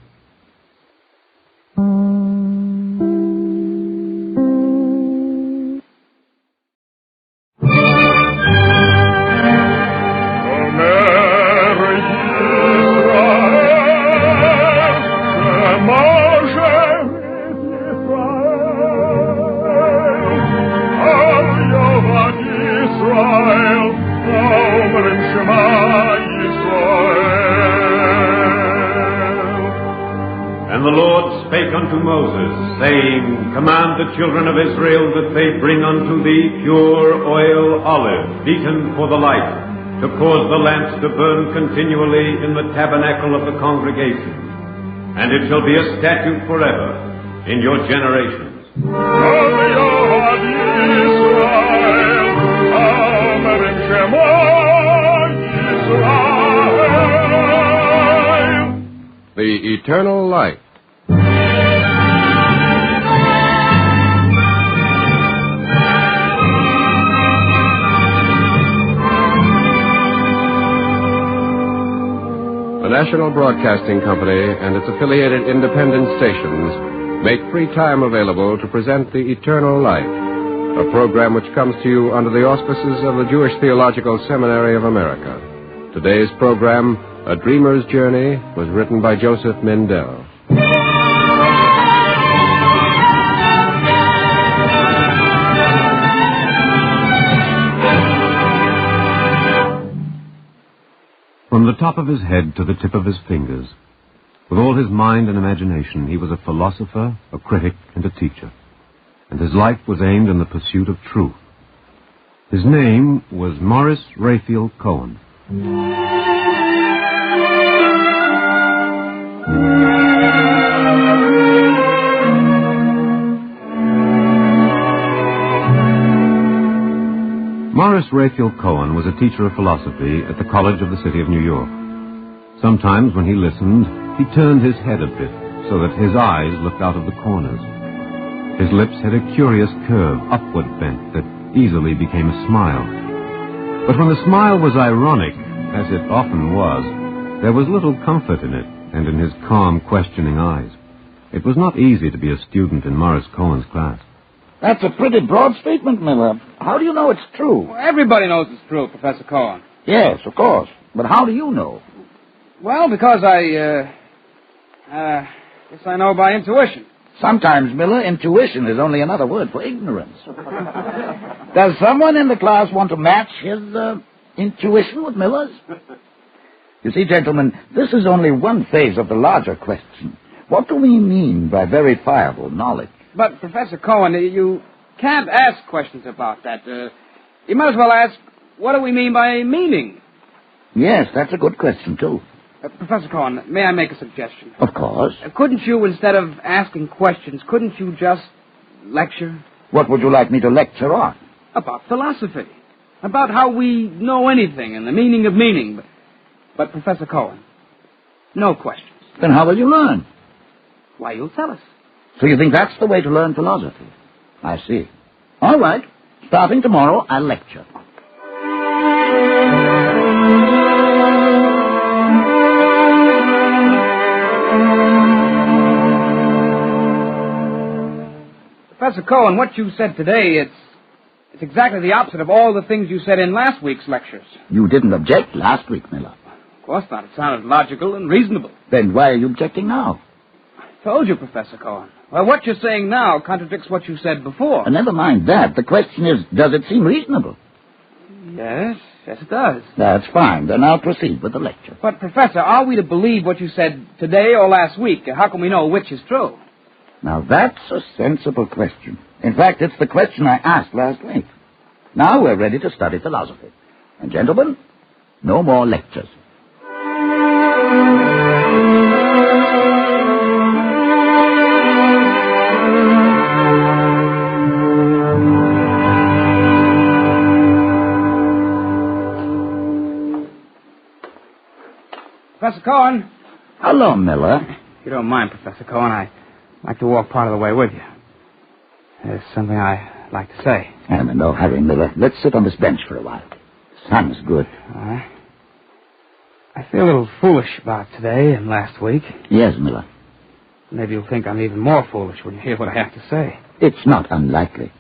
Command the children of Israel that they bring unto thee pure oil olive, beaten for the light, to cause the lamps to burn continually in the tabernacle of the congregation. And it shall be a statute forever in your generations. The Eternal Light. The National Broadcasting Company and its affiliated independent stations make free time available to present The Eternal Light, a program which comes to you under the auspices of the Jewish Theological Seminary of America. Today's program, A Dreamer's Journey, was written by Joseph Mindell. From the top of his head to the tip of his fingers, with all his mind and imagination, he was a philosopher, a critic, and a teacher. And his life was aimed in the pursuit of truth. His name was Morris Raphael Cohen. Morris Raphael Cohen was a teacher of philosophy at the College of the City of New York. Sometimes when he listened, he turned his head a bit so that his eyes looked out of the corners. His lips had a curious curve, upward bent, that easily became a smile. But when the smile was ironic, as it often was, there was little comfort in it and in his calm, questioning eyes. It was not easy to be a student in Morris Cohen's class. That's a pretty broad statement, Miller. How do you know it's true? Well, everybody knows it's true, Professor Cohen. Yes, of course. But how do you know? Well, because guess I know by intuition. Sometimes, Miller, intuition is only another word for ignorance. Does someone in the class want to match his intuition with Miller's? You see, gentlemen, this is only one phase of the larger question. What do we mean by verifiable knowledge? But, Professor Cohen, you can't ask questions about that. You might as well ask, what do we mean by meaning? Yes, that's a good question, too. Professor Cohen, may I make a suggestion? Of course. Couldn't you, instead of asking questions, couldn't you just lecture? What would you like me to lecture on? About philosophy. About how we know anything and the meaning of meaning. But Professor Cohen, no questions. Then how will you learn? Why, you'll tell us. So you think that's the way to learn philosophy? I see. All right. Starting tomorrow, I'll lecture. Professor Cohen, what you said today, it's exactly the opposite of all the things you said in last week's lectures. You didn't object last week, Miller. Of course not. It sounded logical and reasonable. Then why are you objecting now? I told you, Professor Cohen. Well, what you're saying now contradicts what you said before. Never mind that. The question is, does it seem reasonable? Yes, it does. That's fine. Then I'll proceed with the lecture. But, Professor, are we to believe what you said today or last week? How can we know which is true? Now, that's a sensible question. In fact, it's the question I asked last week. Now we're ready to study philosophy. And, gentlemen, no more lectures. Professor Cohen. Hello, Miller. If you don't mind, Professor Cohen, I'd like to walk part of the way with you. There's something I'd like to say. I'm in no hurry, Miller. Let's sit on this bench for a while. The sun is good. I feel a little foolish about today and last week. Yes, Miller. Maybe you'll think I'm even more foolish when you hear what I have to say. It's not unlikely.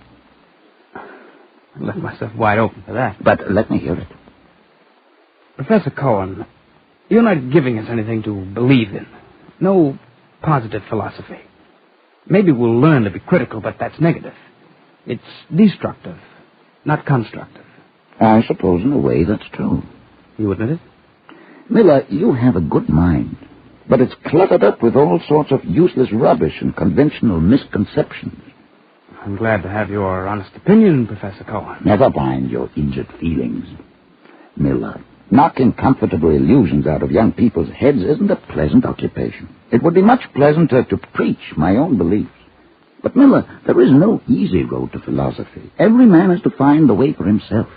I left myself wide open for that. But let me hear it. Professor Cohen, you're not giving us anything to believe in. No positive philosophy. Maybe we'll learn to be critical, but that's negative. It's destructive, not constructive. I suppose in a way that's true. You admit it? Miller, you have a good mind, but it's cluttered up with all sorts of useless rubbish and conventional misconceptions. I'm glad to have your honest opinion, Professor Cohen. Never mind your injured feelings. Miller, knocking comfortable illusions out of young people's heads isn't a pleasant occupation. It would be much pleasanter to preach my own beliefs. But, Miller, there is no easy road to philosophy. Every man has to find the way for himself.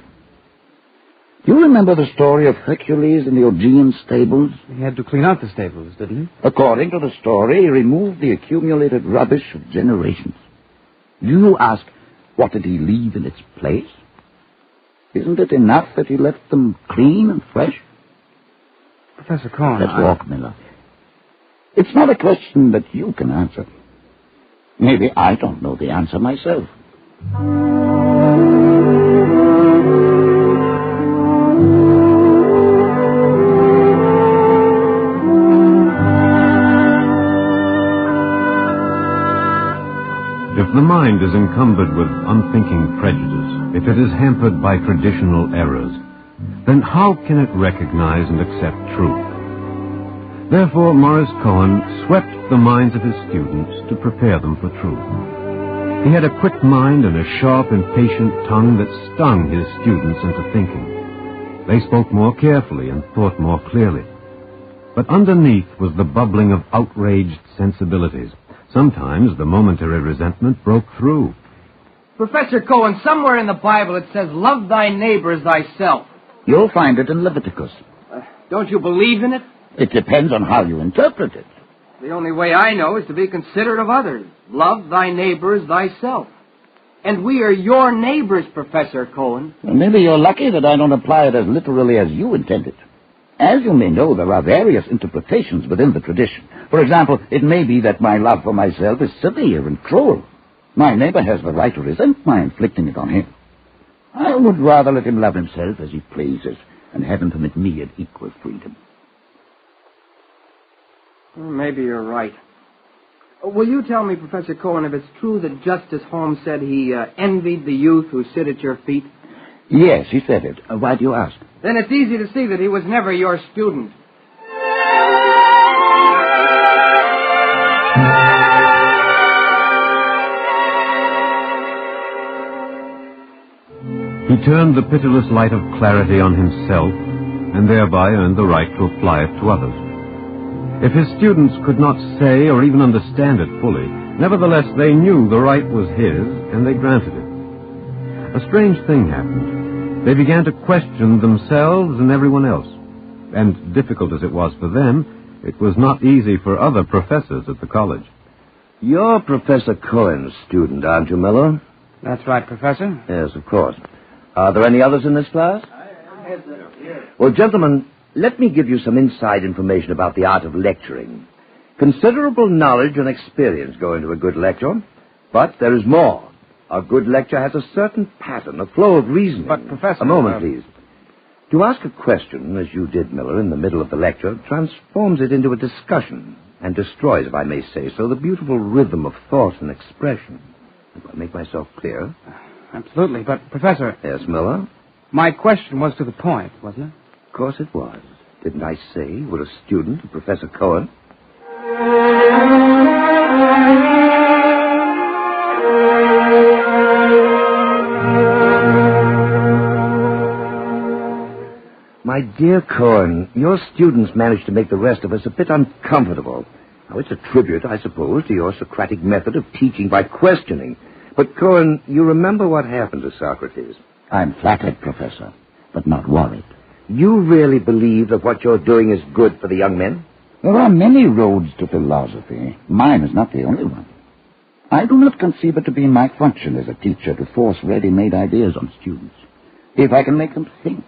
Do you remember the story of Hercules in the Augean stables? He had to clean out the stables, didn't he? According to the story, he removed the accumulated rubbish of generations. Do you ask, what did he leave in its place? Isn't it enough that he left them clean and fresh? Professor Cohen, Let's walk, Miller. It's not a question that you can answer. Maybe I don't know the answer myself. If the mind is encumbered with unthinking prejudice, if it is hampered by traditional errors, then how can it recognize and accept truth? Therefore, Morris Cohen swept the minds of his students to prepare them for truth. He had a quick mind and a sharp, impatient tongue that stung his students into thinking. They spoke more carefully and thought more clearly. But underneath was the bubbling of outraged sensibilities. Sometimes the momentary resentment broke through. Professor Cohen, somewhere in the Bible it says, love thy neighbor as thyself. You'll find it in Leviticus. Don't you believe in it? It depends on how you interpret it. The only way I know is to be considerate of others. Love thy neighbor as thyself. And we are your neighbors, Professor Cohen. Well, maybe you're lucky that I don't apply it as literally as you intended. As you may know, there are various interpretations within the tradition. For example, it may be that my love for myself is severe and cruel. My neighbor has the right to resent my inflicting it on him. I would rather let him love himself as he pleases and have him permit me an equal freedom. Maybe you're right. Will you tell me, Professor Cohen, if it's true that Justice Holmes said he envied the youth who sit at your feet? Yes, he said it. Why do you ask? Then it's easy to see that he was never your student. He turned the pitiless light of clarity on himself, and thereby earned the right to apply it to others. If his students could not say or even understand it fully, nevertheless they knew the right was his, and they granted it. A strange thing happened. They began to question themselves and everyone else. And difficult as it was for them, it was not easy for other professors at the college. You're Professor Cohen's student, aren't you, Miller? That's right, Professor. Yes, of course. Are there any others in this class? Well, gentlemen, let me give you some inside information about the art of lecturing. Considerable knowledge and experience go into a good lecture, but there is more. A good lecture has a certain pattern, a flow of reasoning. But, Professor... A moment, please. To ask a question, as you did, Miller, in the middle of the lecture, transforms it into a discussion and destroys, if I may say so, the beautiful rhythm of thought and expression. Do I make myself clear? Absolutely, but, Professor... Yes, Miller? My question was to the point, wasn't it? Of course it was. Didn't I say you were a student of Professor Cohen? My dear Cohen, your students managed to make the rest of us a bit uncomfortable. Now, it's a tribute, I suppose, to your Socratic method of teaching by questioning. But, Cohen, you remember what happened to Socrates? I'm flattered, Professor, but not worried. You really believe that what you're doing is good for the young men? There are many roads to philosophy. Mine is not the only one. I do not conceive it to be my function as a teacher to force ready-made ideas on students. If I can make them think,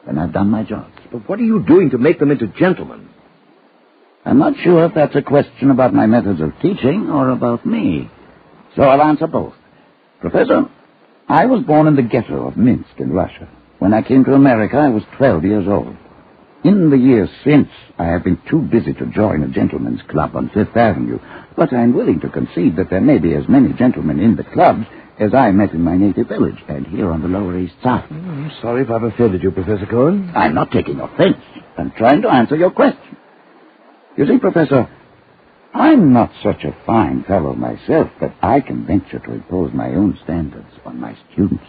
then I've done my job. But what are you doing to make them into gentlemen? I'm not sure if that's a question about my methods of teaching or about me. So I'll answer both. Professor, I was born in the ghetto of Minsk in Russia. When I came to America, I was 12 years old. In the years since, I have been too busy to join a gentleman's club on Fifth Avenue, but I'm willing to concede that there may be as many gentlemen in the clubs as I met in my native village and here on the Lower East Side. I'm sorry if I've offended you, Professor Cohen. I'm not taking offense. I'm trying to answer your question. You see, Professor, I'm not such a fine fellow myself that I can venture to impose my own standards on my students.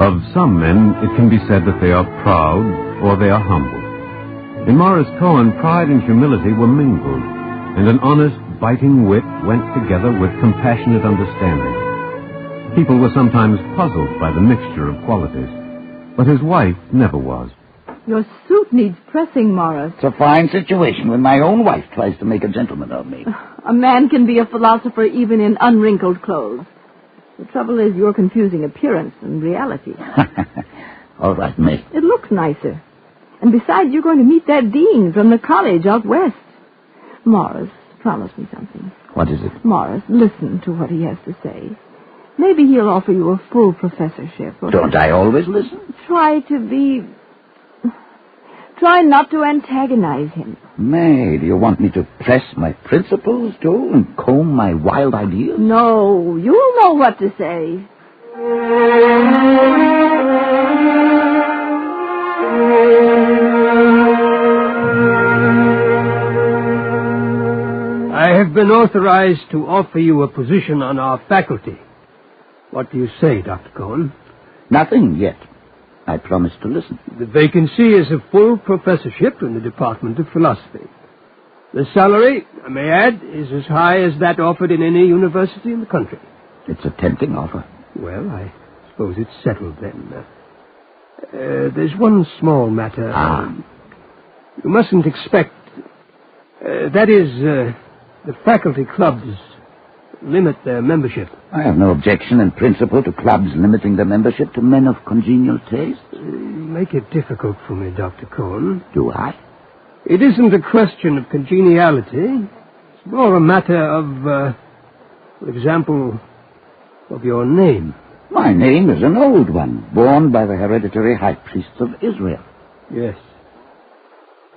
Of some men, it can be said that they are proud or they are humble. In Morris Cohen, pride and humility were mingled, and an honest, biting wit went together with compassionate understanding. People were sometimes puzzled by the mixture of qualities, but his wife never was. Your suit needs pressing, Morris. It's a fine situation when my own wife tries to make a gentleman of me. A man can be a philosopher even in unwrinkled clothes. The trouble is you're confusing appearance and reality. All right, May. It looks nicer. And besides, you're going to meet that dean from the college out west. Morris, promise me something. What is it? Morris, listen to what he has to say. Maybe he'll offer you a full professorship. Don't I always listen? Try not to antagonize him. May, do you want me to press my principles, too, and comb my wild ideas? No, you'll know what to say. I have been authorized to offer you a position on our faculty. What do you say, Dr. Cohen? Nothing yet. I promise to listen. The vacancy is a full professorship in the Department of Philosophy. The salary, I may add, is as high as that offered in any university in the country. It's a tempting offer. Well, I suppose it's settled then. There's one small matter. You mustn't expect... the faculty clubs limit their membership. I have no objection in principle to clubs limiting their membership to men of congenial taste. Make it difficult for me, Dr. Cohen. Do I? It isn't a question of congeniality. It's more a matter of, for example, of your name. My name is an old one, borne by the hereditary high priests of Israel. Yes.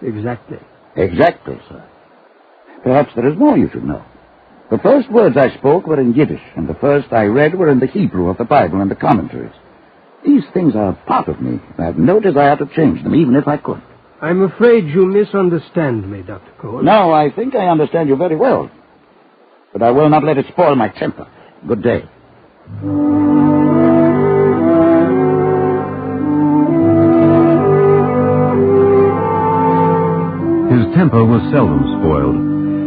Exactly. Exactly, sir. Perhaps there is more you should know. The first words I spoke were in Yiddish, and the first I read were in the Hebrew of the Bible and the commentaries. These things are part of me. I have no desire to change them, even if I could. I'm afraid you misunderstand me, Dr. Cohen. No, I think I understand you very well. But I will not let it spoil my temper. Good day. His temper was seldom spoiled.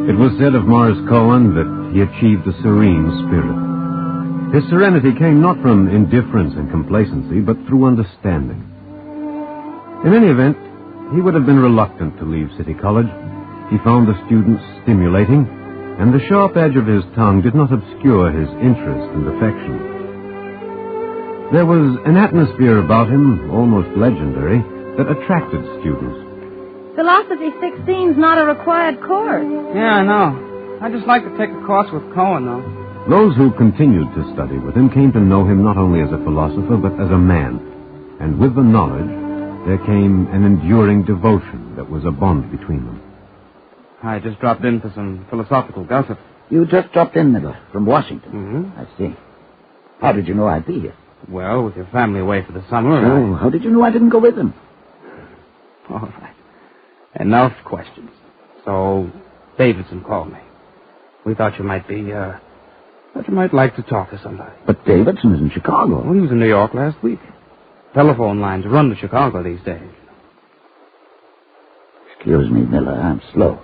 It was said of Morris Cohen that he achieved a serene spirit. His serenity came not from indifference and complacency, but through understanding. In any event, he would have been reluctant to leave City College. He found the students stimulating, and the sharp edge of his tongue did not obscure his interest and affection. There was an atmosphere about him, almost legendary, that attracted students. Philosophy 16's not a required course. Yeah, I know. I'd just like to take a course with Cohen, though. Those who continued to study with him came to know him not only as a philosopher, but as a man. And with the knowledge, there came an enduring devotion that was a bond between them. I just dropped in for some philosophical gossip. You just dropped in, Miller, from Washington. Mm-hmm. I see. How did you know I'd be here? Well, with your family away for the summer. Oh, how did you know I didn't go with them? All right. Enough questions. So, Davidson called me. We thought you might like to talk to somebody. But Davidson is in Chicago. Well, he was in New York last week. Telephone lines run to Chicago these days. Excuse me, Miller, I'm slow.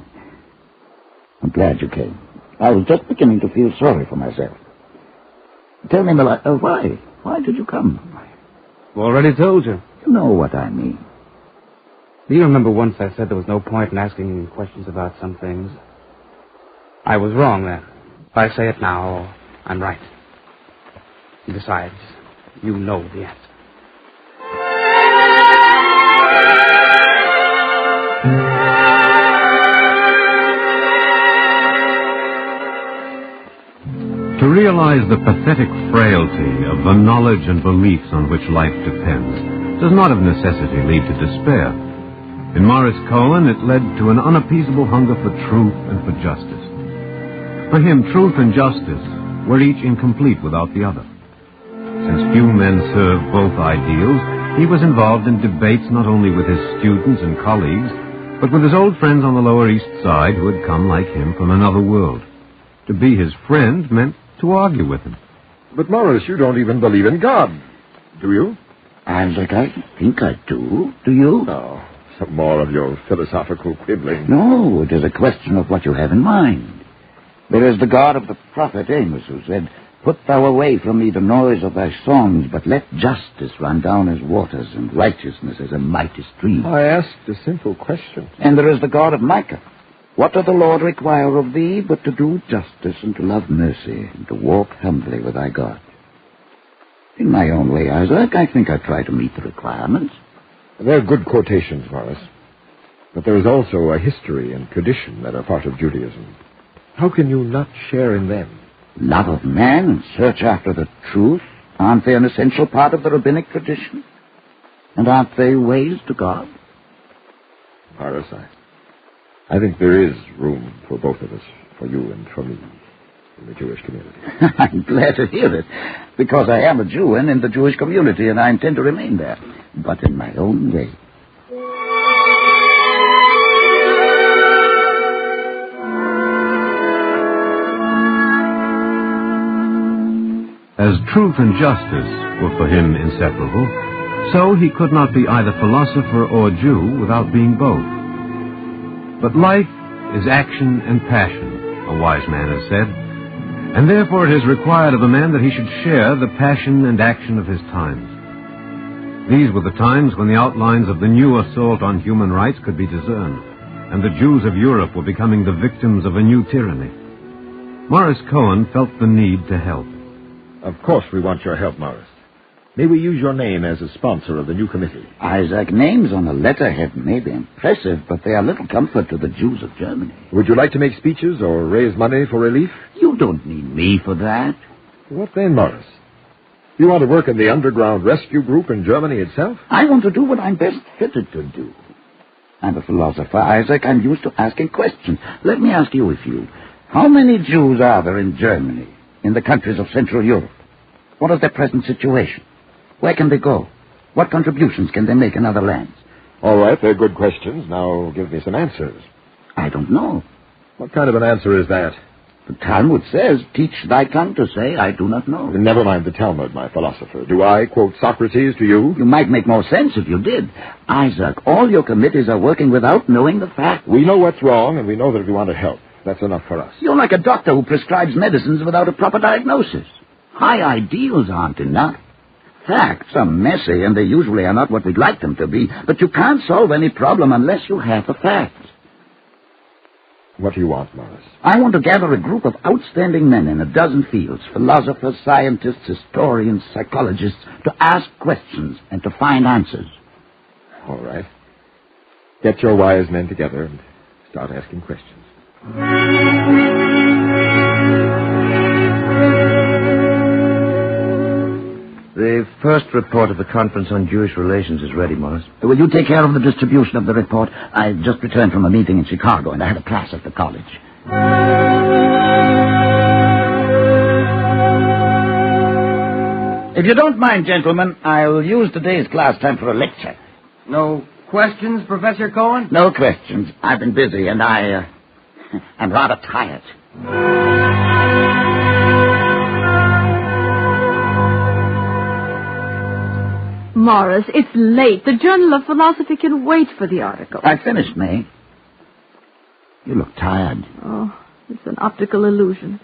I'm glad you came. I was just beginning to feel sorry for myself. Tell me, Miller, why? Why did you come? I've already told you. You know what I mean. Do you remember once I said there was no point in asking questions about some things? I was wrong then. If I say it now, I'm right. And besides, you know the answer. To realize the pathetic frailty of the knowledge and beliefs on which life depends does not of necessity lead to despair. In Morris Cohen, it led to an unappeasable hunger for truth and for justice. For him, truth and justice were each incomplete without the other. Since few men served both ideals, he was involved in debates not only with his students and colleagues, but with his old friends on the Lower East Side who had come like him from another world. To be his friend meant to argue with him. But, Morris, you don't even believe in God, do you? Isaac, I think I do. Do you? No. Some more of your philosophical quibbling. No, it is a question of what you have in mind. There is the God of the prophet Amos who said, "Put thou away from me the noise of thy songs, but let justice run down as waters and righteousness as a mighty stream." I asked a simple question. And there is the God of Micah. "What doth the Lord require of thee but to do justice and to love mercy and to walk humbly with thy God?" In my own way, Isaac, I think I try to meet the requirements. They're good quotations, Morris. But there is also a history and tradition that are part of Judaism. How can you not share in them? Love of man and search after the truth, aren't they an essential part of the rabbinic tradition? And aren't they ways to God? Morris, I think there is room for both of us, for you and for me, in the Jewish community. I'm glad to hear it, because I am a Jew and in the Jewish community, and I intend to remain there, but in my own way. As truth and justice were for him inseparable, so he could not be either philosopher or Jew without being both. But life is action and passion, a wise man has said, and therefore it is required of a man that he should share the passion and action of his times. These were the times when the outlines of the new assault on human rights could be discerned, and the Jews of Europe were becoming the victims of a new tyranny. Morris Cohen felt the need to help. Of course we want your help, Morris. May we use your name as a sponsor of the new committee? Isaac, names on a letterhead may be impressive, but they are little comfort to the Jews of Germany. Would you like to make speeches or raise money for relief? You don't need me for that. What then, Morris? You want to work in the underground rescue group in Germany itself? I want to do what I'm best fitted to do. I'm a philosopher, Isaac. I'm used to asking questions. Let me ask you a few. How many Jews are there in Germany, in the countries of Central Europe? What is their present situation? Where can they go? What contributions can they make in other lands? All right, they're good questions. Now give me some answers. I don't know. What kind of an answer is that? The Talmud says, teach thy tongue to say, I do not know. Never mind the Talmud, my philosopher. Do I quote Socrates to you? You might make more sense if you did. Isaac, all your committees are working without knowing the facts. We know what's wrong, and we know that we want to help. That's enough for us. You're like a doctor who prescribes medicines without a proper diagnosis. High ideals aren't enough. Facts are messy, and they usually are not what we'd like them to be, but you can't solve any problem unless you have the facts. What do you want, Morris? I want to gather a group of outstanding men in a dozen fields, philosophers, scientists, historians, psychologists, to ask questions and to find answers. All right. Get your wise men together and start asking questions. The first report of the Conference on Jewish Relations is ready, Morris. Will you take care of the distribution of the report? I just returned from a meeting in Chicago, and I had a class at the college. If you don't mind, gentlemen, I'll use today's class time for a lecture. No questions, Professor Cohen? No questions. I've been busy, and I'm rather tired. Morris, it's late. The Journal of Philosophy can wait for the article. I finished, May. You look tired. Oh, it's an optical illusion.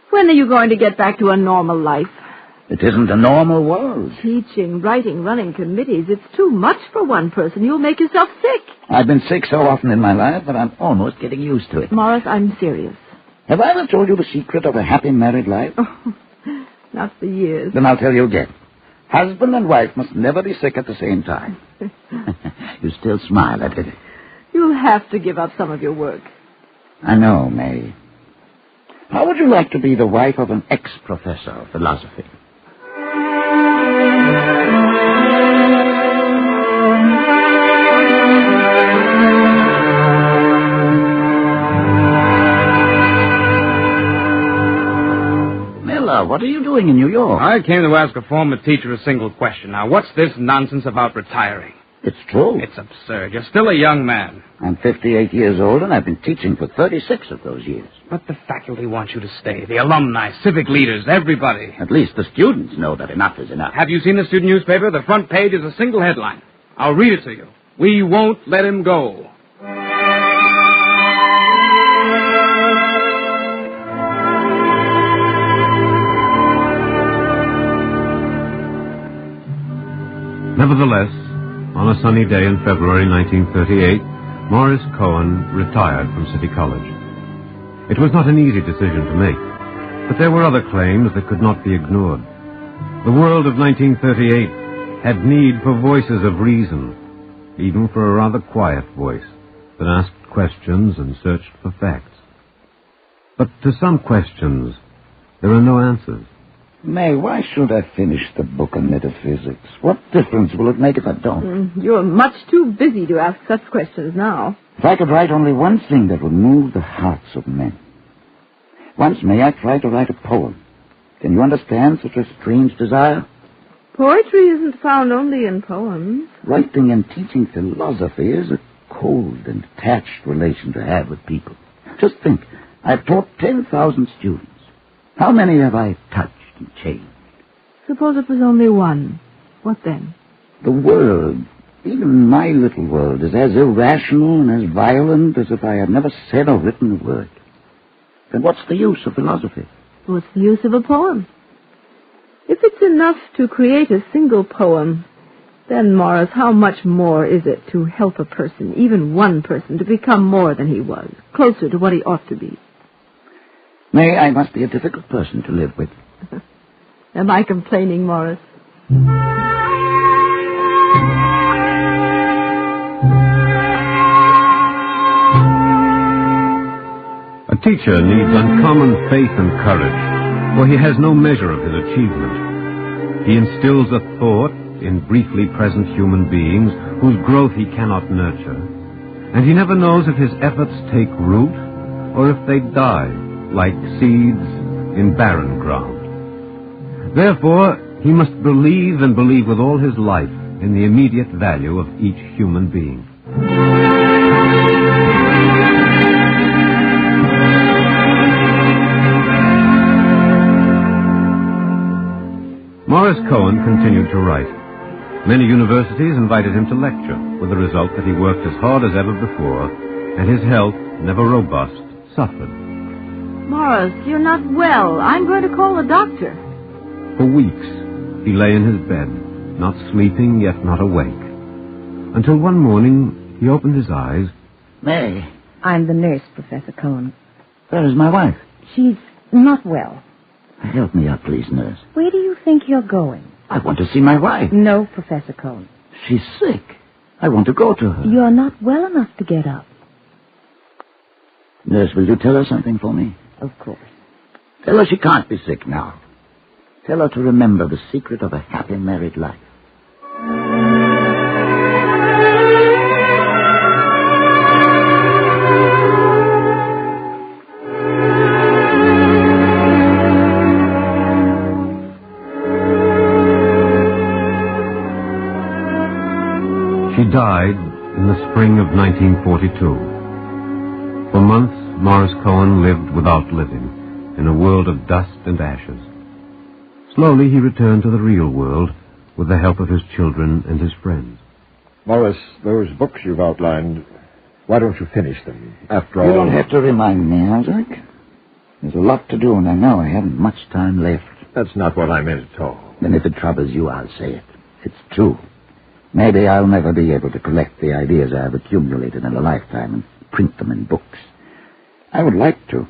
When are you going to get back to a normal life? It isn't a normal world. Teaching, writing, running committees, it's too much for one person. You'll make yourself sick. I've been sick so often in my life that I'm almost getting used to it. Morris, I'm serious. Have I ever told you the secret of a happy married life? Oh, not for years. Then I'll tell you again. Husband and wife must never be sick at the same time. You still smile at it. You'll have to give up some of your work. I know, May. How would you like to be the wife of an ex-professor of philosophy? What are you doing in New York? I came to ask a former teacher a single question. Now, what's this nonsense about retiring? It's true. It's absurd. You're still a young man. I'm 58 years old, and I've been teaching for 36 of those years. But the faculty wants you to stay. The alumni, civic leaders, everybody. At least the students know that enough is enough. Have you seen the student newspaper? The front page is a single headline. I'll read it to you. We won't let him go. Nevertheless, on a sunny day in February 1938, Morris Cohen retired from City College. It was not an easy decision to make, but there were other claims that could not be ignored. The world of 1938 had need for voices of reason, even for a rather quiet voice that asked questions and searched for facts. But to some questions, there are no answers. May, why should I finish the book on metaphysics? What difference will it make if I don't? You're much too busy to ask such questions now. If I could write only one thing that would move the hearts of men. Once, May, I tried to write a poem. Can you understand such a strange desire? Poetry isn't found only in poems. Writing and teaching philosophy is a cold and detached relation to have with people. Just think, I've taught 10,000 students. How many have I touched and changed? Suppose it was only one. What then? The world, even my little world, is as irrational and as violent as if I had never said or written a word. Then what's the use of philosophy? What's the use of a poem? If it's enough to create a single poem, then, Morris, how much more is it to help a person, even one person, to become more than he was, closer to what he ought to be? May, I must be a difficult person to live with. Am I complaining, Morris? A teacher needs uncommon faith and courage, for he has no measure of his achievement. He instills a thought in briefly present human beings whose growth he cannot nurture. And he never knows if his efforts take root or if they die like seeds in barren ground. Therefore, he must believe and believe with all his life in the immediate value of each human being. Morris Cohen continued to write. Many universities invited him to lecture, with the result that he worked as hard as ever before, and his health, never robust, suffered. Morris, you're not well. I'm going to call the doctor. For weeks, he lay in his bed, not sleeping yet not awake. Until one morning, he opened his eyes. May. I'm the nurse, Professor Cohen. Where is my wife? She's not well. Help me up, please, nurse. Where do you think you're going? I want to see my wife. No, Professor Cohen. She's sick. I want to go to her. You're not well enough to get up. Nurse, will you tell her something for me? Of course. Tell her she can't be sick now. Tell her to remember the secret of a happy married life. She died in the spring of 1942. For months, Morris Cohen lived without living, in a world of dust and ashes. Slowly, he returned to the real world with the help of his children and his friends. Morris, those books you've outlined, why don't you finish them? After all... You don't have to remind me, Isaac. There's a lot to do, and I know I haven't much time left. That's not what I meant at all. Then if it troubles you, I'll say it. It's true. Maybe I'll never be able to collect the ideas I have accumulated in a lifetime and print them in books. I would like to.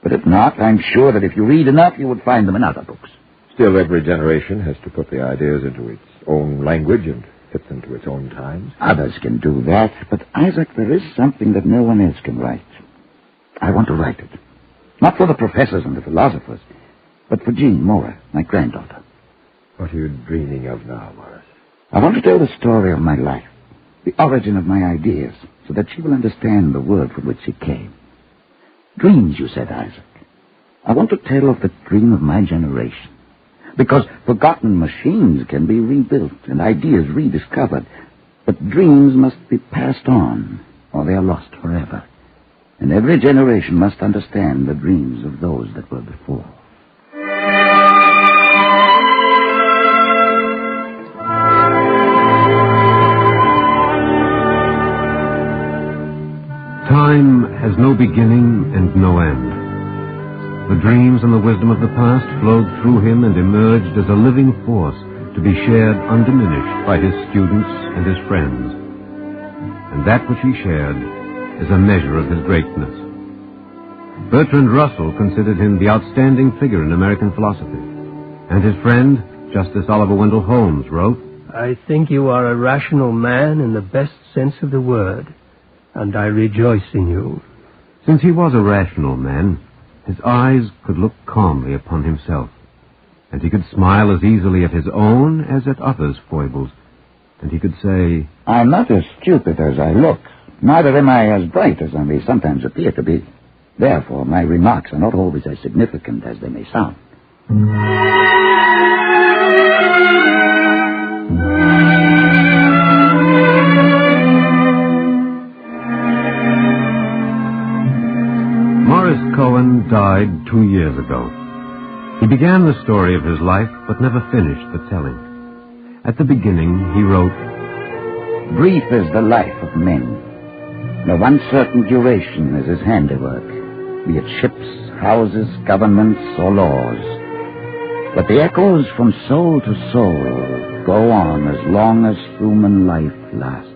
But if not, I'm sure that if you read enough, you would find them in other books. Still, every generation has to put the ideas into its own language and fit them to its own times. Others can do that, but, Isaac, there is something that no one else can write. I want to write it. Not for the professors and the philosophers, but for Jean Mora, my granddaughter. What are you dreaming of now, Morris? I want to tell the story of my life, the origin of my ideas, so that she will understand the world from which she came. Dreams, you said, Isaac. I want to tell of the dream of my generation, because forgotten machines can be rebuilt and ideas rediscovered, but dreams must be passed on, or they are lost forever. And every generation must understand the dreams of those that were before. Time has no beginning and no end. The dreams and the wisdom of the past flowed through him and emerged as a living force to be shared undiminished by his students and his friends. And that which he shared is a measure of his greatness. Bertrand Russell considered him the outstanding figure in American philosophy. And his friend, Justice Oliver Wendell Holmes, wrote, I think you are a rational man in the best sense of the word, and I rejoice in you. Since he was a rational man, his eyes could look calmly upon himself, and he could smile as easily at his own as at others' foibles, and he could say, I'm not as stupid as I look, neither am I as bright as I may sometimes appear to be. Therefore, my remarks are not always as significant as they may sound. Morris Cohen died 2 years ago. He began the story of his life, but never finished the telling. At the beginning, he wrote, Brief is the life of men. No uncertain duration is his handiwork, be it ships, houses, governments, or laws. But the echoes from soul to soul go on as long as human life lasts.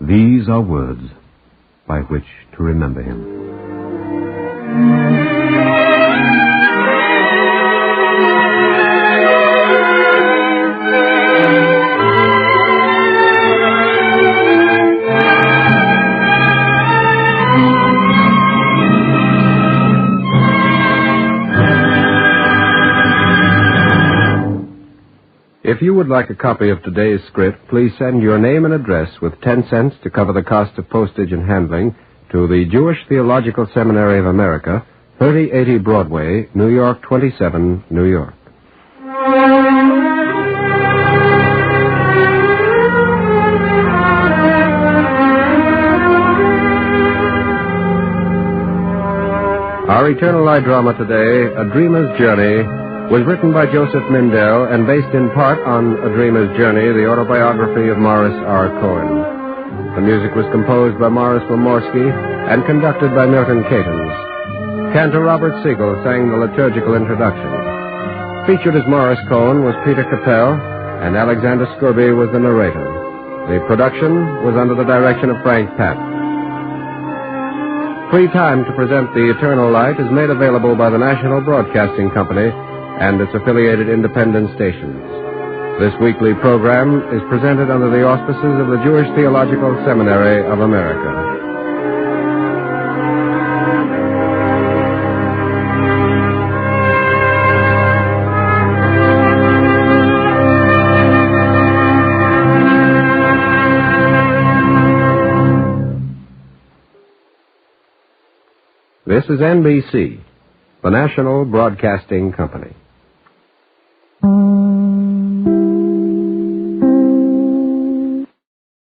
These are words by which to remember him. If you would like a copy of today's script, please send your name and address with 10 cents to cover the cost of postage and handling to the Jewish Theological Seminary of America, 3080 Broadway, New York 27, New York. Our Eternal Light drama today, A Dreamer's Journey, was written by Joseph Mindell and based in part on A Dreamer's Journey, the autobiography of Morris R. Cohen. The music was composed by Morris Pomorsky and conducted by Milton Catons. Cantor Robert Siegel sang the liturgical introduction. Featured as Morris Cohen was Peter Capell, and Alexander Scurby was the narrator. The production was under the direction of Frank Papp. Free time to present The Eternal Light is made available by the National Broadcasting Company and its affiliated independent stations. This weekly program is presented under the auspices of the Jewish Theological Seminary of America. This is NBC, the National Broadcasting Company.